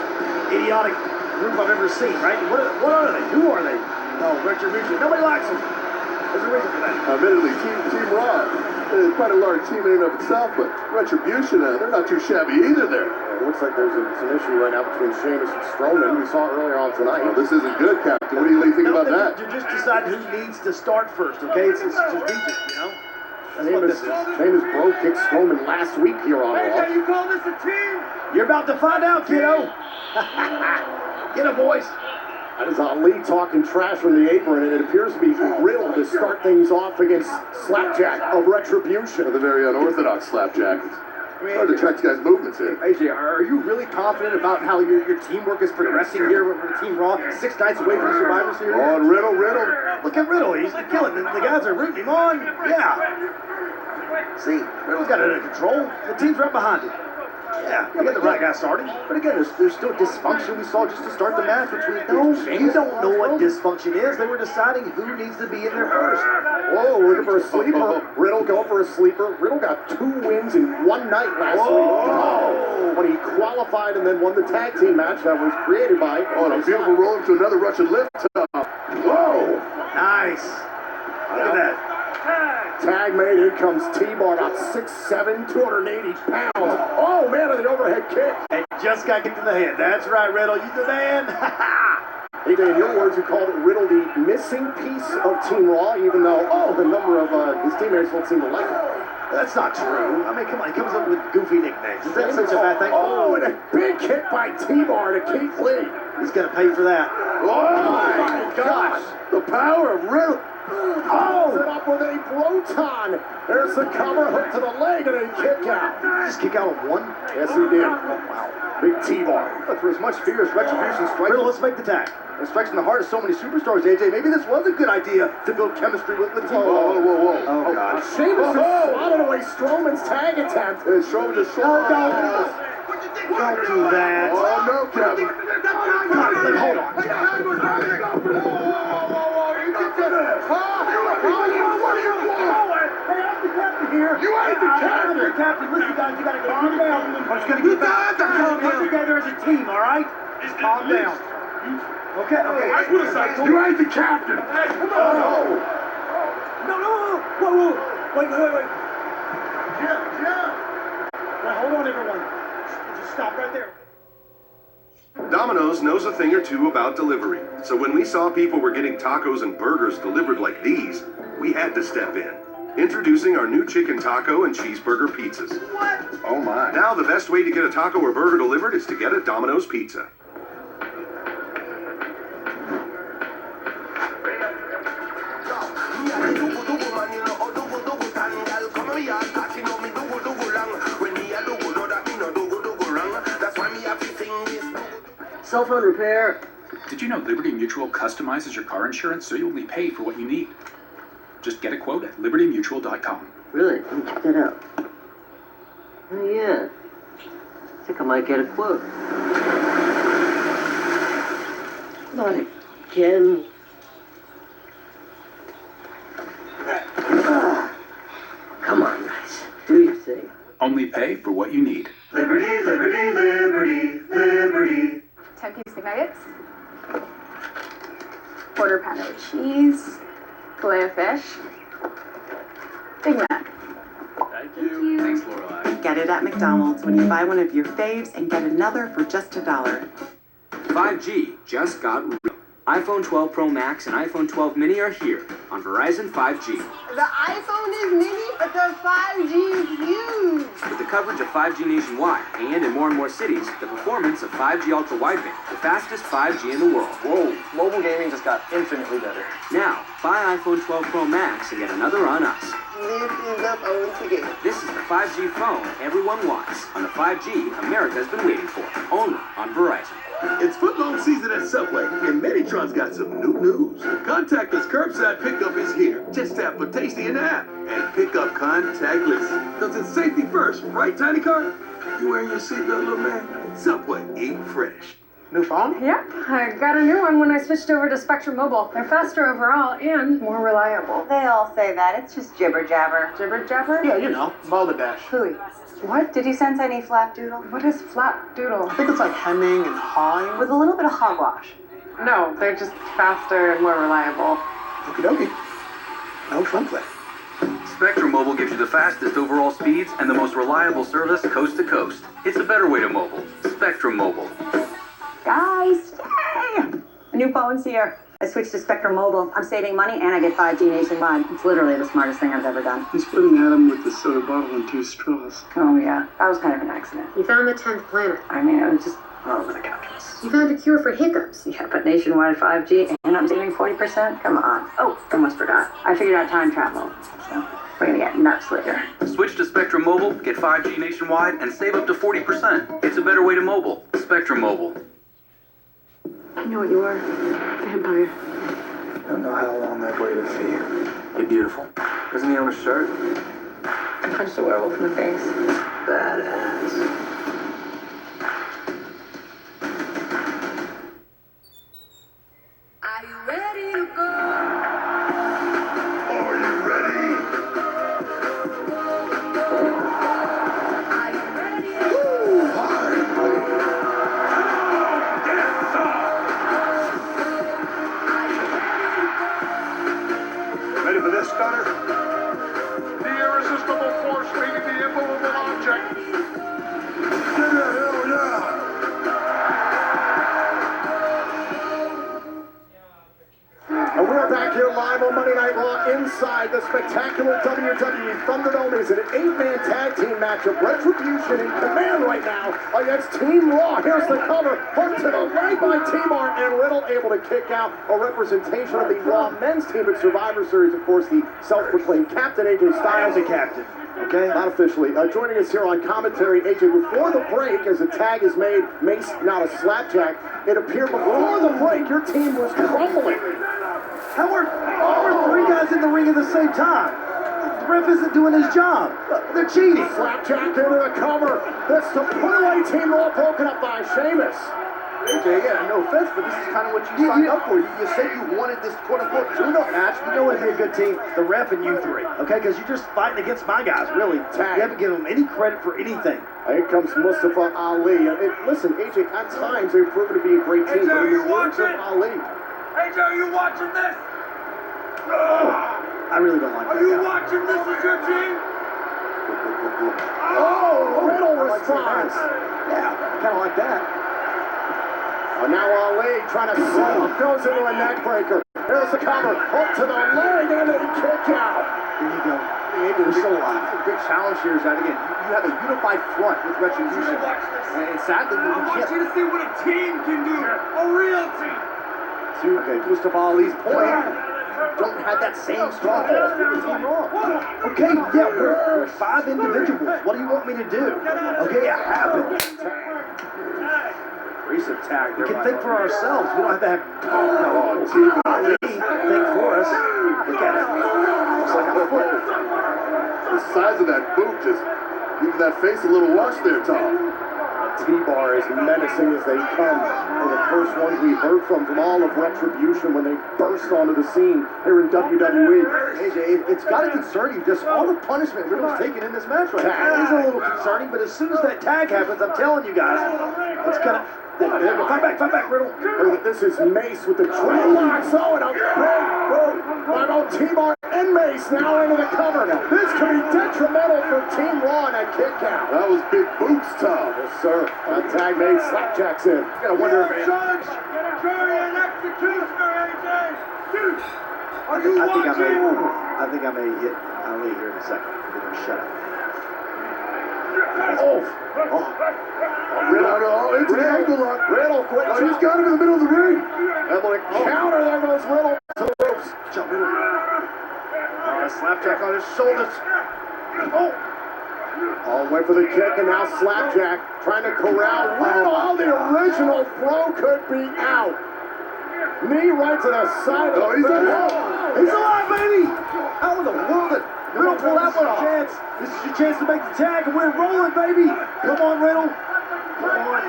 idiotic group I've ever seen, right? What are they? Who are they? Oh, Retribution. Nobody likes them. There's a reason for that. Admittedly, Team Raw is quite a large team in and of itself, but Retribution, they're not too shabby either there. Yeah, it looks like there's some issue right now between Sheamus and Strowman. We saw it earlier on tonight. Oh, this isn't good, Captain. What do you think about that? You're just deciding who needs to start first, okay? It's strategic, you know? That's what this is. Sheamus bro kicked Strowman last week here on Raw. Hey, you call this a team? You're about to find out, kiddo. Get a voice. That is Ali talking trash from the apron, and it appears to be Riddle to start things off against Slapjack of Retribution. The very unorthodox Slapjack. Hard to track these guys' movements here. AJ, are you really confident about how your teamwork is progressing here with Team Raw 6 nights away from the Survivor Series? On Riddle. Look at Riddle. He's killing it. The guys are rooting him on. Yeah. See, Riddle's got it under control. The team's right behind him. Yeah, you got the right guy starting. But again, there's still dysfunction we saw just to start the match between you don't know what dysfunction is. They were deciding who needs to be in there first. Whoa, looking for a sleeper. Riddle going for a sleeper. Riddle got 2 wins in 1 night last week. Oh, when he qualified and then won the tag team match that was created by... Oh, and a beautiful roll to another Russian lift. Whoa! Nice. Look at that. Tag made, here comes T-Bar, about 6'7", 280 pounds. Oh, man, and an overhead kick. And just got kicked in the head. That's right, Riddle. You the man. AJ, in your words, you called Riddle the missing piece of Team Raw, even though, the number of his teammates don't seem to like him. That's not true. I mean, come on. He comes up with goofy nicknames. Is that such a bad thing? Oh, and a big kick by T-Bar to Keith Lee. He's going to pay for that. Oh, my gosh. The power of Riddle. Oh, it up with a Proton. There's the cover, hook to the leg, and a kick out. Just kick out of 1? Yes, he did. Wow. Big T-Bar. But for as much fear as Retribution strikes... Riddle, let's make the tag. It strikes in the heart of so many superstars, AJ. Maybe this was a good idea to build chemistry with Team Raw. Whoa. Oh, God. Sheamus just swatted away Strowman's tag attempt. And Strowman just... Don't do that. Oh, no, Kevin. Hold on. Here. You ain't the captain. Captain, listen, guys, you gotta calm down. I'm just gonna get back. Come together as a team, all right? Just calm down. Okay. I put aside. You ain't the captain. Hey, come on. No. Whoa. Wait. Jim. Now, hold on, everyone. Just stop right there. Domino's knows a thing or two about delivery. So when we saw people were getting tacos and burgers delivered like these, we had to step in. Introducing our new chicken taco and cheeseburger pizzas. What? Oh my. Now the best way to get a taco or burger delivered is to get a Domino's pizza. Cell phone repair. Did you know Liberty Mutual customizes your car insurance so you only pay for what you need? Just get a quote at libertymutual.com. Really? Let me check that out. Oh yeah. I think I might get a quote. Not again. Come on, guys. Do your thing. Only pay for what you need. Liberty. 10-piece nuggets. Quarter pound of cheese. Filet of fish. Big Mac. Thank you. Thanks, Lorelai. Get it at McDonald's when you buy one of your faves and get another for just $1. 5G just got real. iPhone 12 Pro Max and iPhone 12 Mini are here on Verizon 5G. The iPhone is mini, but the 5G is huge. With the coverage of 5G nationwide and in more cities, the performance of 5G Ultra Wideband, the fastest 5G in the world. Whoa, mobile gaming just got infinitely better. Now, buy iPhone 12 Pro Max and get another on us. This is the phone to get. This is the 5G phone everyone wants on the 5G America's been waiting for, only on Verizon. It's footlong season at Subway, and Meditron's got some new news. Contactless curbside pickup is here. Just tap for Tasty in the app and pick up contactless. Because it's safety first, right, Tiny Car? You wearing your seatbelt, little man? Subway, eat fresh. New phone? Yep, I got a new one when I switched over to Spectrum Mobile. They're faster overall and more reliable. They all say that. It's just jibber jabber. Jibber jabber? Yeah, you know, balderdash. Hooey. What? Did you sense any flapdoodle? What is flapdoodle? I think it's like hemming and hawing. With a little bit of hogwash. No, they're just faster and more reliable. Okie dokie. No fun play. Spectrum Mobile gives you the fastest overall speeds and the most reliable service coast to coast. It's a better way to mobile. Spectrum Mobile. Guys, yay! A new phone's here. I switched to Spectrum Mobile. I'm saving money and I get 5G nationwide. It's literally the smartest thing I've ever done. He's putting Adam with the soda bottle and 2 straws. Oh yeah, that was kind of an accident. You found the 10th planet. I mean, it was just all over the calculus. You found a cure for hiccups. Yeah, but nationwide 5G and I'm saving 40%? Come on. Oh, almost forgot. I figured out time travel. So we're gonna get nuts later. Switch to Spectrum Mobile, get 5G nationwide, and save up to 40%. It's a better way to mobile. Spectrum Mobile. I know what you are. Vampire. I don't know how long I've waited for you. You're beautiful. Doesn't he own a shirt? I punched a werewolf in the face. Badass. Are you ready to go? Are you ready? Are you ready? Woo! I'm ready. Ready for this, Stunner? The irresistible force leading the immovable object. Hell yeah! And we're back here live on Monday Night Raw inside the spectacular WWE Thunderdome. It's an 8-man tag team matchup. Retribution in command right now against Team Raw. Here's the cover. Hook to the right by T-Bar and Riddle able to kick out a representation of the Raw men's team at Survivor Series. Of course, the self-proclaimed captain, AJ Styles. The captain. Okay, not officially. Joining us here on commentary, AJ, before the break, as the tag is made, Mace, not a slapjack, it appeared before the break your team was crumbling. How are 3 guys in the ring at the same time? The ref isn't doing his job. They're cheating. Slapjack into the cover. That's the put away Team Raw broken up by Sheamus. AJ, again, no offense, but this is kind of what you signed up for. You said you wanted this quote-unquote tune-up match. You know what would be a good team? The ref and you three, okay? Because you're just fighting against my guys, really. Tag. You haven't given them any credit for anything. Here comes Mustafa Ali. And listen, AJ, at times they've proven to be a great team. AJ, are you watching? Ali. AJ, are you watching this? I really don't like that Are you guy. watching this as your team? Oh, Riddle responds. Yeah, kind of like that. Oh, now Ali trying to sell. Goes into a neck breaker. There's the cover. Up to the leg and a kick out. There you go. We're still alive. The big challenge here is that, again, you have a unified front with Retribution. And sadly, we I want can't... you to see what a team can do. A real team. Okay, Mustafa Ali's point. Don't have that same strong force with the Team Raw. Okay, yeah, we're five individuals. What do you want me to do? Okay, it happened. Recent tag. We can think for ourselves. We don't have to have Ali think for us. Look at it. Looks like a foot. The size of that boot just giving that face a little wash there, Tom. T-Bar as menacing as they come. One of the first ones we heard from all of Retribution when they burst onto the scene here in WWE. AJ, it's got to concern you, just all the punishment Riddle's taking in this match right now. It is a little concerning, but as soon as that tag happens, I'm telling you guys, it's gonna... Fight back, Riddle. This is Mace with the dreadlocks. Oh, and a big boot. By T-Bar and Mace now into the cover. This could be detrimental for Team Raw in a kick out. That was big boots, Tom. Yes, sir. That tag made Slapjacks in. You gotta wonder if... Judge, jury, and executioner, AJ. Are you watching? I think I may hit Ali here in a second. Get him shut up. Riddle into the ankle lock. Riddle, quick. Oh, he's got him in the middle of the ring. Able to counter. There goes Riddle to the ropes. Jump Riddle. Slapjack on his shoulders. Oh! All went for the kick, and now Slapjack trying to corral Riddle. Oh, the original throw could be out. Knee right to the side of the he's alive. He's alive, baby! How in the world did Riddle pull that one off? This is your chance to make the tag, and we're rolling, baby! Come on, Riddle. Come on.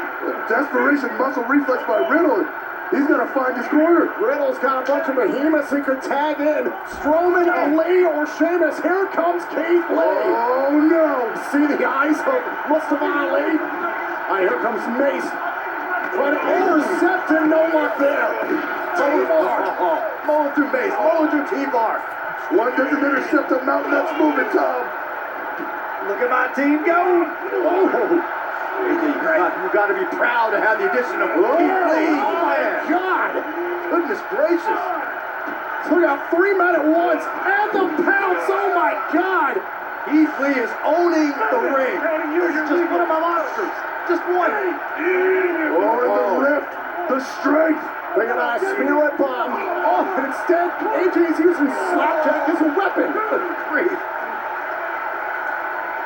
Desperation muscle reflex by Riddle. He's gonna find his corner. Riddle's got a bunch of behemoths he could tag in. Strowman, Ali, or Sheamus. Here comes Keith Lee. Oh no! See the eyes of Mustafa Ali. Here comes Mace. Trying to intercept and no luck there. T-Bar. Rolling through Mace. Rolling through T-Bar. One doesn't intercept a mountain that's moving, Tom. Look at my team go. Oh. You got to be proud to have the addition of Keith Lee. Oh my God! Goodness gracious! So we got 3 men at once, and the pounce. Oh my God! Keith Lee is owning the ring. This is just one of my monsters. Just one. Oh, and the lift, the strength. They got a spirit bomb. Oh, and instead, AJ's using Slapjack as a weapon. Good grief.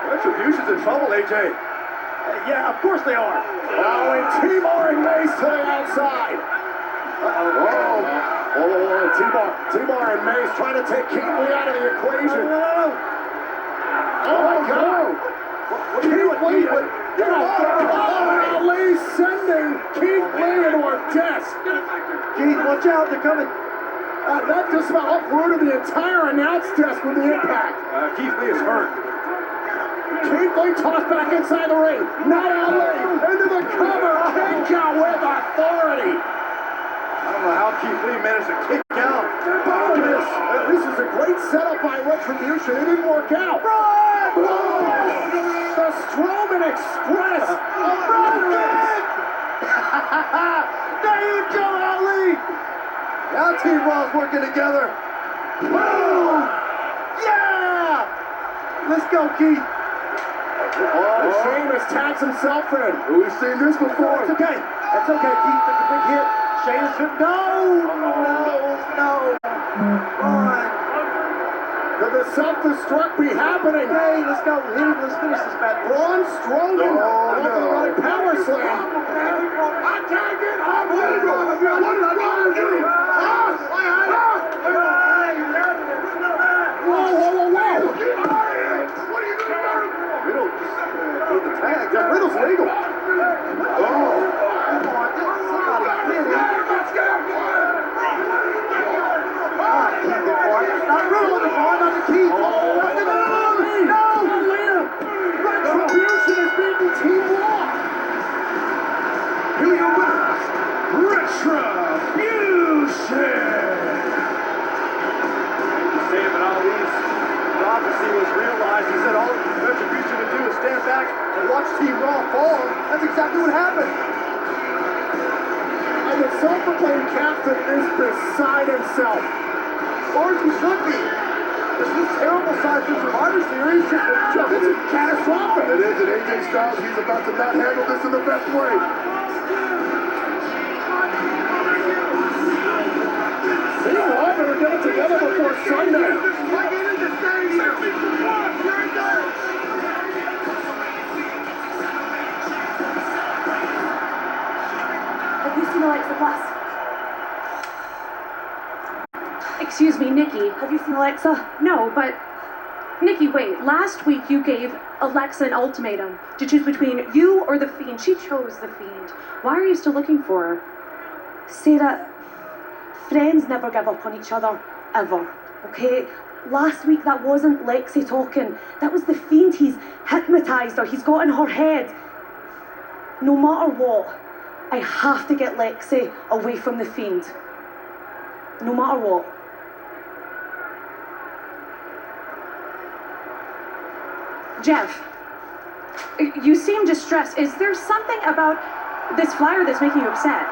Retribution's in trouble, AJ. Yeah, of course they are. Oh, and T-Bar and Mace to the outside. T-Bar and Mace trying to take Keith Lee out of the equation. Oh my God. Keith Lee, Ali sending Keith Lee into our desk. Keith, watch out, they're coming. That just about uprooted the entire announce desk with the impact. Keith Lee is hurt. Keith Lee tossed back inside the ring. Not Ali. Into the cover. Kick out with authority. I don't know how Keith Lee managed to kick out. Bonus. This is a great setup by Retribution. It didn't work out. The Strowman Express. There you go, Ali. Now Team Raw's working together. Boom. Yeah. Let's go, Keith. Sheamus tags himself in. We've seen this before. It's okay. That's okay, Keith. That's a big hit. Sheamus hit. No. Run. Could the self-destruct be happening? Hey, let's go. Let's finish this match. Braun Strowman. Power slam. I can't get up. What did I do? Riddle just the tag. Riddle's legal. wrong. That's exactly what happened. And the self-proclaimed captain is beside himself. Or he should be. This is terrible sign for Survivor Series. This is catastrophic. It is, and AJ Styles, he's about to not handle this in the best way. They all better get it together before Sunday. Have you seen Alexa Plus? Excuse me, Nikki, have you seen Alexa? No, but... Nikki, wait. Last week you gave Alexa an ultimatum to choose between you or the Fiend. She chose the Fiend. Why are you still looking for her? Sarah, friends never give up on each other, ever, okay? Last week that wasn't Lexi talking. That was the Fiend. He's hypnotized her. He's got in her head. No matter what, I have to get Lexi away from the Fiend. No matter what. Jeff, you seem distressed. Is there something about this flyer that's making you upset?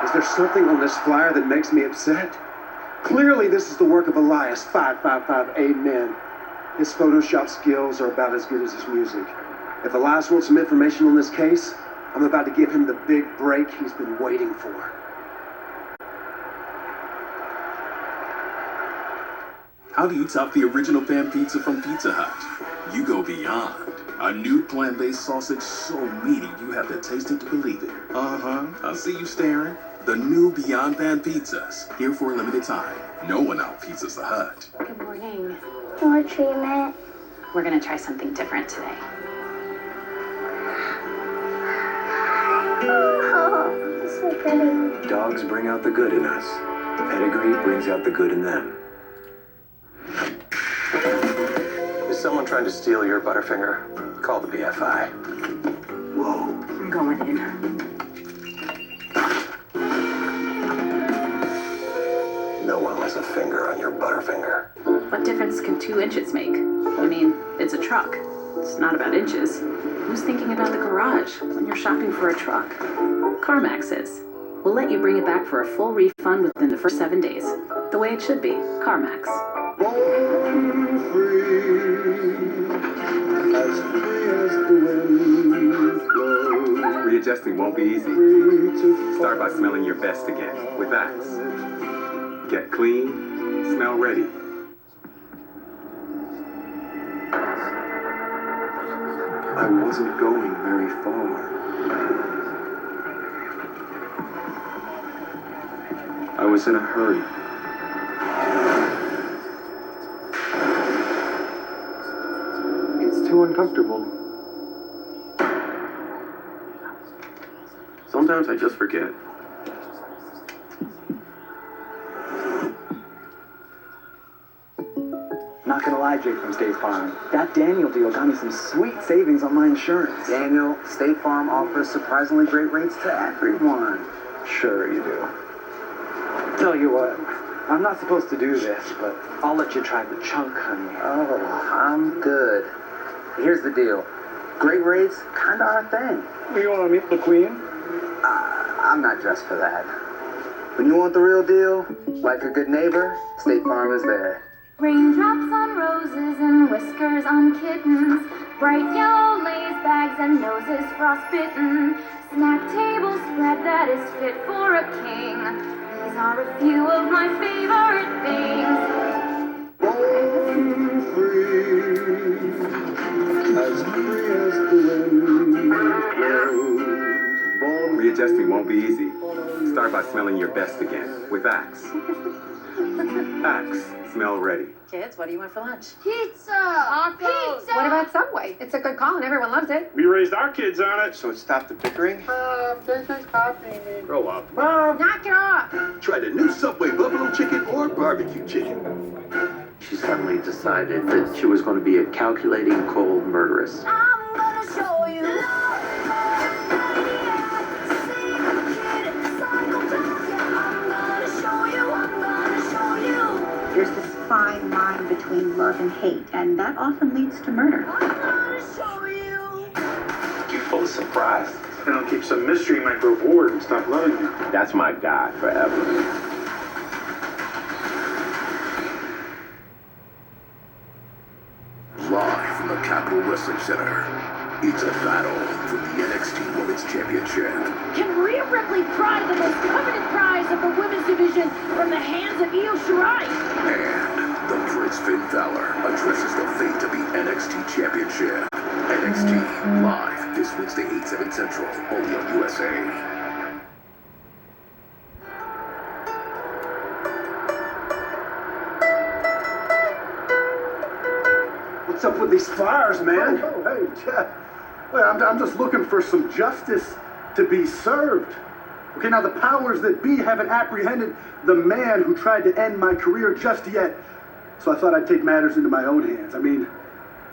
Is there something on this flyer that makes me upset? Clearly, this is the work of Elias 555 Amen. His Photoshop skills are about as good as his music. If Elias wants some information on this case, I'm about to give him the big break he's been waiting for. How do you top the original pan pizza from Pizza Hut? You go beyond. A new plant-based sausage so meaty you have to taste it to believe it. Uh-huh, I see you staring. The new Beyond Pan pizzas, here for a limited time. No one out-pizzas the Hut. Good morning. More treatment. We're gonna try something different today. Oh, so pretty. Dogs bring out the good in us. Pedigree brings out the good in them. Is someone trying to steal your Butterfinger? Call the BFI. Whoa. I'm going in. No one has a finger on your Butterfinger. What difference can 2 inches make? I mean, it's a truck. It's not about inches. Who's thinking about the garage when you're shopping for a truck? CarMax is. We'll let you bring it back for a full refund within the first 7 days. The way it should be. CarMax. Readjusting won't be easy. Start by smelling your best again with Axe. Get clean, smell ready. I wasn't going very far. I was in a hurry. It's too uncomfortable. Sometimes I just forget. Not gonna lie, Jake from State Farm. That Daniel deal got me some sweet savings on my insurance. Daniel, State Farm offers surprisingly great rates to everyone. Sure you do. Tell you what, I'm not supposed to do this, but I'll let you try the chunk, honey. Oh, I'm good. Here's the deal. Great rates, kinda our thing. You wanna meet the queen? I'm not dressed for that. When you want the real deal, like a good neighbor, State Farm is there. Raindrops on roses and whiskers on kittens. Bright yellow lace bags and noses frostbitten. Snack table spread that is fit for a king. These are a few of my favorite things. Born free, as the wind blows. Readjusting won't be easy. Start by smelling your best again with Axe. Axe, smell ready. Kids, what do you want for lunch? Pizza! Tacos! Pizza! What about Subway? It's a good call and everyone loves it. We raised our kids on it. So it stopped the bickering? Grow up. Knock it off! Try the new Subway buffalo chicken or barbecue chicken. She suddenly decided that she was going to be a calculating, cold murderess. I'm gonna show you. There's this fine line between love and hate, and that often leads to murder. I'm gonna show you. full of surprises. And I'll keep some mystery and might grow bored and stop loving you. That's my guy forever. Live from the Capitol Wrestling Center, it's a battle for the NXT Women's Championship. Can Rhea Ripley pry the most coveted prize of the women's division from the hands of Io Shirai? And the Prince Finn Balor addresses the fate of the NXT Championship. NXT live this Wednesday, 8/7 Central, only on USA. What's up with these flyers, man? Oh, hey, Jeff. Well, I'm just looking for some justice to be served. Okay, now the powers that be haven't apprehended the man who tried to end my career just yet. So I thought I'd take matters into my own hands. I mean,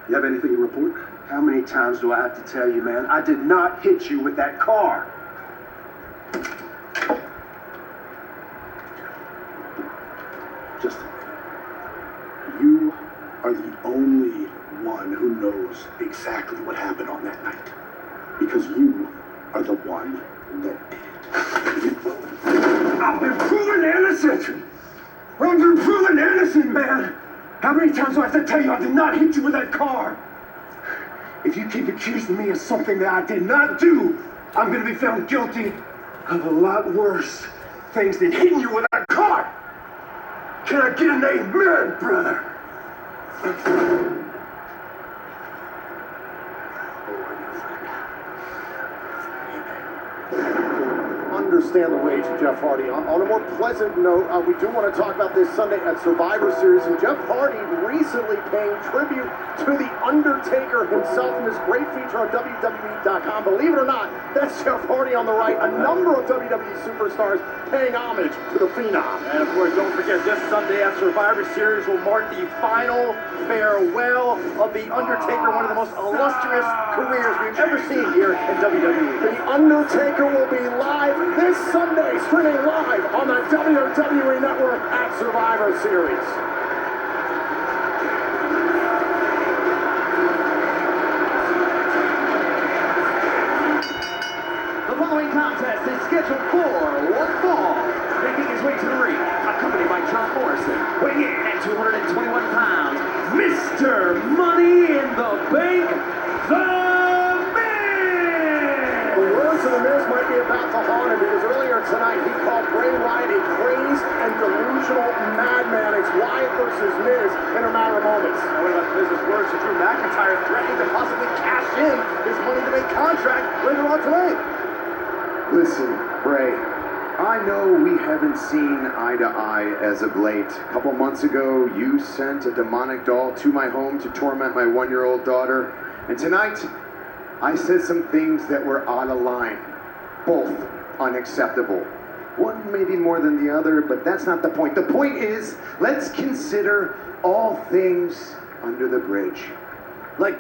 you have anything to report? How many times do I have to tell you, man? I did not hit you with that car. Just a minute. You are the only one who knows exactly what happened on that night. Because you are the one that did it. I've been proven innocent! I've been proven innocent, man! How many times do I have to tell you I did not hit you with that car? If you keep accusing me of something that I did not do, I'm gonna be found guilty of a lot worse things than hitting you with that car! Can I get an amen, brother? Understand the rage of Jeff Hardy. On a more pleasant note, we do want to talk about this Sunday at Survivor Series, and Jeff Hardy recently paying tribute to The Undertaker himself in this great feature on WWE.com. Believe it or not, that's Jeff Hardy on the right. A number of WWE superstars paying homage to the Phenom. And of course, don't forget, this Sunday at Survivor Series will mark the final farewell of The Undertaker, one of the most illustrious careers we've ever seen here in WWE. The Undertaker will be live this Sunday, streaming live on the WWE Network at Survivor Series. The following contest is scheduled for one fall. Making his way to the ring, accompanied by John Morrison, weighing in at 221 pounds, Mr. Money in the Bank, The Miz! The words of The Miz might be about to haunt him because earlier tonight he called Bray Wyatt a crazed and delusional madman. It's Wyatt versus Miz in a matter of moments. And what about Miz's words to Drew McIntyre threatening to possibly cash in his Money in the Bank contract later on tonight? Listen, Bray, I know we haven't seen eye to eye as of late. A couple months ago, you sent a demonic doll to my home to torment my 1-year-old daughter. And tonight, I said some things that were out of line. Both unacceptable. One maybe more than the other, but that's not the point. The point is, let's consider all things under the bridge. Like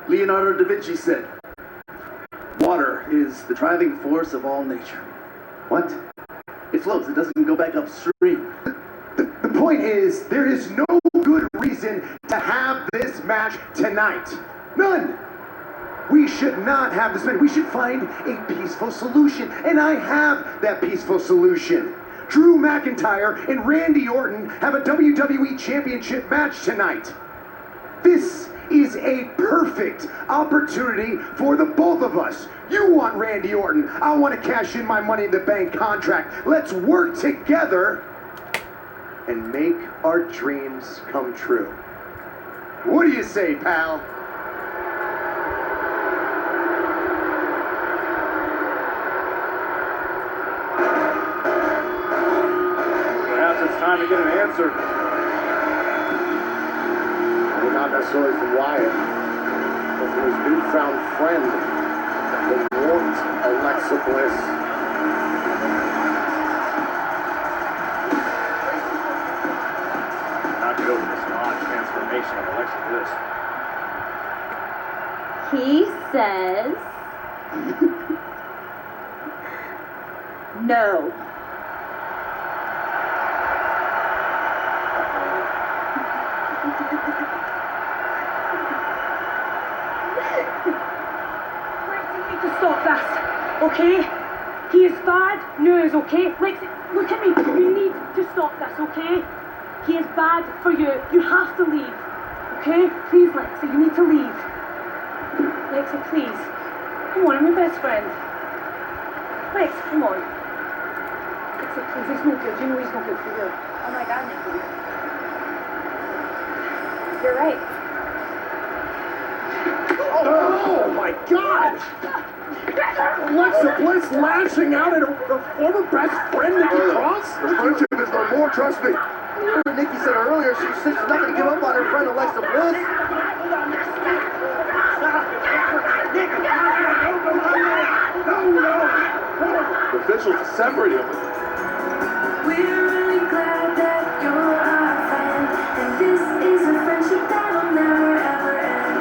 Leonardo da Vinci said, water is the driving force of all nature. What? It flows, it doesn't go back upstream. The point is, there is no good reason to have this match tonight. None. We should not have this match. We should find a peaceful solution. And I have that peaceful solution. Drew McIntyre and Randy Orton have a WWE Championship match tonight. This is a perfect opportunity for the both of us. You want Randy Orton. I want to cash in my Money in the Bank contract. Let's work together and make our dreams come true. What do you say, pal? Perhaps it's time to get an answer. Well, not necessarily from Wyatt, but from his newfound friend, the warped Alexa Bliss. Not get over this odd transformation of Alexa Bliss. He says no. Okay? He is bad news, okay? Lexi, look at me. You need to stop this, okay? He is bad for you. You have to leave. Okay? Please, Lexi, you need to leave. Lexi, please. Come on, I'm your best friend. Lexi, come on. Lexi, please, it's no good. You know he's no good for you. Oh my God, Nikki. You're right. Oh my God! Alexa Bliss lashing out at her former best friend, Nikki Cross? The friendship is no more, trust me. Nikki said earlier she's not going to give up on her friend Alexa Bliss. The officials separating them. We're really glad that you're our friend, and this is a friendship that'll never ever end.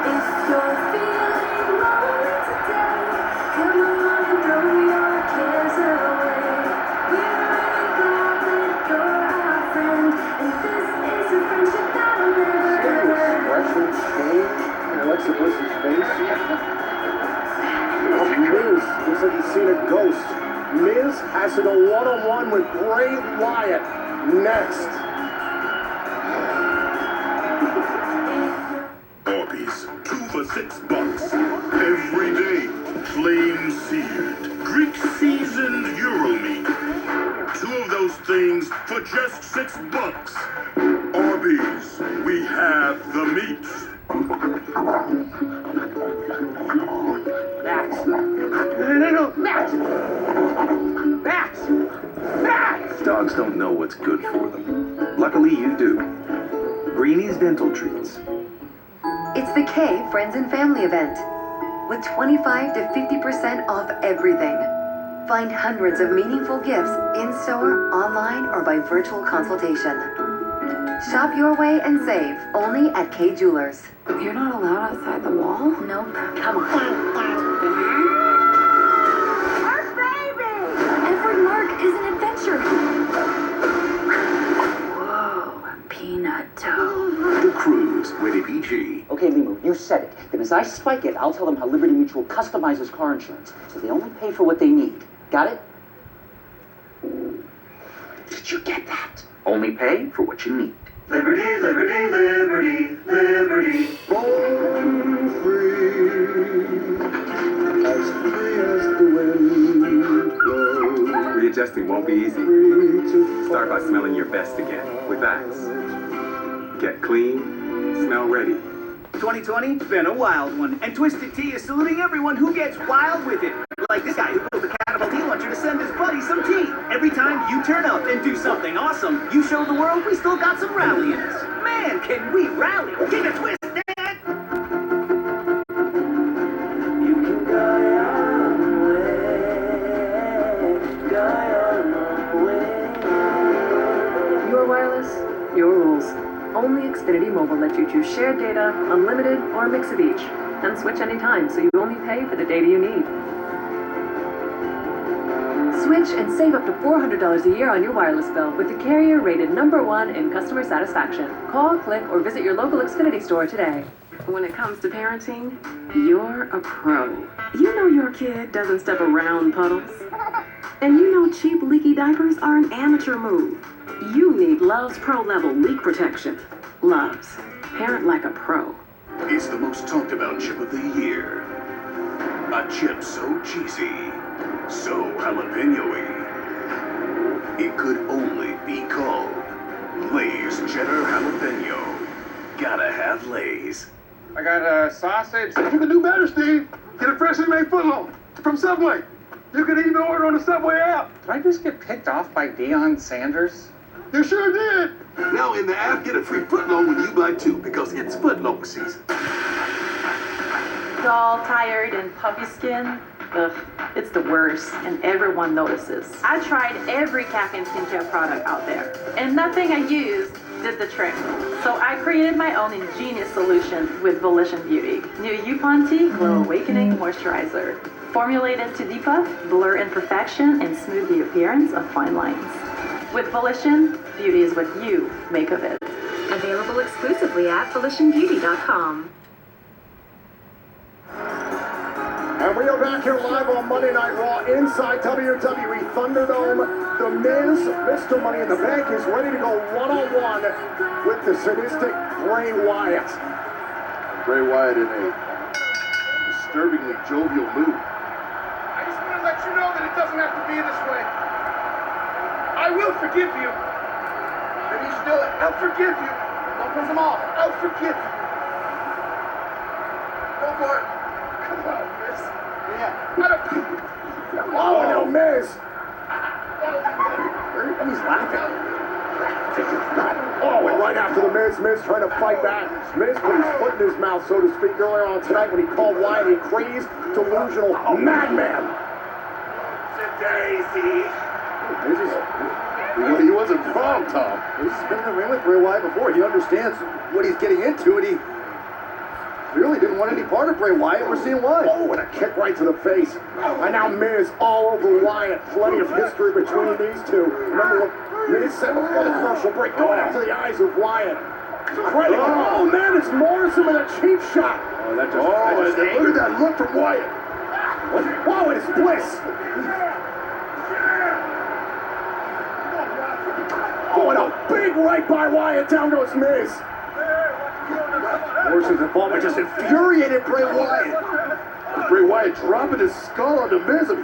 If you're feeling lonely today, come along and throw your cares away. We're really glad that you're our friend, and this is a friendship that'll never ever end. Expression change in Alexa Bliss's face. Miz looks like he's seen a ghost. Miz has to go one-on-one with Bray Wyatt next. Arby's, 2 for $6. Every day, flame seared, Greek seasoned Euro meat. 2 of those things for just $6. Arby's, we have the meat. Max. No, Max! Max! Max! Dogs don't know what's good for them. Luckily, you do. Greenie's Dental Treats. It's the K Friends and Family event with 25 to 50% off everything. Find hundreds of meaningful gifts in-store, online, or by virtual consultation. Shop your way and save only at K Jewelers. You're not allowed outside the wall? Nope. Come on. Every mark is an adventure. Whoa, peanut toe. The Cruise, rated PG. Okay, Limu, you said it. Then as I spike it, I'll tell them how Liberty Mutual customizes car insurance, so they only pay for what they need. Got it? Did you get that? Only pay for what you need. Liberty, liberty, liberty, liberty. Born free as the wind blows. Readjusting won't be easy. Start by smelling your best again with Axe. Get clean, smell ready. 2020's been a wild one, and Twisted Tea is saluting everyone who gets wild with it. Like this guy who built a Catapult tea launcher to send his buddy some tea. Every time you turn up and do something awesome, you show the world we still got some rally in us. Man, can we rally? Keep it twisted! Your wireless, your rules. Only Xfinity Mobile lets you choose shared data, unlimited, or a mix of each. And switch anytime, so you only pay for the data you need. Switch and save up to $400 a year on your wireless bill with the carrier rated #1 in customer satisfaction. Call, click, or visit your local Xfinity store today. When it comes to parenting, you're a pro. You know your kid doesn't step around puddles. And you know cheap leaky diapers are an amateur move. You need Love's Pro Level leak protection. Love's. Parent like a pro. It's the most talked about chip of the year. A chip so cheesy, so jalapeno-y. It could only be called Lay's Cheddar Jalapeno. Gotta have Lay's. I got a sausage. You can do better, Steve. Get a freshly made footlong from Subway. You can even order on the Subway app. Did I just get picked off by Deion Sanders? You sure did. Now in the app, get a free footlong when you buy 2 because it's footlong season. Dull, tired, and puffy skin? Ugh, it's the worst, and everyone notices. I tried every Caffeine skincare product out there, and nothing I used did the trick. So I created my own ingenious solution with Volition Beauty. New Yukon Tea Glow Awakening Moisturizer. Formulated to depuff, blur imperfection, and smooth the appearance of fine lines. With Volition, beauty is what you make of it. Available exclusively at VolitionBeauty.com. And we are back here live on Monday Night Raw inside WWE Thunderdome. The Miz, Mr. Money in the Bank, is ready to go one-on-one with the sadistic Bray Wyatt. Bray Wyatt in a disturbingly jovial mood. I just want to let you know that it doesn't have to be this way. I will forgive you. Maybe you should do it. I'll forgive you. Don't piss him off. I'll forgive you. Go for it. Come on, Miz. Yeah. Oh, no, Miz. He's laughing. Oh, and right after the Miz trying to fight back. Miz put his foot in his mouth, so to speak, earlier on tonight when he called Wyatt a crazed, delusional madman. Daisy. He wasn't wrong, Tom. He's been in the ring with Bray Wyatt before. He understands what he's getting into, and he clearly didn't want any part of Bray Wyatt. We're seeing why. Oh, and a kick right to the face. And now Miz all over Wyatt. Plenty of history between these two. Remember what Miz said before the commercial break, going after the eyes of Wyatt. Right. Oh, man, it's Morrison with a cheap shot. Oh, that just look at that look from Wyatt. Whoa, it's Bliss. Oh, and a big right by Wyatt. Down goes Miz. Morrison's involvement just infuriated Bray Wyatt. Bray Wyatt dropping his skull on the Miz. Did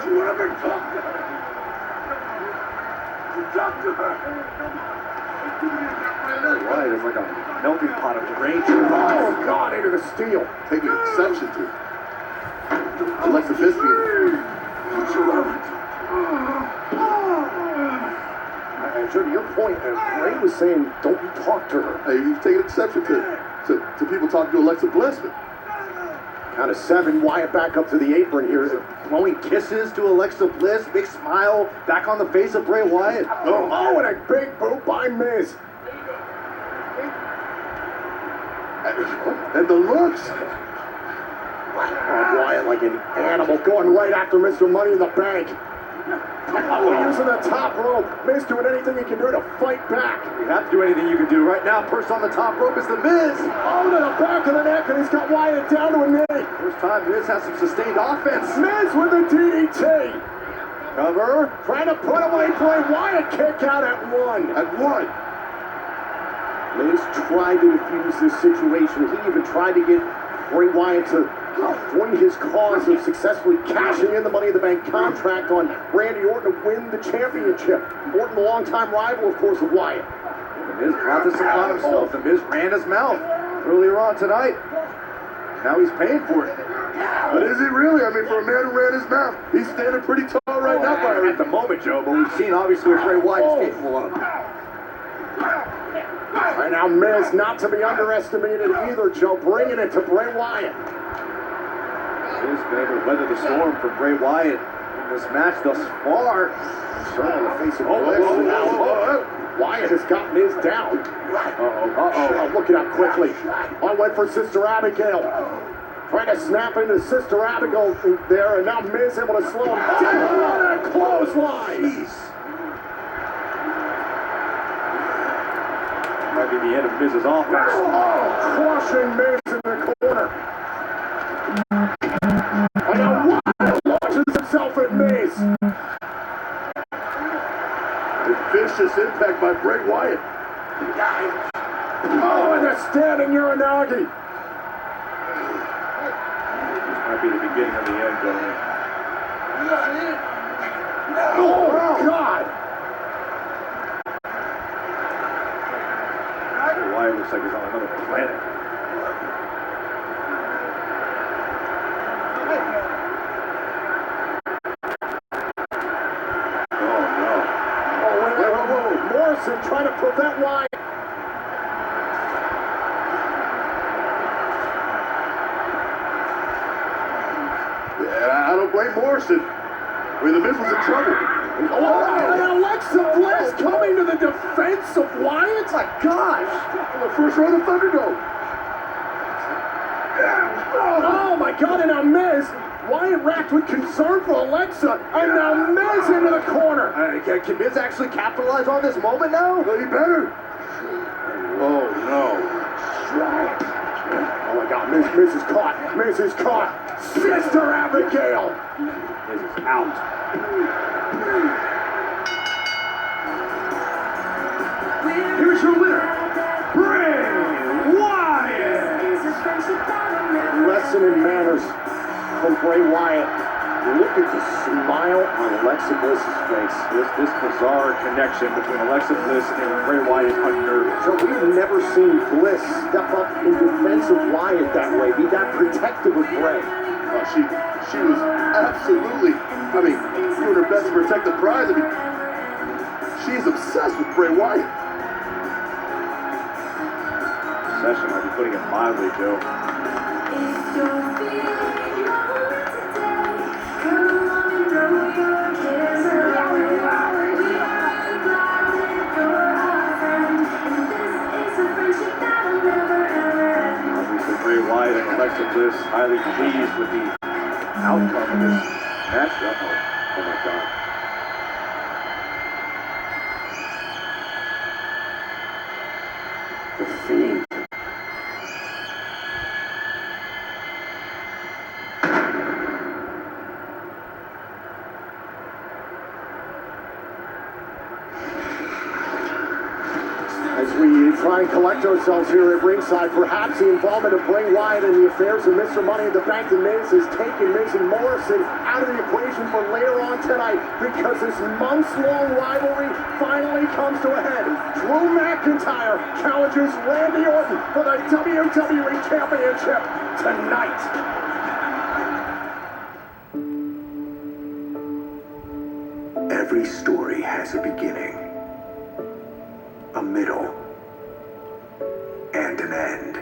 you ever talk to her? You talk to her. Wyatt is like a melting pot of deranged. Oh, God, into the steel. Taking exception to it. Alexa Bliss being. And Joe, to your point, Bray was saying, don't you talk to her. Hey, he's taking exception to people talking to Alexa Bliss. Count of 7, Wyatt back up to the apron here. Blowing kisses to Alexa Bliss, big smile back on the face of Bray Wyatt. Oh, and a big boot by Miz. And the looks. Oh, Wyatt like an animal going right after Mr. Money in the Bank. Oh, using the top rope. Miz doing anything he can do to fight back. You have to do anything you can do. Right now, person on the top rope is the Miz. Oh, to the back of the neck, and he's got Wyatt down to a knee. First time Miz has some sustained offense. Miz with a DDT. Cover. Trying to put away Bray Wyatt. Kick out at 1. At 1. Miz tried to defuse this situation. He even tried to get Bray Wyatt to join his cause of successfully cashing in the Money in the Bank contract on Randy Orton to win the championship. Orton, the longtime rival, of course, of Wyatt. The Miz brought this upon himself. The Miz ran his mouth earlier on tonight. Now he's paying for it. But is he really? I mean, for a man who ran his mouth, he's standing pretty tall right now. At the moment, Joe, but we've seen obviously what Bray Wyatt is capable of. Right now, Miz not to be underestimated either, Joe, bringing it to Bray Wyatt. Miz been able to weather the storm for Bray Wyatt in this match thus far. Turn on the face of Bliss. Wyatt has got Miz down. Oh, look it up quickly. I went for Sister Abigail. Trying to snap into Sister Abigail there, and now Miz able to slow him down on a clothesline. Jeez. Might be the end of Miz's offense. Oh, crushing Miz in the corner. And now Wyatt launches himself at Miz. A vicious impact by Bray Wyatt. Oh, and a standing Uranagi. This might be the beginning of the end, gentlemen. Oh, God. Bray Wyatt looks like he's on another planet. Morrison trying to prevent Wyatt. Yeah, I don't blame Morrison. I mean, the Miz was in trouble. Oh, and Alexa Bliss coming to the defense of Wyatt? My gosh. The first round of Thunderdome. Oh, my God, and now Miz. Wyatt racked with concern for Alexa, and now Miz into the corner. Can Miz actually capitalize on this moment now? Well, he better. Oh, no. Oh, my God. Miz is caught. Miz is caught. Sister Abigail. Miz is out. Here's your winner, Bray Wyatt. Lesson in manners from Bray Wyatt. Look at the smile on Alexa Bliss's face. This bizarre connection between Alexa Bliss and Bray Wyatt is unnerving. So we've never seen Bliss step up in defense of Wyatt that way, be that protective of Bray. She was absolutely, doing her best to protect the prize. She's obsessed with Bray Wyatt. Obsession might be putting it mildly, Joe. Obviously, Bray Wyatt and Alexa Bliss highly pleased with the outcome of this matchup. Oh my God. The Fiend. As we try and collect ourselves here at ringside, perhaps the involvement of Bray Wyatt in the affairs of Mr. Money in the Bank and Miz has taken Miz and Morrison out of the equation for later on tonight, because this months-long rivalry finally comes to a head. Drew McIntyre challenges Randy Orton for the WWE Championship tonight. Every story has a beginning, a middle, and an end.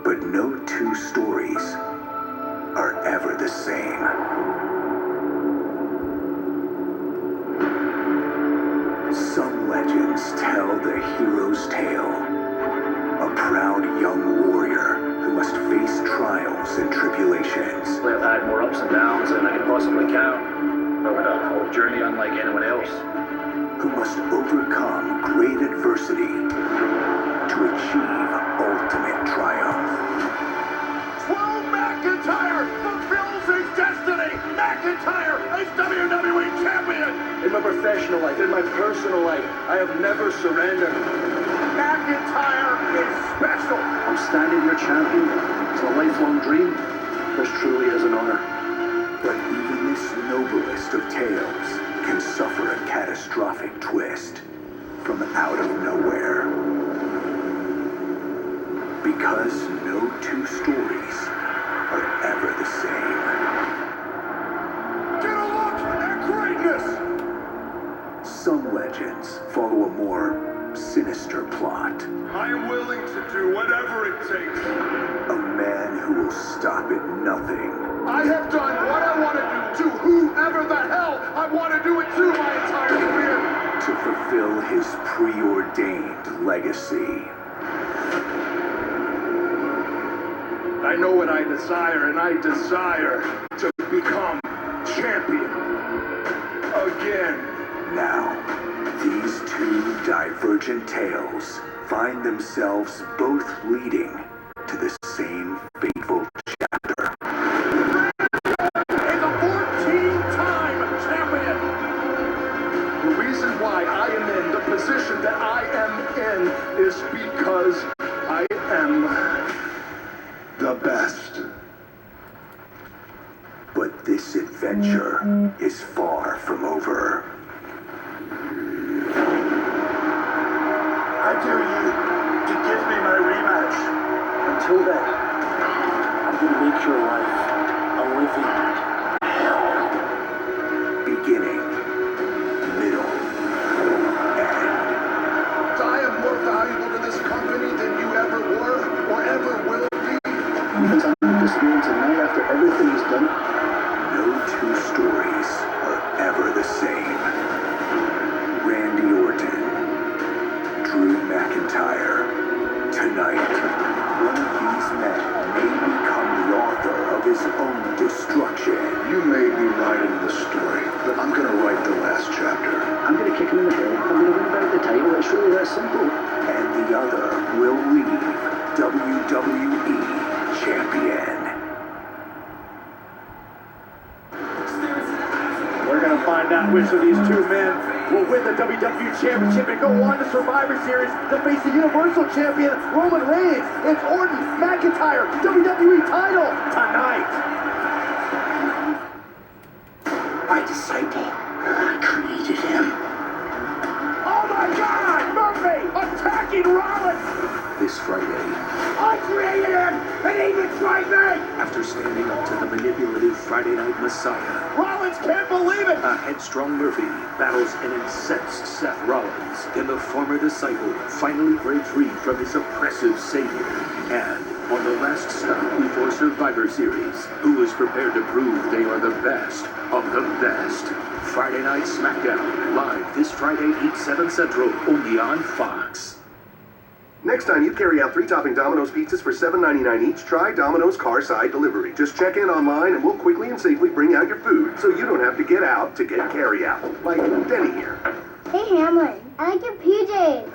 But no two stories are ever the same. Some legends tell the hero's tale, a proud young warrior who must face trials and tribulations. I've had more ups and downs than I can possibly count. I've had a whole journey unlike anyone else. Who must overcome great adversity to achieve ultimate triumph. Drew McIntyre fulfills his destiny. McIntyre is WWE Champion. In my professional life, in my personal life, I have never surrendered. McIntyre is special. I'm standing here champion. It's a lifelong dream. This truly is an honor. But even this noblest of tales can suffer a catastrophic twist from out of nowhere. Because no two stories are ever the same. Get a look at greatness. Some legends follow a more sinister plot. I am willing to do whatever it takes. A man who will stop at nothing I have done what I want to do to whoever the hell I want to do it to my entire career. to fulfill his preordained legacy. I know what I desire, and I desire to become champion again. Now, these two divergent tales find themselves both leading to the same fateful chapter. Is a 14-time champion. The reason why I am in the position that I am in is because I am the best. But this adventure is far from over. I dare you to give me my rematch. Until then, I'm going to make your life a living hell. Beginning, middle, end. I am more valuable to this company than you ever were or ever will be. Because I'm with this man tonight after everything he's done. No two stories are ever the same. Randy Orton, Drew McIntyre. Tonight, one of these men find out which of these two men will win the WWE Championship and go on to Survivor Series to face the Universal Champion Roman Reigns. It's Orton McIntyre WWE title tonight. My disciple, I created him. Oh my God! Murphy attacking Rollins! This Friday, I created him, and he betrayed me! after standing up to the manipulative Friday Night Messiah, Rollins can't believe it! a headstrong Murphy battles an incensed Seth Rollins. Can the former disciple finally break free from his oppressive savior? And on the last stop before Survivor Series, who is prepared to prove they are the best of the best? Friday Night SmackDown, live this Friday, 8/7 Central, only on Fox. Next time you carry out 3-topping Domino's pizzas for $7.99 each, try Domino's Carside Delivery. Just check in online and we'll quickly and safely bring out your food so you don't have to get out to get carry out. Like Denny here. Hey Hamlin, I like your PJs.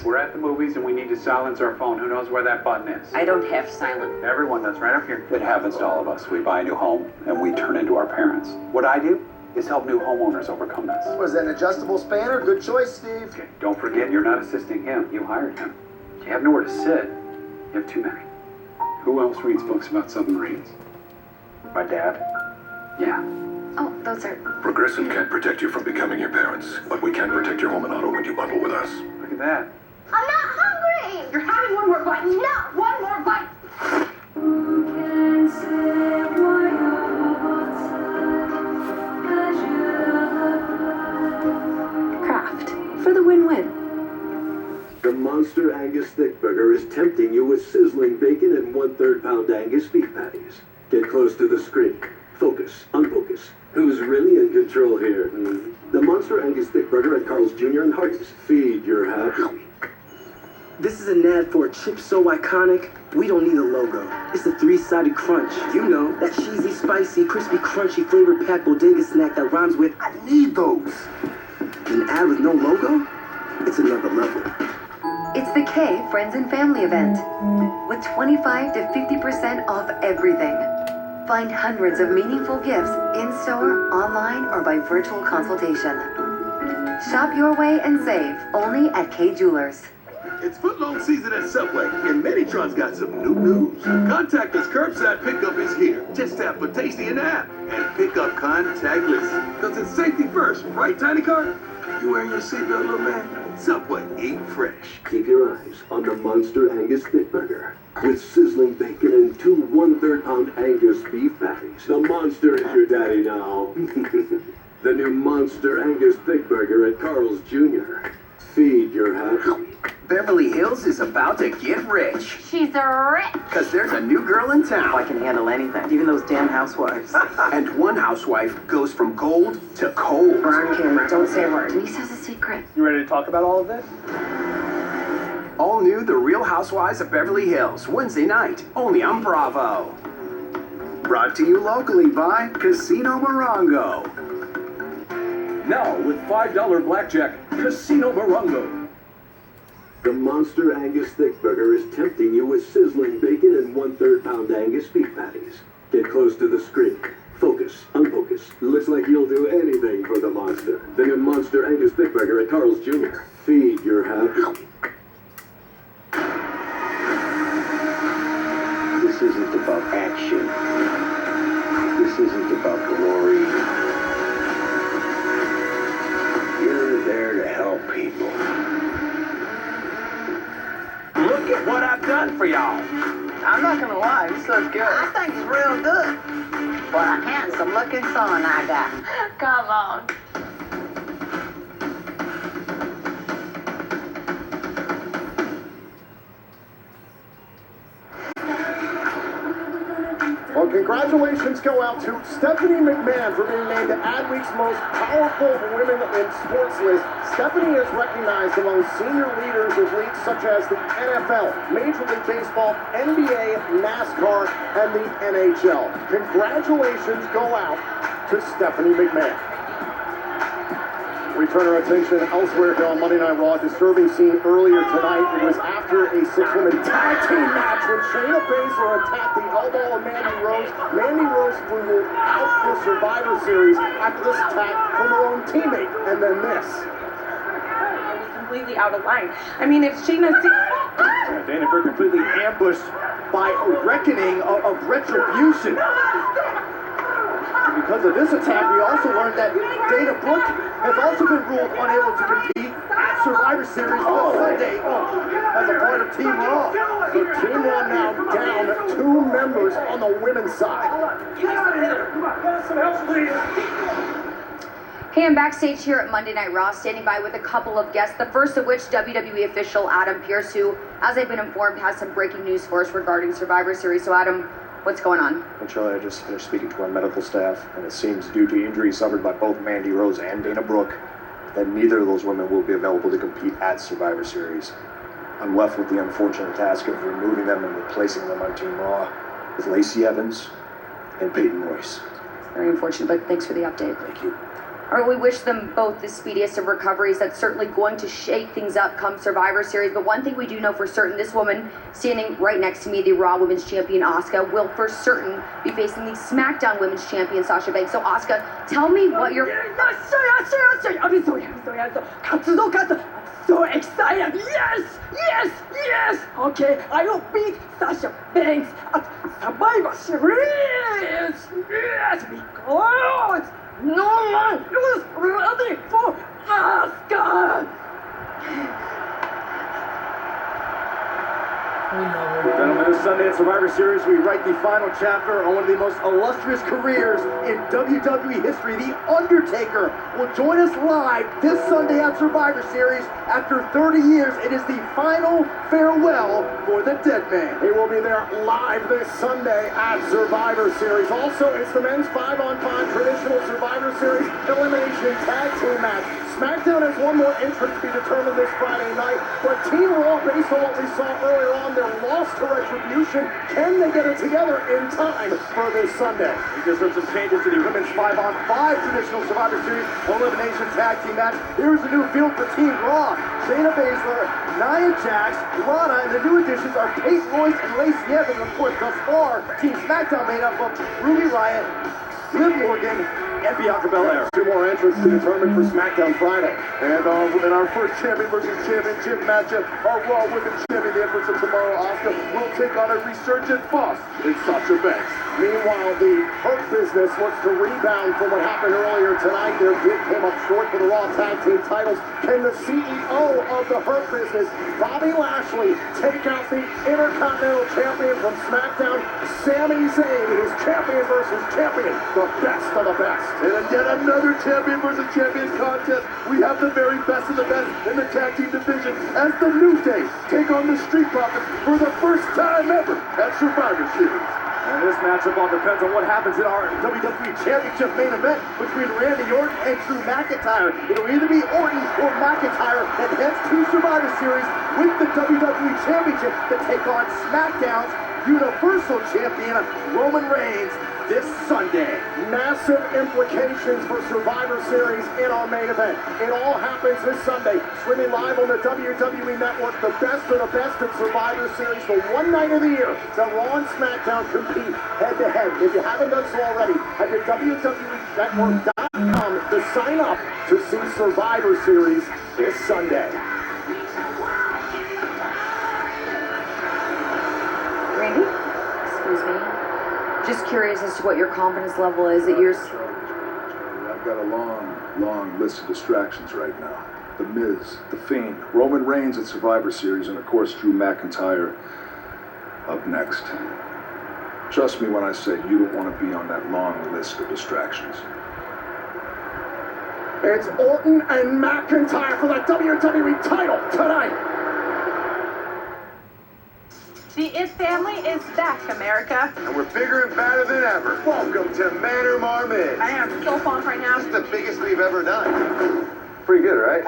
We're at the movies and we need to silence our phone. Who knows where that button is? I don't have silent. Everyone does, right up here. It happens to all of us. We buy a new home and we turn into our parents. What I do is help new homeowners overcome this. Was that an adjustable spanner? Good choice, Steve. Okay, don't forget, you're not assisting him. You hired him. You have nowhere to sit. You have too many. Who else reads books about submarines? My dad. Yeah. Oh, those are... Progressive can't protect you from becoming your parents, but we can protect your home and auto when you bundle with us. Look at that. I'm not hungry! You're having one more bite. No, one more bite. Kraft. For the win-win. The Monster Angus Thick Burger is tempting you with sizzling bacon and 1/3 pound Angus beef patties. Get close to the screen. Focus, unfocus. Who's really in control here? The Monster Angus Thick Burger at Carl's Jr. and Hardee's. Feed your happy. This is an ad for a chip so iconic, we don't need a logo. It's the 3-sided crunch. You know, that cheesy, spicy, crispy, crunchy, flavor-packed bodega snack that rhymes with, I need those. An ad with no logo? It's another level. It's the K Friends and Family event with 25 to 50% off everything. Find hundreds of meaningful gifts in-store, online, or by virtual consultation. Shop your way and save only at K Jewelers. It's footlong season at Subway, and Meditron's got some new news. Contactless curbside pickup is here. Just tap for Tasty in the app and pick up contactless. Because it's safety first, right, Tiny Car? You wearing your seatbelt, little man? Subway, eat fresh. Keep your eyes on the Monster Angus Thick Burger. With sizzling bacon and 2 1/3 pound Angus beef patties. The Monster is your daddy now. The new Monster Angus Thick Burger at Carl's Jr. Feed your happy. Beverly Hills is about to get rich. She's rich. Because there's a new girl in town. I can handle anything, even those damn housewives. And one housewife goes from gold to cold. Kim, don't say a word. Denise has a secret. You ready to talk about all of this? All new The Real Housewives of Beverly Hills, Wednesday night, only on Bravo. Brought to you locally by Casino Morongo. Now with $5 blackjack, Casino Morongo. The Monster Angus Thick Burger is tempting you with sizzling bacon and 1/3 pound Angus beef patties. Get close to the screen. Focus, unfocus. Looks like you'll do anything for the Monster. The new Monster Angus Thick Burger at Carl's Jr. Feed your happy. This isn't about action. This isn't about glory. You're there to help people. Look at what I've done for y'all. I'm not gonna lie, this looks good. I think it's real good. What a handsome looking son I got. Come on. Well, congratulations go out to Stephanie McMahon for being named Adweek's most powerful women in sports list. Stephanie is recognized among senior leaders of leagues such as the NFL, Major League Baseball, NBA, NASCAR, and the NHL. Congratulations go out to Stephanie McMahon. We turn our attention elsewhere here on Monday Night Raw. Disturbing scene earlier tonight. It was after a six-woman tag team match when Shayna Baszler attacked the elbow of Mandy Rose. Mandy Rose was ruled out for Survivor Series after this attack from her own teammate. And then this. Completely out of line. I mean, if Shayna... Dana Brooke completely ambushed by a reckoning of retribution. And because of this attack, we also learned that Dana Brooke has also been ruled unable to compete at Survivor Series on Sunday as a part of Team Raw. So Team Raw now down 2 members on the women's side. Hey, I'm backstage here at Monday Night Raw, standing by with a couple of guests, the first of which WWE official Adam Pearce, who, as I've been informed, has some breaking news for us regarding Survivor Series. So Adam, what's going on? And Shirley, I just finished speaking to our medical staff, and it seems due to injuries suffered by both Mandy Rose and Dana Brooke, that neither of those women will be available to compete at Survivor Series. I'm left with the unfortunate task of removing them and replacing them on Team Raw with Lacey Evans and Peyton Royce. Very unfortunate, but thanks for the update. Thank you. All right, we wish them both the speediest of recoveries. That's certainly going to shake things up come Survivor Series. But one thing we do know for certain, this woman standing right next to me, the Raw Women's Champion Asuka, will for certain be facing the SmackDown Women's Champion Sasha Banks. So Asuka, tell me what you're... I'm so excited. Yes. Okay, I will beat Sasha Banks at Survivor Series. Yes, because no one is ready for Asuka. Gentlemen, this Sunday at Survivor Series, we write the final chapter on one of the most illustrious careers in WWE history. The Undertaker will join us live this Sunday at Survivor Series. After 30 years, it is the final farewell for the dead man. He will be there live this Sunday at Survivor Series. Also, it's the men's 5-on-5 traditional Survivor Series elimination tag team match. SmackDown has one more entrant to be determined this Friday night, but Team Raw, based on what we saw earlier on, their loss to Retribution, can they get it together in time for this Sunday? We just heard some changes to the women's 5-on-5 traditional Survivor Series elimination tag team match. Here's a new field for Team Raw. Shayna Baszler, Nia Jax, Lana, and the new additions are Peyton Royce and Lacey Evans. Of course, thus far, Team SmackDown made up of Ruby Riott, Liv Morgan, and Bianca Belair. 2 more entrants to determine for SmackDown Friday. And in our first champion versus championship matchup, our Raw Women's Champion, the entrance of tomorrow, Asuka, will take on a resurgent boss in Sasha Banks. Meanwhile, the Hurt Business looks to rebound from what happened earlier tonight. Their bid came up short for the Raw Tag Team titles. Can the CEO of the Hurt Business, Bobby Lashley, take out the Intercontinental Champion from SmackDown, Sami Zayn, his champion versus champion, the best of the best. And yet another champion versus champion contest. We have the very best of the best in the tag team division as the New Day take on the Street Profits for the first time ever at Survivor Series. And this matchup all depends on what happens in our WWE Championship main event between Randy Orton and Drew McIntyre. It'll either be Orton or McIntyre that heads to Survivor Series with the WWE Championship to take on SmackDown's Universal Champion Roman Reigns this Sunday. Massive implications for Survivor Series in our main event. It all happens this Sunday. Streaming live on the WWE Network, the best of the best in Survivor Series, the one night of the year that Raw and SmackDown compete head-to-head. If you haven't done so already, head to WWENetwork.com to sign up to see Survivor Series this Sunday. Randy? Excuse me. Just curious as to what your confidence level is at your... I've got a long list of distractions right now. The Miz, The Fiend, Roman Reigns at Survivor Series, and of course Drew McIntyre up next. Trust me when I say you don't want to be on that long list of distractions. It's Orton and McIntyre for the WWE title tonight. The It family is back, America. And we're bigger and badder than ever. Welcome to Manor Marmit. I am so pumped right now. This is the biggest we've ever done. Pretty good, right?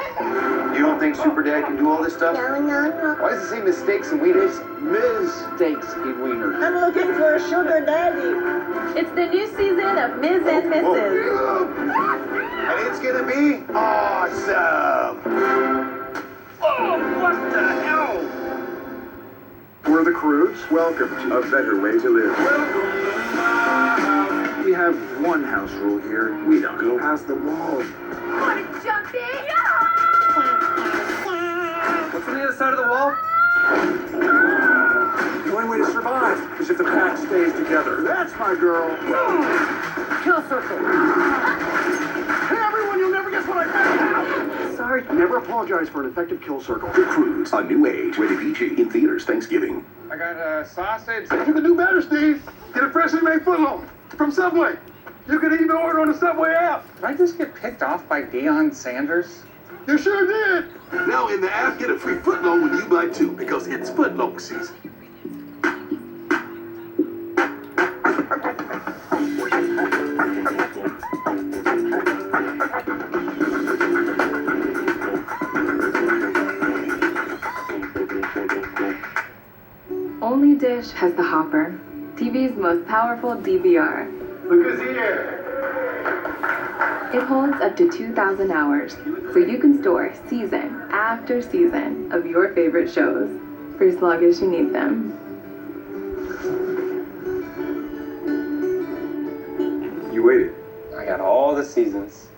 You don't think Super Dad can do all this stuff? No. Why does it say mistakes and wieners? Mistakes and wieners. I'm looking for a sugar daddy. It's the new season of Ms. and Mrs. And it's gonna be awesome! Oh, what the hell? We're the Croods. Welcome to A Better Way to Live. We have one house rule here. We don't go past the wall. Wanna jump in? What's on the other side of the wall? The only way to survive is if the pack stays together. That's my girl. Kill circle. Hey, everyone, you'll never guess what I found. Sorry. Never apologize for an effective kill circle. The Croods, a new age, rated PG, in theaters Thanksgiving. I got a sausage. You can do better, Steve. Get a freshly made footlong from Subway. You can even order on the Subway app. Did I just get picked off by Deion Sanders? You sure did. Now in the app, get a free footlong when you buy two, because it's footlong season. Only Dish has the Hopper, TV's most powerful DVR. Look who's here. It holds up to 2,000 hours, so you can store season after season of your favorite shows for as long as you need them. You waited. I got all the seasons.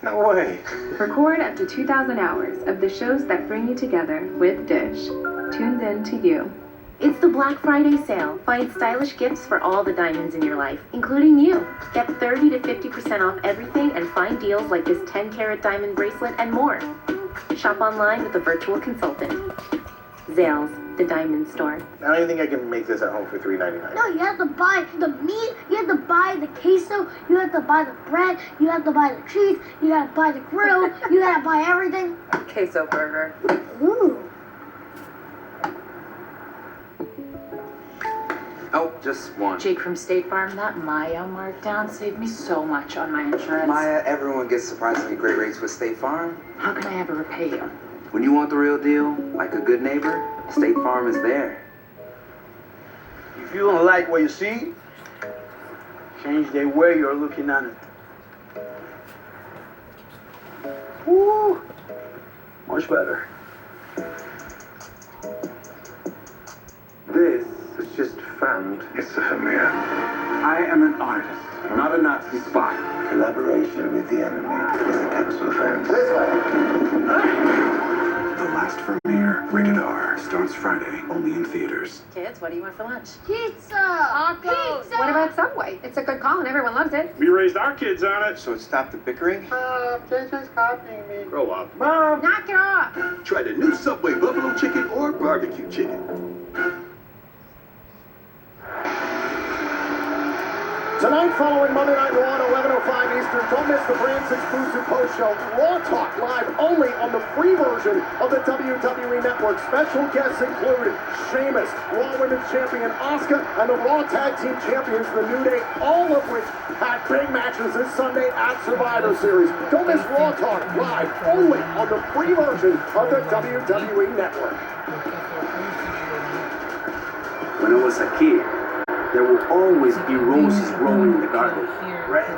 No way. Record up to 2,000 hours of the shows that bring you together with Dish, tuned in to you. It's the Black Friday sale. Find stylish gifts for all the diamonds in your life, including you. Get 30 to 50% off everything and find deals like this 10-carat diamond bracelet and more. Shop online with a virtual consultant. Zales, the diamond store. I don't even think I can make this at home for $3.99. No, you have to buy the meat, you have to buy the queso, you have to buy the bread, you have to buy the cheese, you gotta buy the grill, you gotta buy everything. Queso burger. Ooh. Oh, just one. Jake from State Farm, that Maya markdown saved me so much on my insurance. Maya, everyone gets surprisingly great rates with State Farm. How can I ever repay you? When you want the real deal, like a good neighbor, State Farm is there. If you don't like what you see, change the way you're looking at it. Woo! Much better. This is just found. It's a familiar. I am an artist, not a Nazi spy. Collaboration with the enemy is a capital offense. The Last Premiere, rated R, starts Friday, only in theaters. Kids, what do you want for lunch? Pizza! Pizza! What about Subway? It's a good call and everyone loves it. We raised our kids on it. So it stopped the bickering? JJ's copying me. Grow up. Mom! Knock it off! Try the new Subway buffalo chicken or barbecue chicken. Tonight, following Monday Night Raw at 11:05 Eastern, don't miss the brand's exclusive post-show, Raw Talk, live only on the free version of the WWE Network. Special guests include Sheamus, Raw Women's Champion Asuka, and the Raw Tag Team Champions, The New Day, all of which had big matches this Sunday at Survivor Series. Don't miss Raw Talk, live only on the free version of the WWE Network. When I was a kid, there will always be roses growing in the garden. Red,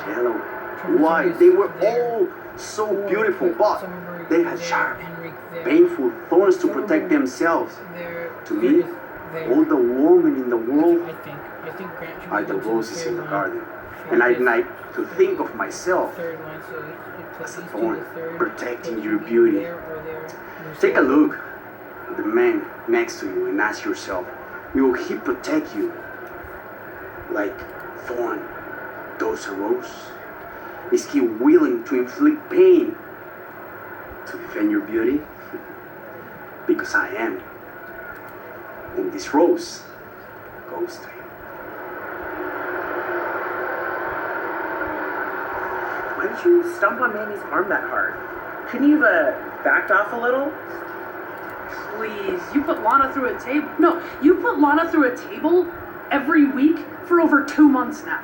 yellow, white. They were all so beautiful, but they had sharp, painful thorns to protect themselves. To me, all the women in the world are the roses in the garden. And I like to think of myself as a thorn protecting your beauty. Take a look at the man next to you and ask yourself, will he protect you like thorn does a rose? Is he willing to inflict pain to defend your beauty? Because I am. And this rose goes to him. Why did you stomp on Mandy's arm that hard? Couldn't you have backed off a little? Please, you put Lana through a table. No, you put Lana through a table every week for over 2 months now.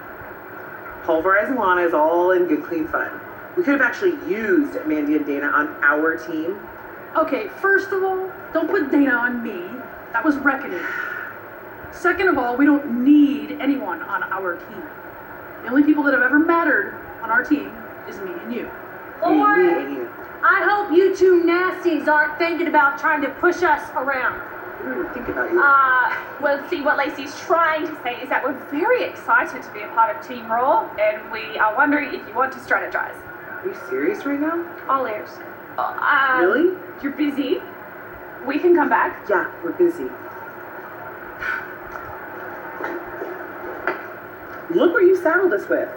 Pulverizing Lana is all in good, clean fun. We could have actually used Mandy and Dana on our team. Okay, first of all, don't put Dana on me. That was reckoning. Second of all, we don't need anyone on our team. The only people that have ever mattered on our team is me and you. Me and you. I hope you two nasties aren't thinking about trying to push us around. I didn't even think about you. Well, see, what Lacey's trying to say is that we're very excited to be a part of Team Raw, and we are wondering if you want to strategize. Are you serious right now? All ears. Really? You're busy. We can come back. Yeah, we're busy. Look what you saddled us with.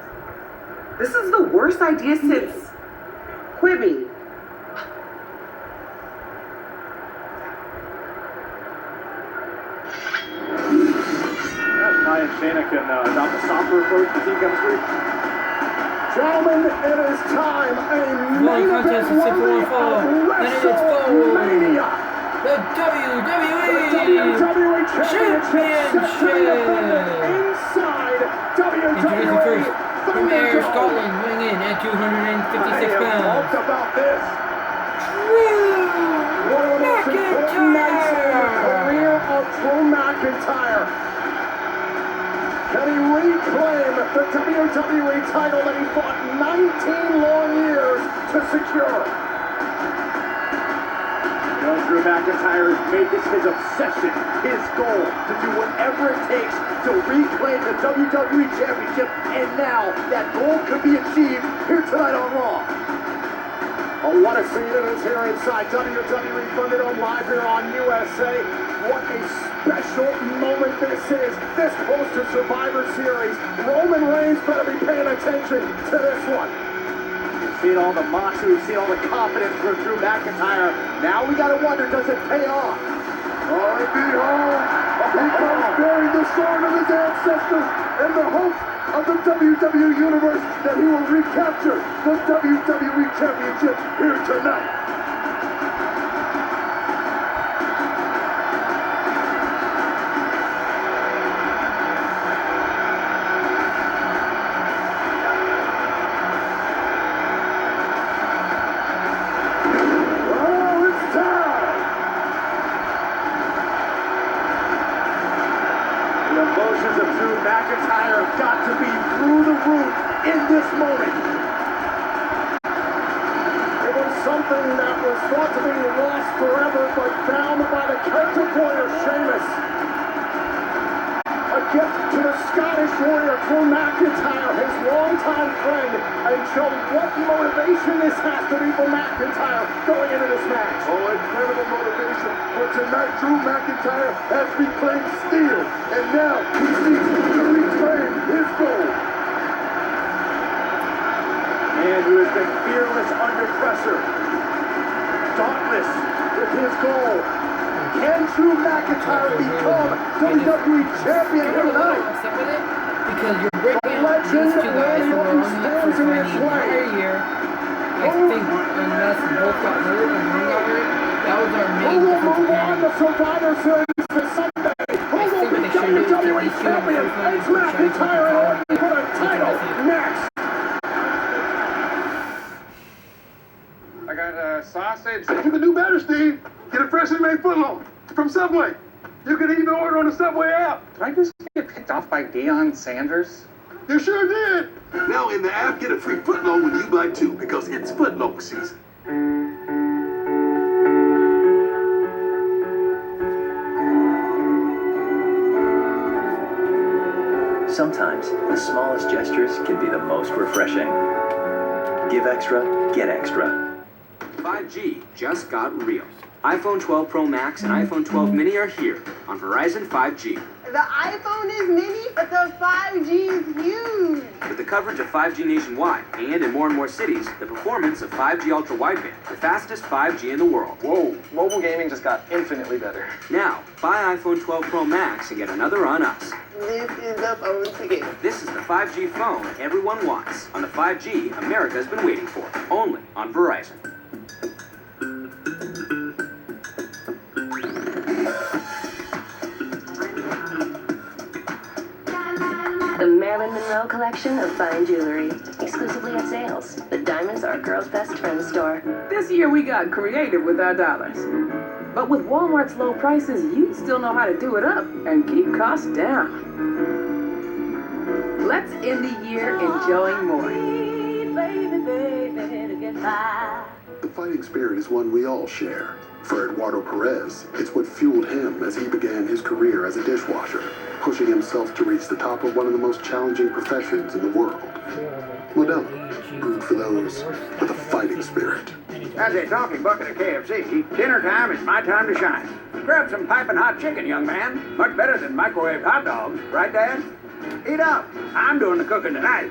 This is the worst idea since Quibi. Nia and Shayna can adopt a softer approach to team chemistry. Gentlemen, it is time. A main event worthy of WrestleMania. The WWE Championship inside WWE. From Ayr, Scotland, weighing in at 256 pounds. Talked about this. One of the most important nights in the career of Drew McIntyre. Can he reclaim the WWE title that he fought 19 long years to secure? You know, Drew McIntyre has made this his obsession, his goal, to do whatever it takes to reclaim the WWE Championship, and now that goal could be achieved here tonight on Raw. Oh, what a scene it is here inside WWE Thunderdome live here on USA. What a special moment this is. This close to Survivor Series. Roman Reigns better be paying attention to this one. We've seen all the moxie, we've seen all the confidence from Drew McIntyre. Now we gotta wonder, does it pay off? R.I.P. Hall. He comes bearing the sword of his ancestors in the hopes of the WWE Universe that he will recapture the WWE Championship here tonight. Oh, it's time! The emotions of Drew McIntyre have got to be through the roof in this moment. It was something that was thought to be lost forever, but found by the Celtic warrior Sheamus. A gift to the Scottish warrior Drew McIntyre, his longtime friend, and showed what motivation this has to be for McIntyre going into this match. Oh, incredible motivation. For tonight, Drew McIntyre has reclaimed steel, and now he seeks to reclaim his gold. Man who has been fearless under pressure, dauntless with his goal. Can Drew McIntyre become WWE Champion here tonight? Because you're breaking these two guys who were on that first fight the entire year. I think unless both got hurt and one got hurt, that was our main defensive plan. The Survivor Series this Sunday. Who will be WWE Champion? It's McIntyre for the title next. I got sausage. You can do better, Steve. Get a freshly made footlong from Subway. You can even order on the Subway app. Did I just get picked off by Deion Sanders? You sure did. Now in the app, get a free footlong when you buy two, because it's footlong season. Sometimes the smallest gestures can be the most refreshing. Give extra, get extra. 5G just got real. iPhone 12 Pro Max and iPhone 12 Mini are here on Verizon 5G. The iPhone is mini, but the 5G is huge. With the coverage of 5G nationwide and in more cities, the performance of 5G Ultra Wideband, the fastest 5G in the world. Whoa, mobile gaming just got infinitely better. Now, buy iPhone 12 Pro Max and get another on us. This is the phone to get. This is the 5G phone everyone wants. On the 5G America's been waiting for. Only on Verizon. The Marilyn Monroe collection of fine jewelry, exclusively at Sales. The diamonds are a girl's best friend store. This year we got creative with our dollars. But with Walmart's low prices, you still know how to do it up and keep costs down. Let's end the year enjoying more. The fighting spirit is one we all share. For Eduardo Perez, it's what fueled him as he began his career as a dishwasher, pushing himself to reach the top of one of the most challenging professions in the world. Modelo, brewed for those with a fighting spirit. As a talking bucket of KFC, dinner time is my time to shine. Grab some piping hot chicken, young man. Much better than microwave hot dogs, right, Dad? Eat up. I'm doing the cooking tonight.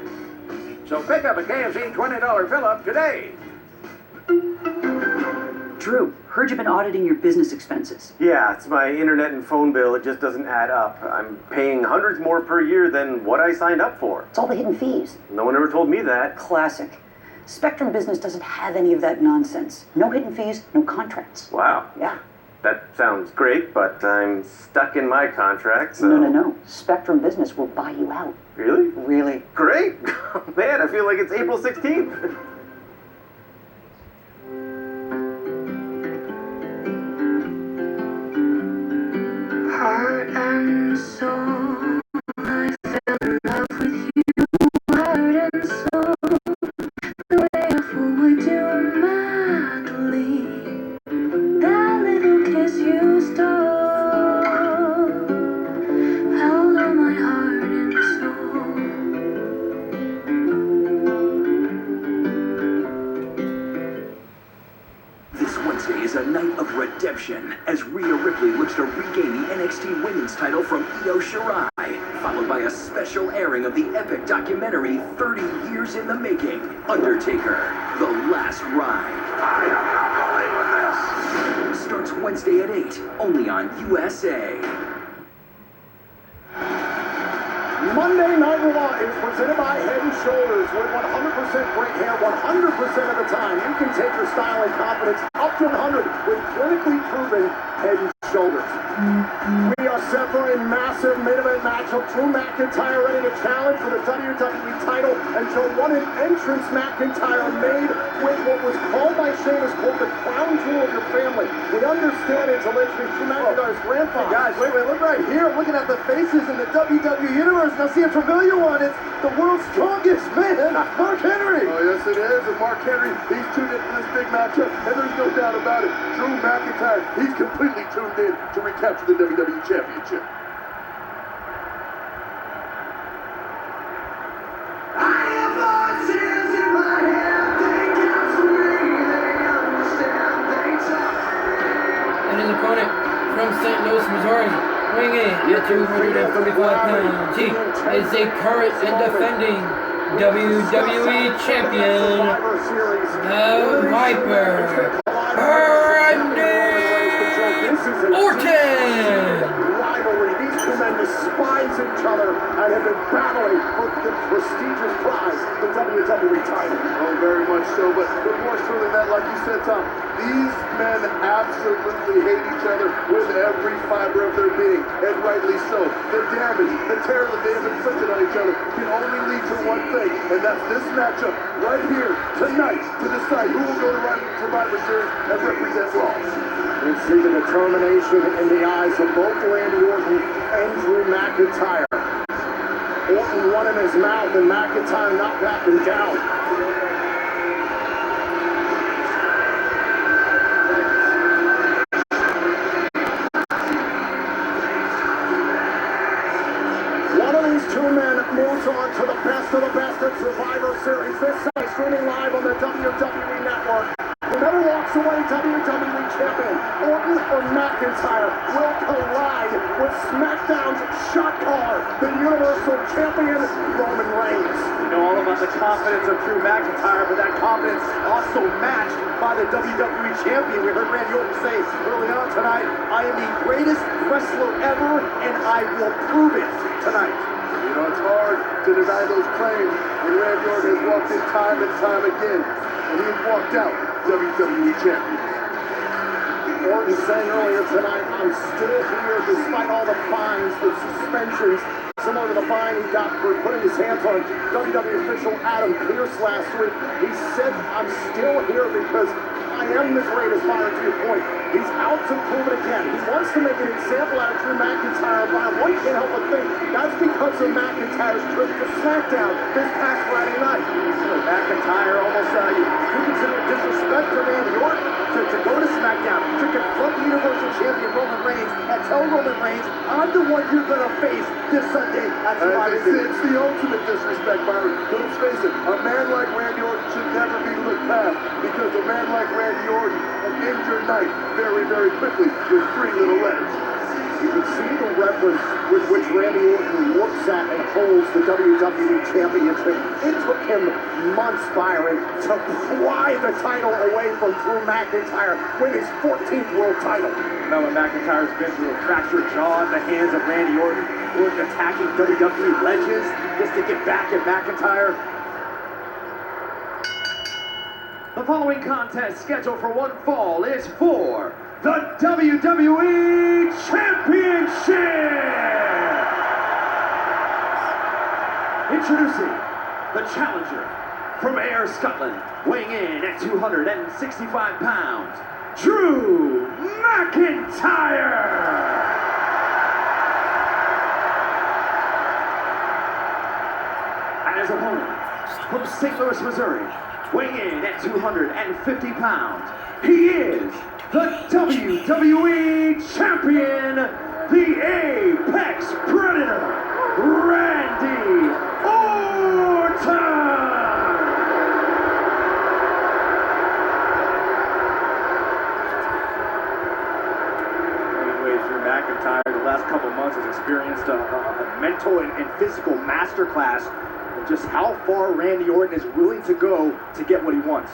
So pick up a KFC $20 fill-up today. Drew, heard you've been auditing your business expenses. Yeah, it's my internet and phone bill. It just doesn't add up. I'm paying hundreds more per year than what I signed up for. It's all the hidden fees. No one ever told me that. Classic. Spectrum Business doesn't have any of that nonsense. No hidden fees, no contracts. Wow. Yeah. That sounds great, but I'm stuck in my contract, so... No. Spectrum Business will buy you out. Really? Really. Great! Man, I feel like it's April 16th. Heart and soul, I fell in love with you. Heart and soul, the way I forward you madly. That little kiss you stole held on my heart and soul. This Wednesday is a night of redemption as Rhea Ripley looks to regain the NXT Women's title from Io Shirai, followed by a special airing of the epic documentary 30 Years in the Making, Undertaker, The Last Ride. I am not believing this. Starts Wednesday at 8, only on USA. Monday Night Raw is presented by Head & Shoulders. With 100% great hair 100% of the time, you can take your style and confidence up to 100 with clinically proven Head & Shoulders. We are set for a massive main-event matchup. Drew McIntyre ready to challenge for the WWE title until one entrance McIntyre made with what was called by Sheamus called the crown jewel of your family. We understand it's allegedly Drew McIntyre's grandfather. Hey guys, wait, look right here. I'm looking at the faces in the WWE Universe, and I see a familiar one. It's the world's strongest man, Mark Henry. Oh, yes, it is. And Mark Henry, he's tuned in for this big matchup, and there's no doubt about it. Drew McIntyre, he's completely tuned in to recapture the WWE Championship. And his opponent from St. Louis, Missouri, weighing in at 245 pounds, he is the current and defending WWE Champion, the Viper, Randy Orton! Rivalry. These two men despise each other and have been battling for the prestigious prize, the WWE title. Oh, very much so, but more so than that, like you said, Tom, these men absolutely hate each other with every fiber of their being, and rightly so. The damage, the terror that they have inflicted on each other can only lead to one thing, and that's this matchup right here tonight to decide who will go to Survivor Series and represent Raw. You see the determination in the eyes of both Randy Orton and Drew McIntyre. Orton one in his mouth and McIntyre not backing down. One of these two men moves on to the best of the best at Survivor Series. This Sunday streaming live on the WWE Network. Whoever walks away WWE Champion, Orton or McIntyre, will collide with SmackDown's shot caller, the Universal Champion, Roman Reigns. We know all about the confidence of Drew McIntyre, but that confidence also matched by the WWE Champion. We heard Randy Orton say early on tonight, I am the greatest wrestler ever, and I will prove it tonight. You know, it's hard to deny those claims when Randy Orton has walked in time and time again, and he has walked out WWE Champion. Orton saying earlier tonight, I'm still here despite all the fines, the suspensions, Similar to the fine he got for putting his hands on WWE official Adam Pearce last week. He said, I'm still here because I am the greatest fighter, to your point. He's out to prove it again. He wants to make an example out of Drew McIntyre, but one can't help but think that's because of McIntyre's trip to SmackDown this past Friday night. McIntyre almost, you consider it disrespect to Randy Orton to go to SmackDown, to confront the Universal Champion Roman Reigns, and tell Roman Reigns, I'm the one you're going to face this Sunday at Survivor Series. It's the ultimate disrespect, Byron. But let's face it, a man like Randy Orton should never be looked past, because a man like Randy Orton will end your night very, very quickly with 3 little letters. You can see the reverence with which Randy Orton looks at and holds the WWE Championship. It took him months, Byron, to pry the title away from Drew McIntyre, win his 14th world title. Now when McIntyre's been through a fractured jaw in the hands of Randy Orton, Orton attacking WWE legends just to get back at McIntyre. The following contest, scheduled for one fall, is for the WWE Championship! Introducing the challenger from Ayr, Scotland, weighing in at 265 pounds, Drew McIntyre! And his opponent from St. Louis, Missouri, weighing in at 250 pounds, he is the WWE Champion, the Apex Predator, Randy Orton! Drew McIntyre, the last couple months, has experienced a mental and physical masterclass of just how far Randy Orton is willing to go to get what he wants.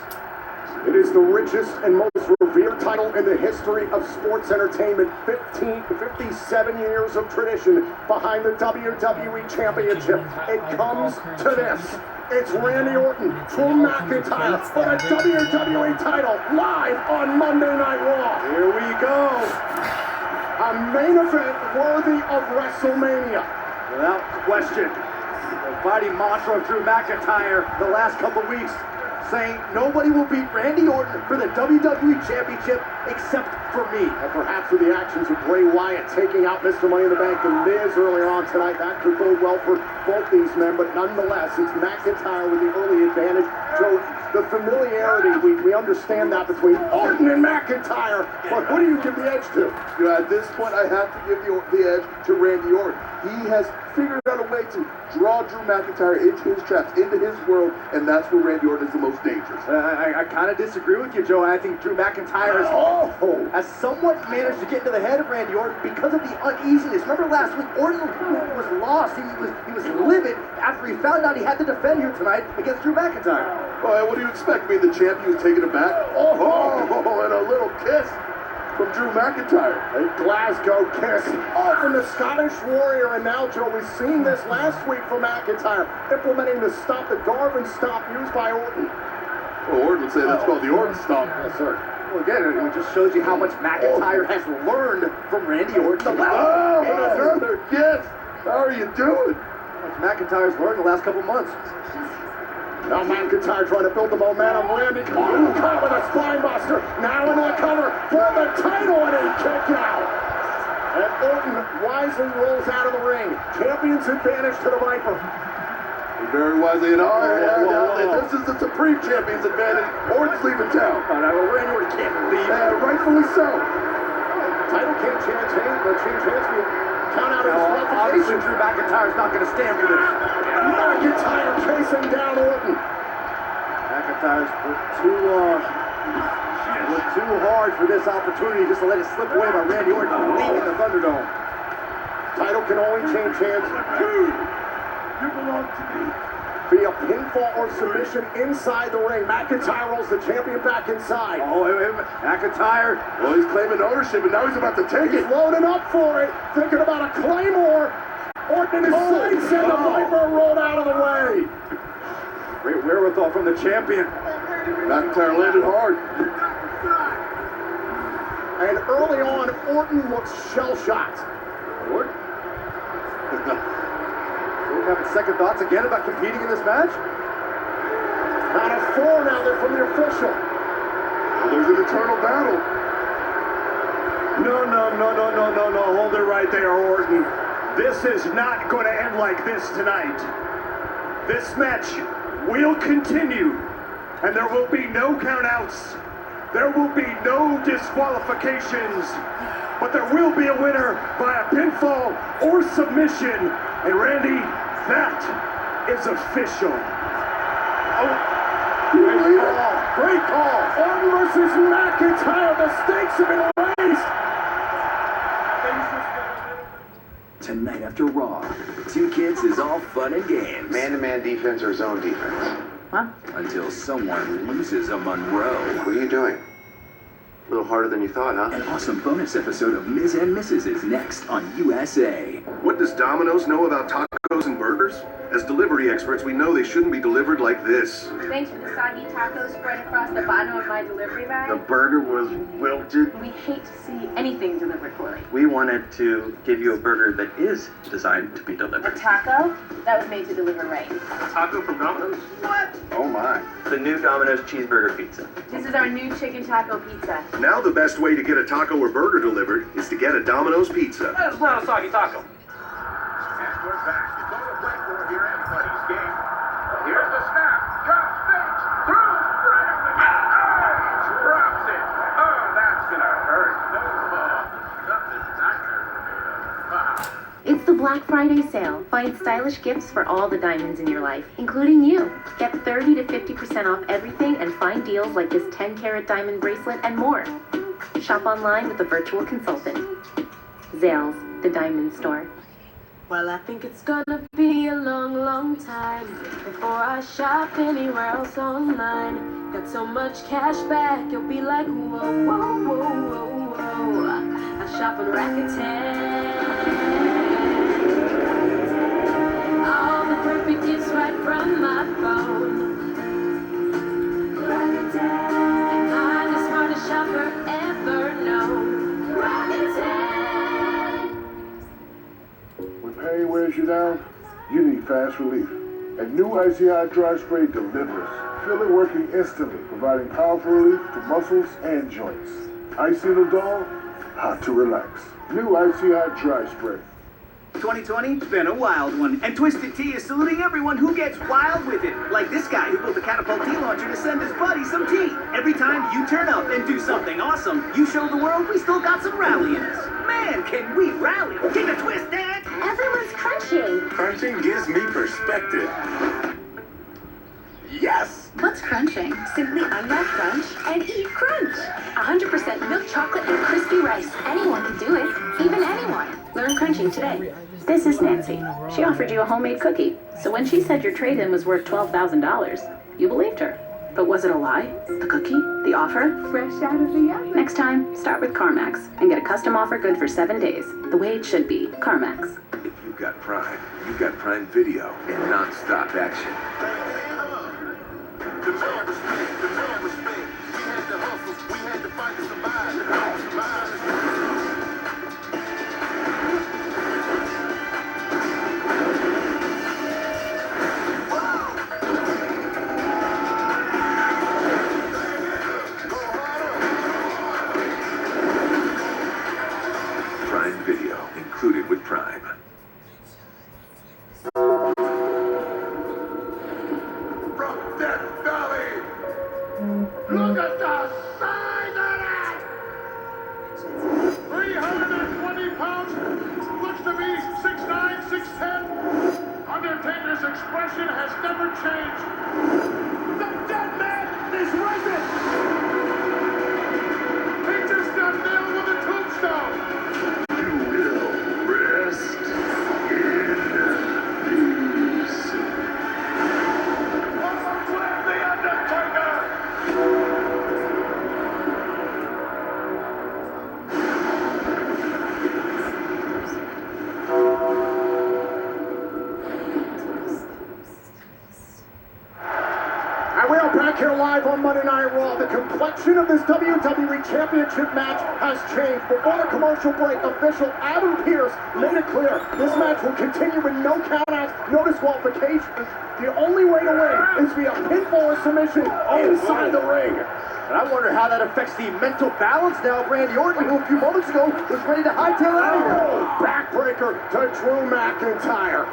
It is the richest and most revered title in the history of sports entertainment. 57 years of tradition behind the WWE Championship. It comes to this. It's Randy Orton, Drew McIntyre for the WWE title live on Monday Night Raw. Here we go. A main event worthy of WrestleMania. Without question, the fighting mantra of Drew McIntyre the last couple weeks, saying nobody will beat Randy Orton for the WWE Championship except for me. And perhaps with the actions of Bray Wyatt taking out Mr. Money in the Bank and Miz earlier on tonight, that could go well for both these men. But nonetheless, it's McIntyre with the early advantage. So the familiarity, we understand that between Orton and McIntyre. But who do you give the edge to? You know, at this point, I have to give the edge to Randy Orton. He has figured out a way to draw Drew McIntyre into his traps, into his world, and that's where Randy Orton is the most dangerous. I kind of disagree with you, Joe. I think Drew McIntyre has somewhat managed to get into the head of Randy Orton because of the uneasiness. Remember last week, Orton was lost. He was livid after he found out he had to defend here tonight against Drew McIntyre. Oh, what do you expect? Me, the champion, was taking it back? Oh, and a little kiss from Drew McIntyre. A Glasgow kiss. Oh, from the Scottish Warrior. And now, Joe, we've seen this last week from McIntyre, implementing the stop, the Garvin stop used by Orton. Well, Orton would say that's called the Orton stomp. Yes, sir. Well, again, it just shows you how much McIntyre has learned from Randy Orton. Another kiss. How are you doing? What McIntyre's learned the last couple months. Now McIntyre trying to build the momentum. Randy caught with a spine buster. Now into the cover for the title, and he kicked out. And Orton wisely rolls out of the ring. Champion's advantage to the Viper. Very wisely. And this is the Supreme Champion's advantage. Orton's leaving town. Randy Orton can't leave. Rightfully so. Title can't change hands, but change hands for you. Count out his obviously Drew McIntyre's not going to stand for this. McIntyre chasing down Orton. McIntyre's worked too long. Worked too hard for this opportunity just to let it slip away by Randy Orton leaving the Thunderdome. Title can only change hands. You belong to me. Via pinfall or submission inside the ring. McIntyre rolls the champion back inside. Oh, wait. McIntyre. Well, he's claiming ownership, and now he's about to take it. He's loading up for it. Thinking about a Claymore. Orton in his sights, and the Viper rolled out of the way. Great wherewithal from the champion. McIntyre landed hard. And early on, Orton looks shell-shocked. Orton? having second thoughts again about competing in this match? Count of 4 now there from the official. Well, there's an eternal battle. No. Hold it right there, Orton. This is not going to end like this tonight. This match will continue, and there will be no countouts. There will be no disqualifications, but there will be a winner by a pinfall or submission. And Randy, that is official. Oh, great call. Orton versus McIntyre. The stakes have been raised. Tonight after Raw, Two Kids is all fun and games. Man-to-man defense or zone defense? Huh? Until someone loses a Monroe. What are you doing? A little harder than you thought, huh? An awesome bonus episode of Ms. and Mrs. is next on USA. What does Domino's know about tacos and burgers? As delivery experts, we know they shouldn't be delivered like this. Thanks for the soggy taco spread across the bottom of my delivery bag. The burger was wilted. We hate to see anything delivered poorly. We wanted to give you a burger that is designed to be A delivered. taco that was made to deliver right. A taco from Domino's? What? Oh my. The new Domino's cheeseburger pizza. This is our new chicken taco pizza. Now the best way to get a taco or burger delivered is to get a Domino's pizza. That's not a soggy taco. And we're back. It's all a breakthrough here in Buddy's game. Here's the snap. Drops Bates. Throws right up the gut. Oh, drops it. Oh, that's gonna hurt. Nothing nightmares are made of. It's the Black Friday sale. Find stylish gifts for all the diamonds in your life, including you. Get 30 to 50% off everything and find deals like this 10-carat diamond bracelet and more. Shop online with a virtual consultant. Zales, the diamond store. Well, I think it's gonna be a long, long time before I shop anywhere else online. Got so much cash back, you'll be like, whoa, whoa, whoa, whoa, whoa. I shop on Rakuten. All the perfect gifts right from my phone. Rakuten. I'm the smartest shopper ever known. Rakuten. When pain wears you down, you need fast relief. And new Icy Hot Dry Spray delivers. Feel it working instantly, providing powerful relief to muscles and joints. Icy Nadal, hot to relax. New Icy Hot Dry Spray. 2020's been a wild one, and Twisted Tea is saluting everyone who gets wild with it. Like this guy who built a catapult tea launcher to send his buddy some tea. Every time you turn up and do something awesome, you show the world we still got some rally in us. Man, can we rally! Take a twist, Dad! Everyone's crunching. Crunching gives me perspective. Yes! What's crunching? Simply unwrap crunch and eat crunch. 100% milk chocolate and crispy rice. Anyone can do it. Even anyone. Learn crunching today. This is Nancy. She offered you a homemade cookie. So when she said your trade-in was worth $12,000, you believed her. But was it a lie? The cookie? The offer? Fresh out of the oven. Next time, start with CarMax and get a custom offer good for 7 days. The way it should be. CarMax. If you've got Prime, you've got Prime Video and non-stop action. Demand respect, demand respect. We had to hustle, we had to fight to survive. Prime Video, included with Prime. From Death Valley. Look at the size of that! 320 pounds. Looks to be 6'9", 6'10". Undertaker's expression has never changed. The dead man is risen! He just got nailed with a tombstone! You will rest in peace. Proclaim the Undertaker! back here live on Monday Night Raw. The complexion of this WWE Championship match has changed. Before the commercial break, official Adam Pearce made it clear this match will continue with no countouts, no disqualifications. The only way to win is via pinfall or submission inside the ring. And I wonder how that affects the mental balance now of Randy Orton, who a few moments ago was ready to hightail it out of here. Backbreaker to Drew McIntyre.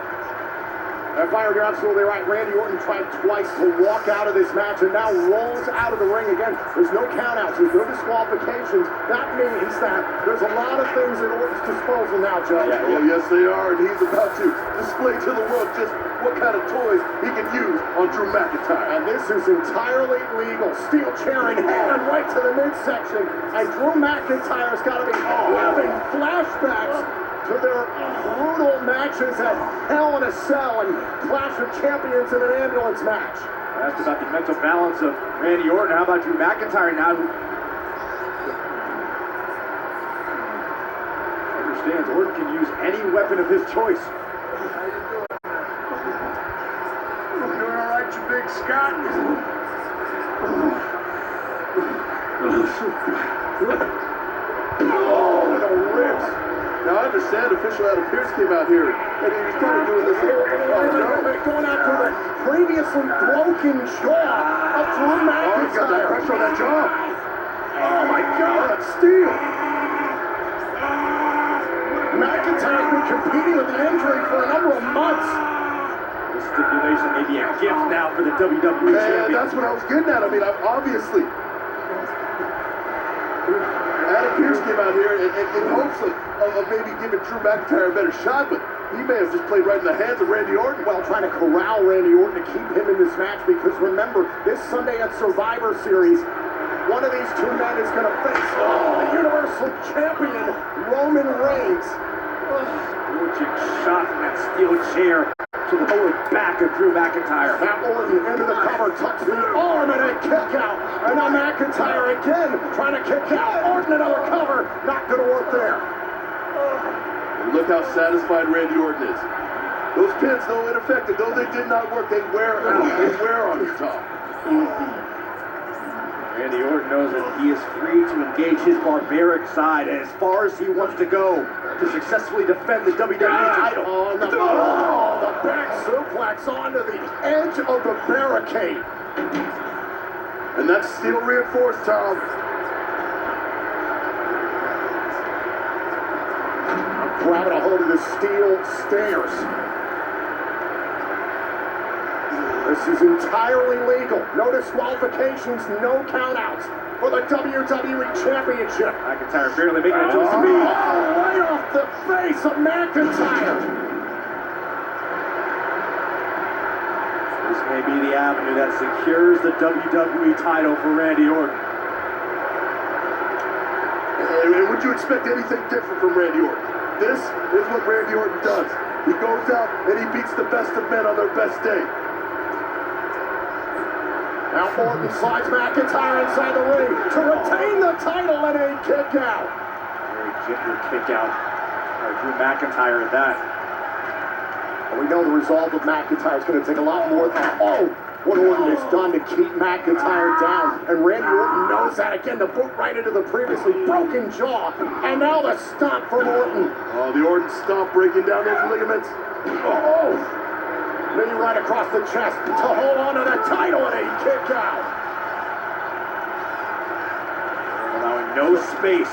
Byron, you're absolutely right. Randy Orton tried twice to walk out of this match and now rolls out of the ring again. There's no countouts, there's no disqualifications. That means that there's a lot of things at Orton's disposal now, Joe. Yeah, well, yes, they are, and he's about to display to the world just what kind of toys he can use on Drew McIntyre. And this is entirely legal. Steel chair in hand right to the midsection. And Drew McIntyre's got to be having flashbacks to their brutal matches at Hell in a Cell and Clash of Champions in an ambulance match. That's about the mental balance of Randy Orton. How about Drew McIntyre now, who understands Orton can use any weapon of his choice. You doing all right, you big Scott? Oh, the ribs. Now, I understand official Adam Pearce came out here, and he was kind of doing this. Going after the previously broken jaw of Drew McIntyre. Oh, he's got that pressure on that jaw. Oh, my God. Steel. McIntyre's been competing with the injury for a number of months. This stipulation may be a gift now for the WWE Champion. That's what I was getting at. I mean, obviously, Adam Pearce came out here in hopes of maybe giving Drew McIntyre a better shot, but he may have just played right in the hands of Randy Orton. Well, trying to corral Randy Orton to keep him in this match, because remember, this Sunday at Survivor Series, one of these two men is going to face the Universal Champion, Roman Reigns. Legit shot from that steel chair to the lower back of Drew McIntyre. Now Orton into the cover, tucks the arm and a kick out. And now McIntyre again trying to kick out. Orton another cover, not going to work there. Look how satisfied Randy Orton is. Those pins, though ineffective, though they did not work, they wear out. They wear on his top. Randy Orton knows that he is free to engage his barbaric side as far as he wants to go to successfully defend the WWE title. Oh, the back suplex onto the edge of the barricade. And that's steel reinforced, Tom. Grabbing a hold of the steel stairs. This is entirely legal. No disqualifications, no countouts for the WWE Championship. McIntyre barely making it to his feet. Oh, right off the face of McIntyre. This may be the avenue that secures the WWE title for Randy Orton. And would you expect anything different from Randy Orton? This is what Randy Orton does. He goes out and he beats the best of men on their best day. Now Orton slides McIntyre inside the ring to retain the title and a kick out. Very gentle kick out by Drew McIntyre at that. Well, we know the resolve of McIntyre is going to take a lot more than what Orton has done to keep McIntyre down. And Randy Orton knows that. Again, the boot right into the previously broken jaw. And now the stomp from Orton. Oh, the Orton stomp breaking down those ligaments. Oh! Knee right across the chest to hold on to the title and a kick out. Allowing no space,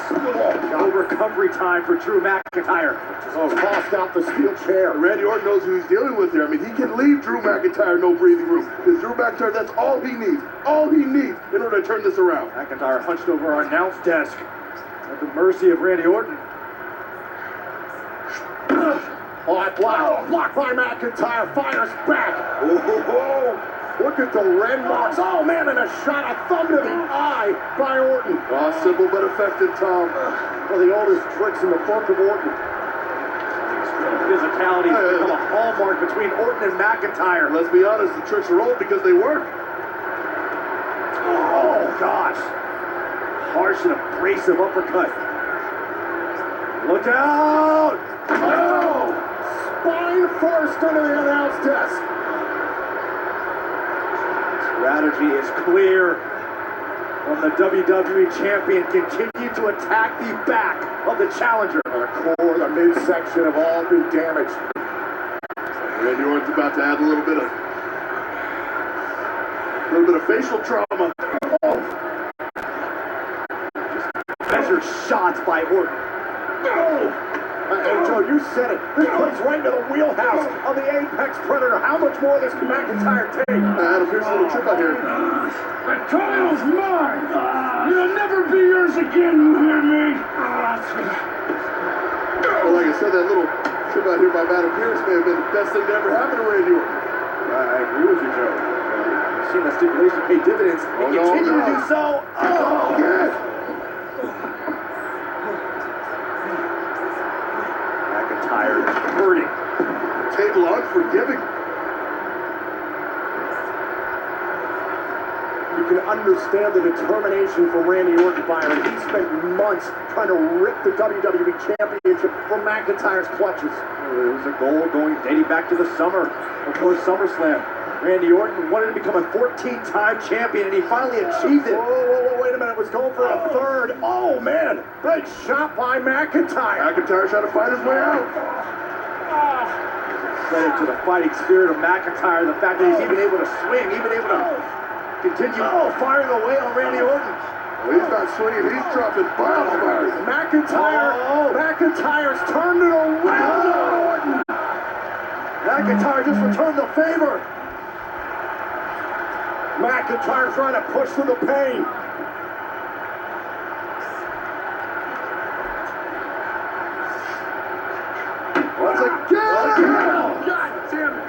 no recovery time for Drew McIntyre. Tossed out the steel chair. Randy Orton knows who he's dealing with here. I mean, he can leave Drew McIntyre no breathing room. Because Drew McIntyre, that's all he needs. All he needs in order to turn this around. McIntyre hunched over our announce desk at the mercy of Randy Orton. Oh, that block by McIntyre, fires back. Oh, look at the red marks. Oh, man, and a shot, a thumb to the eye by Orton. Oh, simple but effective, Tom. One of the oldest tricks in the book of Orton. Extreme physicality has become a hallmark between Orton and McIntyre. Let's be honest, the tricks are old because they work. Oh, gosh. Harsh and abrasive uppercut. Look out! Oh! Spine first under the announce desk. Strategy is clear. From the WWE Champion, continue to attack the back of the challenger. The core, the midsection have all been damaged. Randy Orton's about to add a little bit of facial trauma. Oh. Measured shots by Orton. Oh. Hey, Joe, you said it. This plays right into the wheelhouse of the Apex Predator. How much more of this can McIntyre take? Adam, here's a little trick out here. The title's mine! It'll never be yours again, you hear me? Well, like I said, that little trip out here by Adam Pearce may have been the best thing to ever happen to Randy Orton. I agree with you, Joe. You've seen that stipulation pay dividends. Continue to do so. Oh, yes! McIntyre is hurting. Table unforgiving. You can understand the determination for Randy Orton, Byron. He spent months trying to rip the WWE Championship from McIntyre's clutches. It was a goal dating back to the summer before SummerSlam. Randy Orton wanted to become a 14-time champion, and he finally achieved it. Whoa, wait a minute. Was going for a third. Oh, man. Big shot by McIntyre. McIntyre trying to fight his way out. Credit to the fighting spirit of McIntyre, the fact that he's even able to swing, even able to continue firing away on Randy Orton. Well, he's not swinging, he's dropping bombs. McIntyre's turned it around on Orton. McIntyre just returned the favor. McIntyre trying to push through the pain. Once again! God damn it!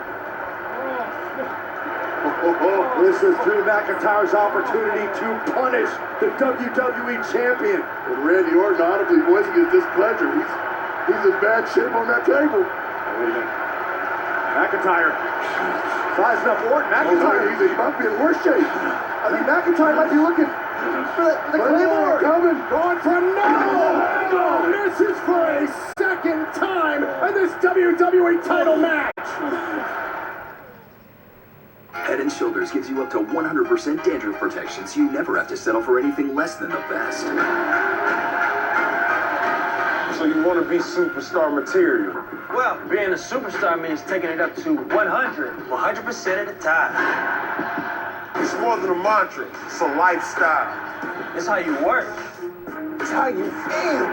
This is Drew McIntyre's opportunity to punish the WWE Champion. And Randy Orton audibly voicing his displeasure. He's in bad shape on that table. Wait a minute. McIntyre sizing up Orton. McIntyre, he might be in worse shape. I think McIntyre might be looking for the Claymore. Coming, going for no! This is for a second time in this WWE title match. Head & Shoulders gives you up to 100% dandruff protection, so you never have to settle for anything less than the best. So you want to be superstar material? Well, being a superstar means taking it up to 100% at a time. It's more than a mantra. It's a lifestyle. It's how you work. It's how you feel.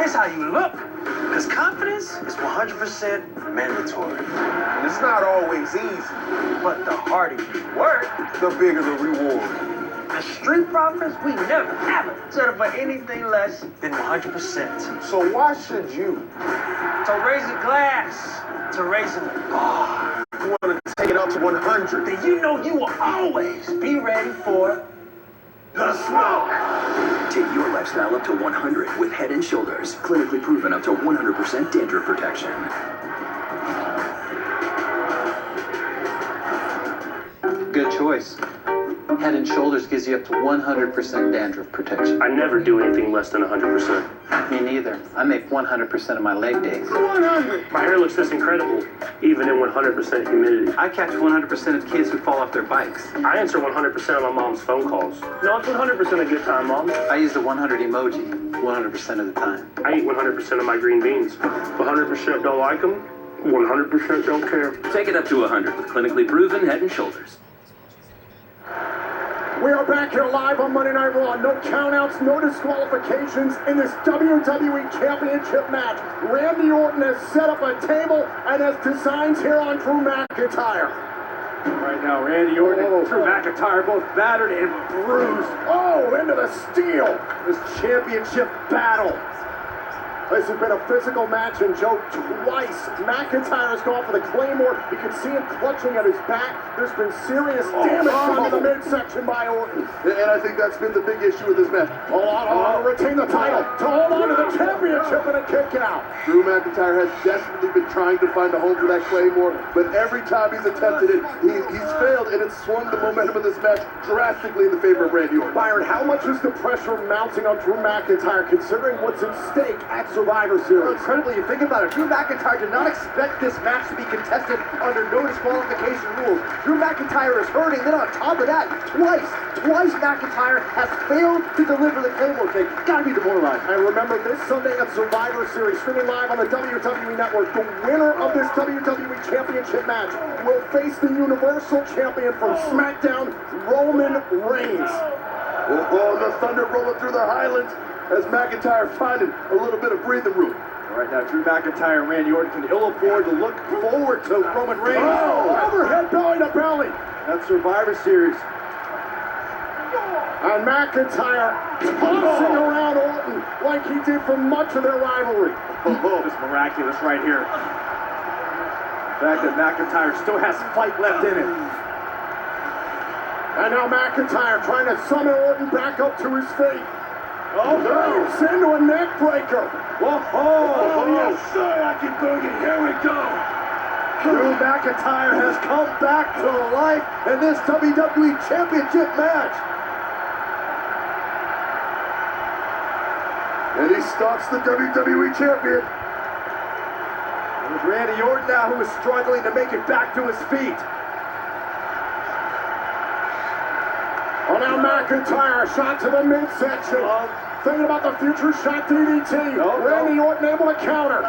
It's how you look. Because confidence is 100% mandatory. And it's not always easy. But the harder you work, the bigger the reward. The Street Profits, we never, ever settle for anything less than 100%. So why should you? To raise a glass, to raising the bar. You want to take it up to 100. Then you know you will always be ready for the smoke. Take your lifestyle up to 100 with Head & Shoulders. Clinically proven up to 100% dandruff protection. Good choice. Head & Shoulders gives you up to 100% dandruff protection. I never do anything less than 100%. Me neither. I make 100% of my leg days. 100! My hair looks this incredible, even in 100% humidity. I catch 100% of kids who fall off their bikes. I answer 100% of my mom's phone calls. No, it's 100% a good time, Mom. I use the 100 emoji 100% of the time. I eat 100% of my green beans. If 100% don't like them, 100% don't care. Take it up to 100 with clinically proven Head & Shoulders. We are back here live on Monday Night Raw. No countouts, no disqualifications in this WWE Championship match. Randy Orton has set up a table and has designs here on Drew McIntyre. Right now, Randy Orton and Drew McIntyre both battered and bruised. Oh, into the steel. This championship battle. This has been a physical match, and Joe, twice McIntyre has gone for the Claymore. You can see him clutching at his back. There's been serious damage done to the midsection by Orton. And I think that's been the big issue with this match. Hold on, to retain the title, to hold on to the championship and a kick out. Drew McIntyre has desperately been trying to find a home for that Claymore, but every time he's attempted it, he's failed, and it's swung the momentum of this match drastically in the favor of Randy Orton. Byron, how much is the pressure mounting on Drew McIntyre, considering what's at stake at Survivor Series? Well, incredibly, you think about it, Drew McIntyre did not expect this match to be contested under no disqualification rules. Drew McIntyre is hurting, then on top of that, Twice McIntyre has failed to deliver the Claymore kick. Gotta be demoralized. And remember, this Sunday at Survivor Series, streaming live on the WWE Network, the winner of this WWE Championship match will face the Universal Champion from SmackDown, Roman Reigns. Oh, the thunder rolling through the Highlands as McIntyre finding a little bit of breathing room. All right, now Drew McIntyre and Randy Orton can ill afford to look forward to Roman Reigns. Oh, overhead belly to belly. That's Survivor Series. And McIntyre tossing around Orton like he did for much of their rivalry. Oh, this is miraculous right here. The fact that McIntyre still has fight left in him. And now McIntyre trying to summon Orton back up to his feet. Oh, dives into a neck breaker. Whoa, oh, yes, sir, I can boogie. Here we go. Drew McIntyre has come back to life in this WWE Championship match. And he stalks the WWE Champion. It was Randy Orton now who is struggling to make it back to his feet. Oh, now McIntyre shot to the midsection. Thinking about the future shot DDT. Randy Orton able to counter.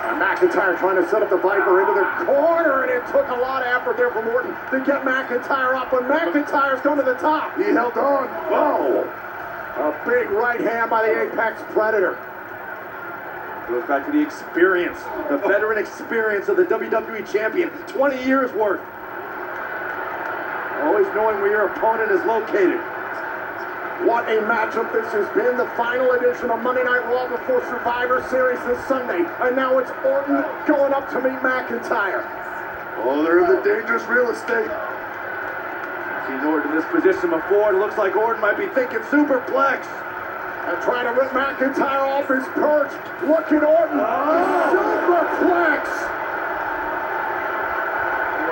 And McIntyre trying to set up the Viper into the corner, and it took a lot of effort there from Orton to get McIntyre up, but McIntyre's going to the top. He held on. Oh! A big right hand by the Apex Predator. Goes back to the experience, the veteran experience of the WWE Champion. 20 years worth. Always knowing where your opponent is located. What a matchup this has been. The final edition of Monday Night Raw before Survivor Series this Sunday. And now it's Orton going up to meet McIntyre. Oh, they're in the dangerous real estate. Seen Orton in this position before. It looks like Orton might be thinking superplex. And trying to rip McIntyre off his perch. Look at Orton. Superplex.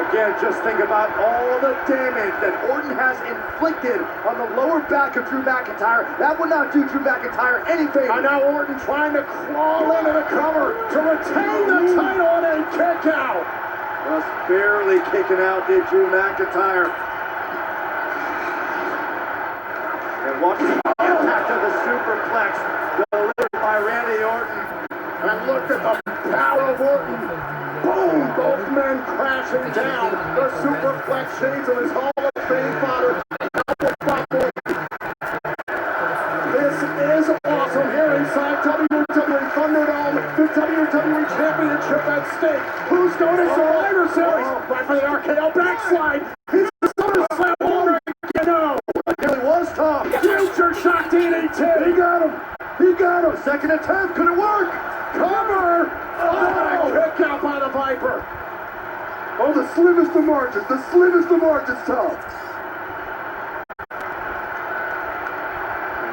Again, just think about all the damage that Orton has inflicted on the lower back of Drew McIntyre. That would not do Drew McIntyre any favor. And now Orton trying to crawl into the cover to retain the title and a kick out. Just barely kicking out did Drew McIntyre. And watch the impact of the superplex delivered by Randy Orton. And look at the power of Orton. Boom! Both men crashing down. The superplex shades of his Hall of Fame father. This is awesome here inside WWE Thunderdome. The WWE Championship at stake. Who's going to Survivor Series? Right for the RKO backslide. He's the SummerSlam holder. You know. It really was tough. Future shot DDT. He got him. He got him. Second attempt. Could it work? Cover. Oh, kick out by the Viper. Oh, the slimmest of margins. The slimmest of margins, Tom.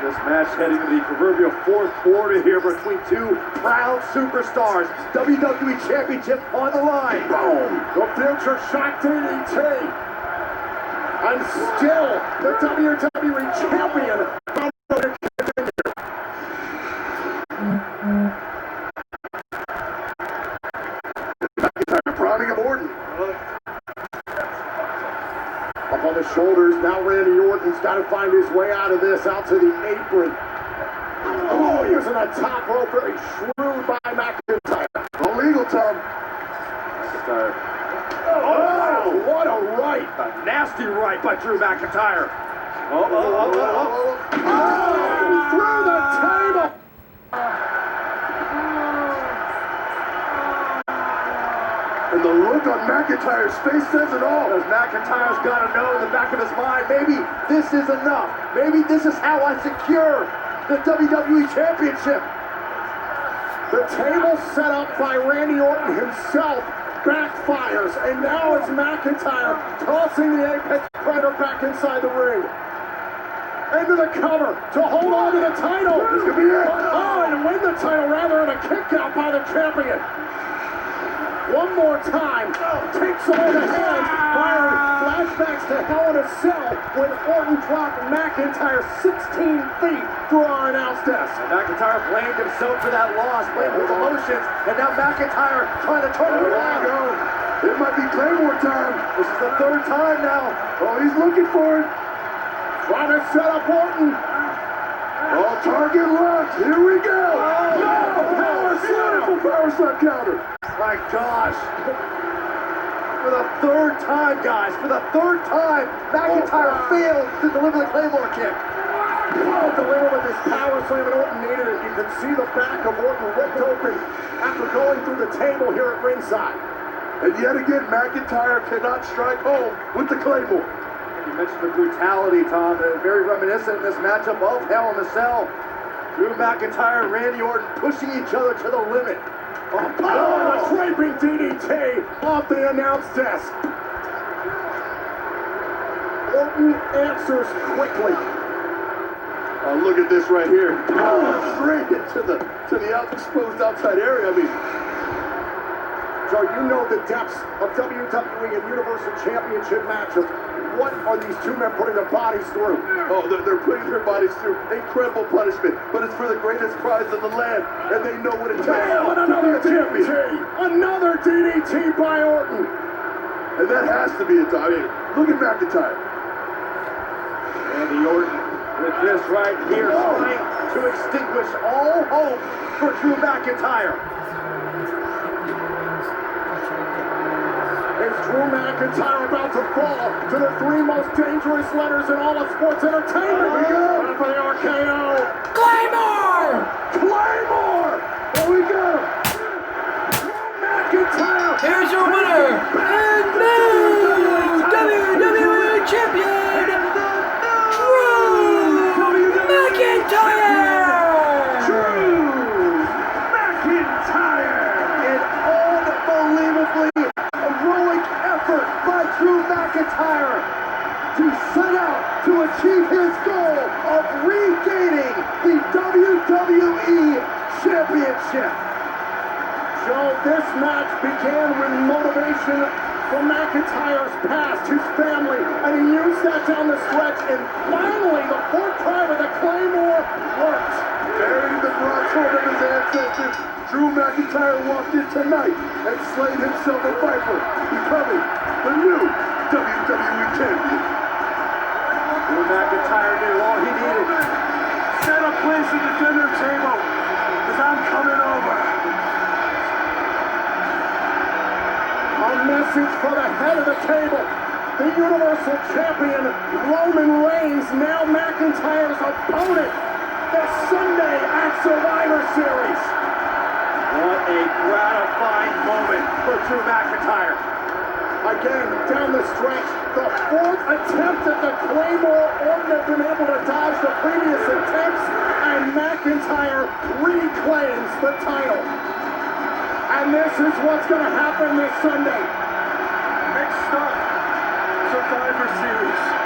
This match heading to the proverbial fourth quarter here between two proud superstars. WWE Championship on the line. Boom! The future shot DDT. And still the WWE Champion. Prodding of Orton. Up on the shoulders, now Randy Orton's got to find his way out of this, out to the apron. Oh, using a top rope, very shrewd by McIntyre. Illegal, Tom. McIntyre. Oh, what a right. A nasty right by Drew McIntyre. Oh, through the table. And the look on McIntyre's face says it all. Because McIntyre's got to know in the back of his mind, maybe this is enough. Maybe this is how I secure the WWE Championship. The table set up by Randy Orton himself backfires, and now it's McIntyre tossing the Apex Predator back inside the ring. Into the cover to hold on to the title. This could be it. Oh, and win the title rather than a kick out by the champion. One more time, takes away the hands, firing flashbacks to Hell in a Cell when Orton dropped McIntyre 16 feet through our announce desk. And McIntyre blamed himself for that loss, blamed his emotions, and now McIntyre trying to turn it around. It might be Claymore time. This is the third time now. Oh, he's looking for it. Trying to set up Orton. Oh, target locked. Here we go. Oh, power slam for power slam counter. My gosh. For the third time, guys. For the third time, McIntyre failed to deliver the Claymore kick. Oh, delivered with his power slam, and Orton needed it. You can see the back of Orton ripped open after going through the table here at ringside. And yet again, McIntyre cannot strike home with the Claymore. You mentioned the brutality, Tom. Very reminiscent in this matchup of Hell in a Cell. Drew McIntyre and Randy Orton pushing each other to the limit. Oh, the draping DDT off the announce desk. Orton answers quickly. Oh, look at this right here. Oh, straight into the exposed outside area. I mean, Joe, you know the depths of WWE and Universal Championship matchup. What are these two men putting their bodies through? oh, they're putting their bodies through incredible punishment, but it's for the greatest prize of the land, and they know what it takes. And another DDT! Another DDT by Orton! And that has to be a time. I mean, look at McIntyre. Randy Orton with this right here, trying to extinguish all hope for Drew McIntyre. Is Drew McIntyre about to fall to the three most dangerous letters in all of sports entertainment? Here we go! For the RKO! Claymore! Claymore! Here we go! McIntyre! Here's your winner and new WWE Champion, Drew McIntyre! Drew McIntyre! An unbelievably heroic effort by Drew McIntyre to set out to achieve his goal of regaining the WWE Championship. Joe, this match began with motivation from McIntyre's past, his family, and he used that down the stretch, and finally the fourth time of the Claymore worked. Burying the bronze sword of his ancestors, Drew McIntyre walked in tonight and slayed himself a viper, becoming the new WWE Champion. Drew McIntyre knew all he needed. Set a place at the dinner table, because I'm coming over. A message for the head of the table. The Universal Champion, Roman Reigns, now McIntyre's opponent, this Sunday at Survivor Series. What a gratifying moment for Drew McIntyre. Again, down the stretch, the fourth attempt at the Claymore. Orton had been able to dodge the previous attempts, and McIntyre reclaims the title. And this is what's going to happen this Sunday. Next up, Survivor Series.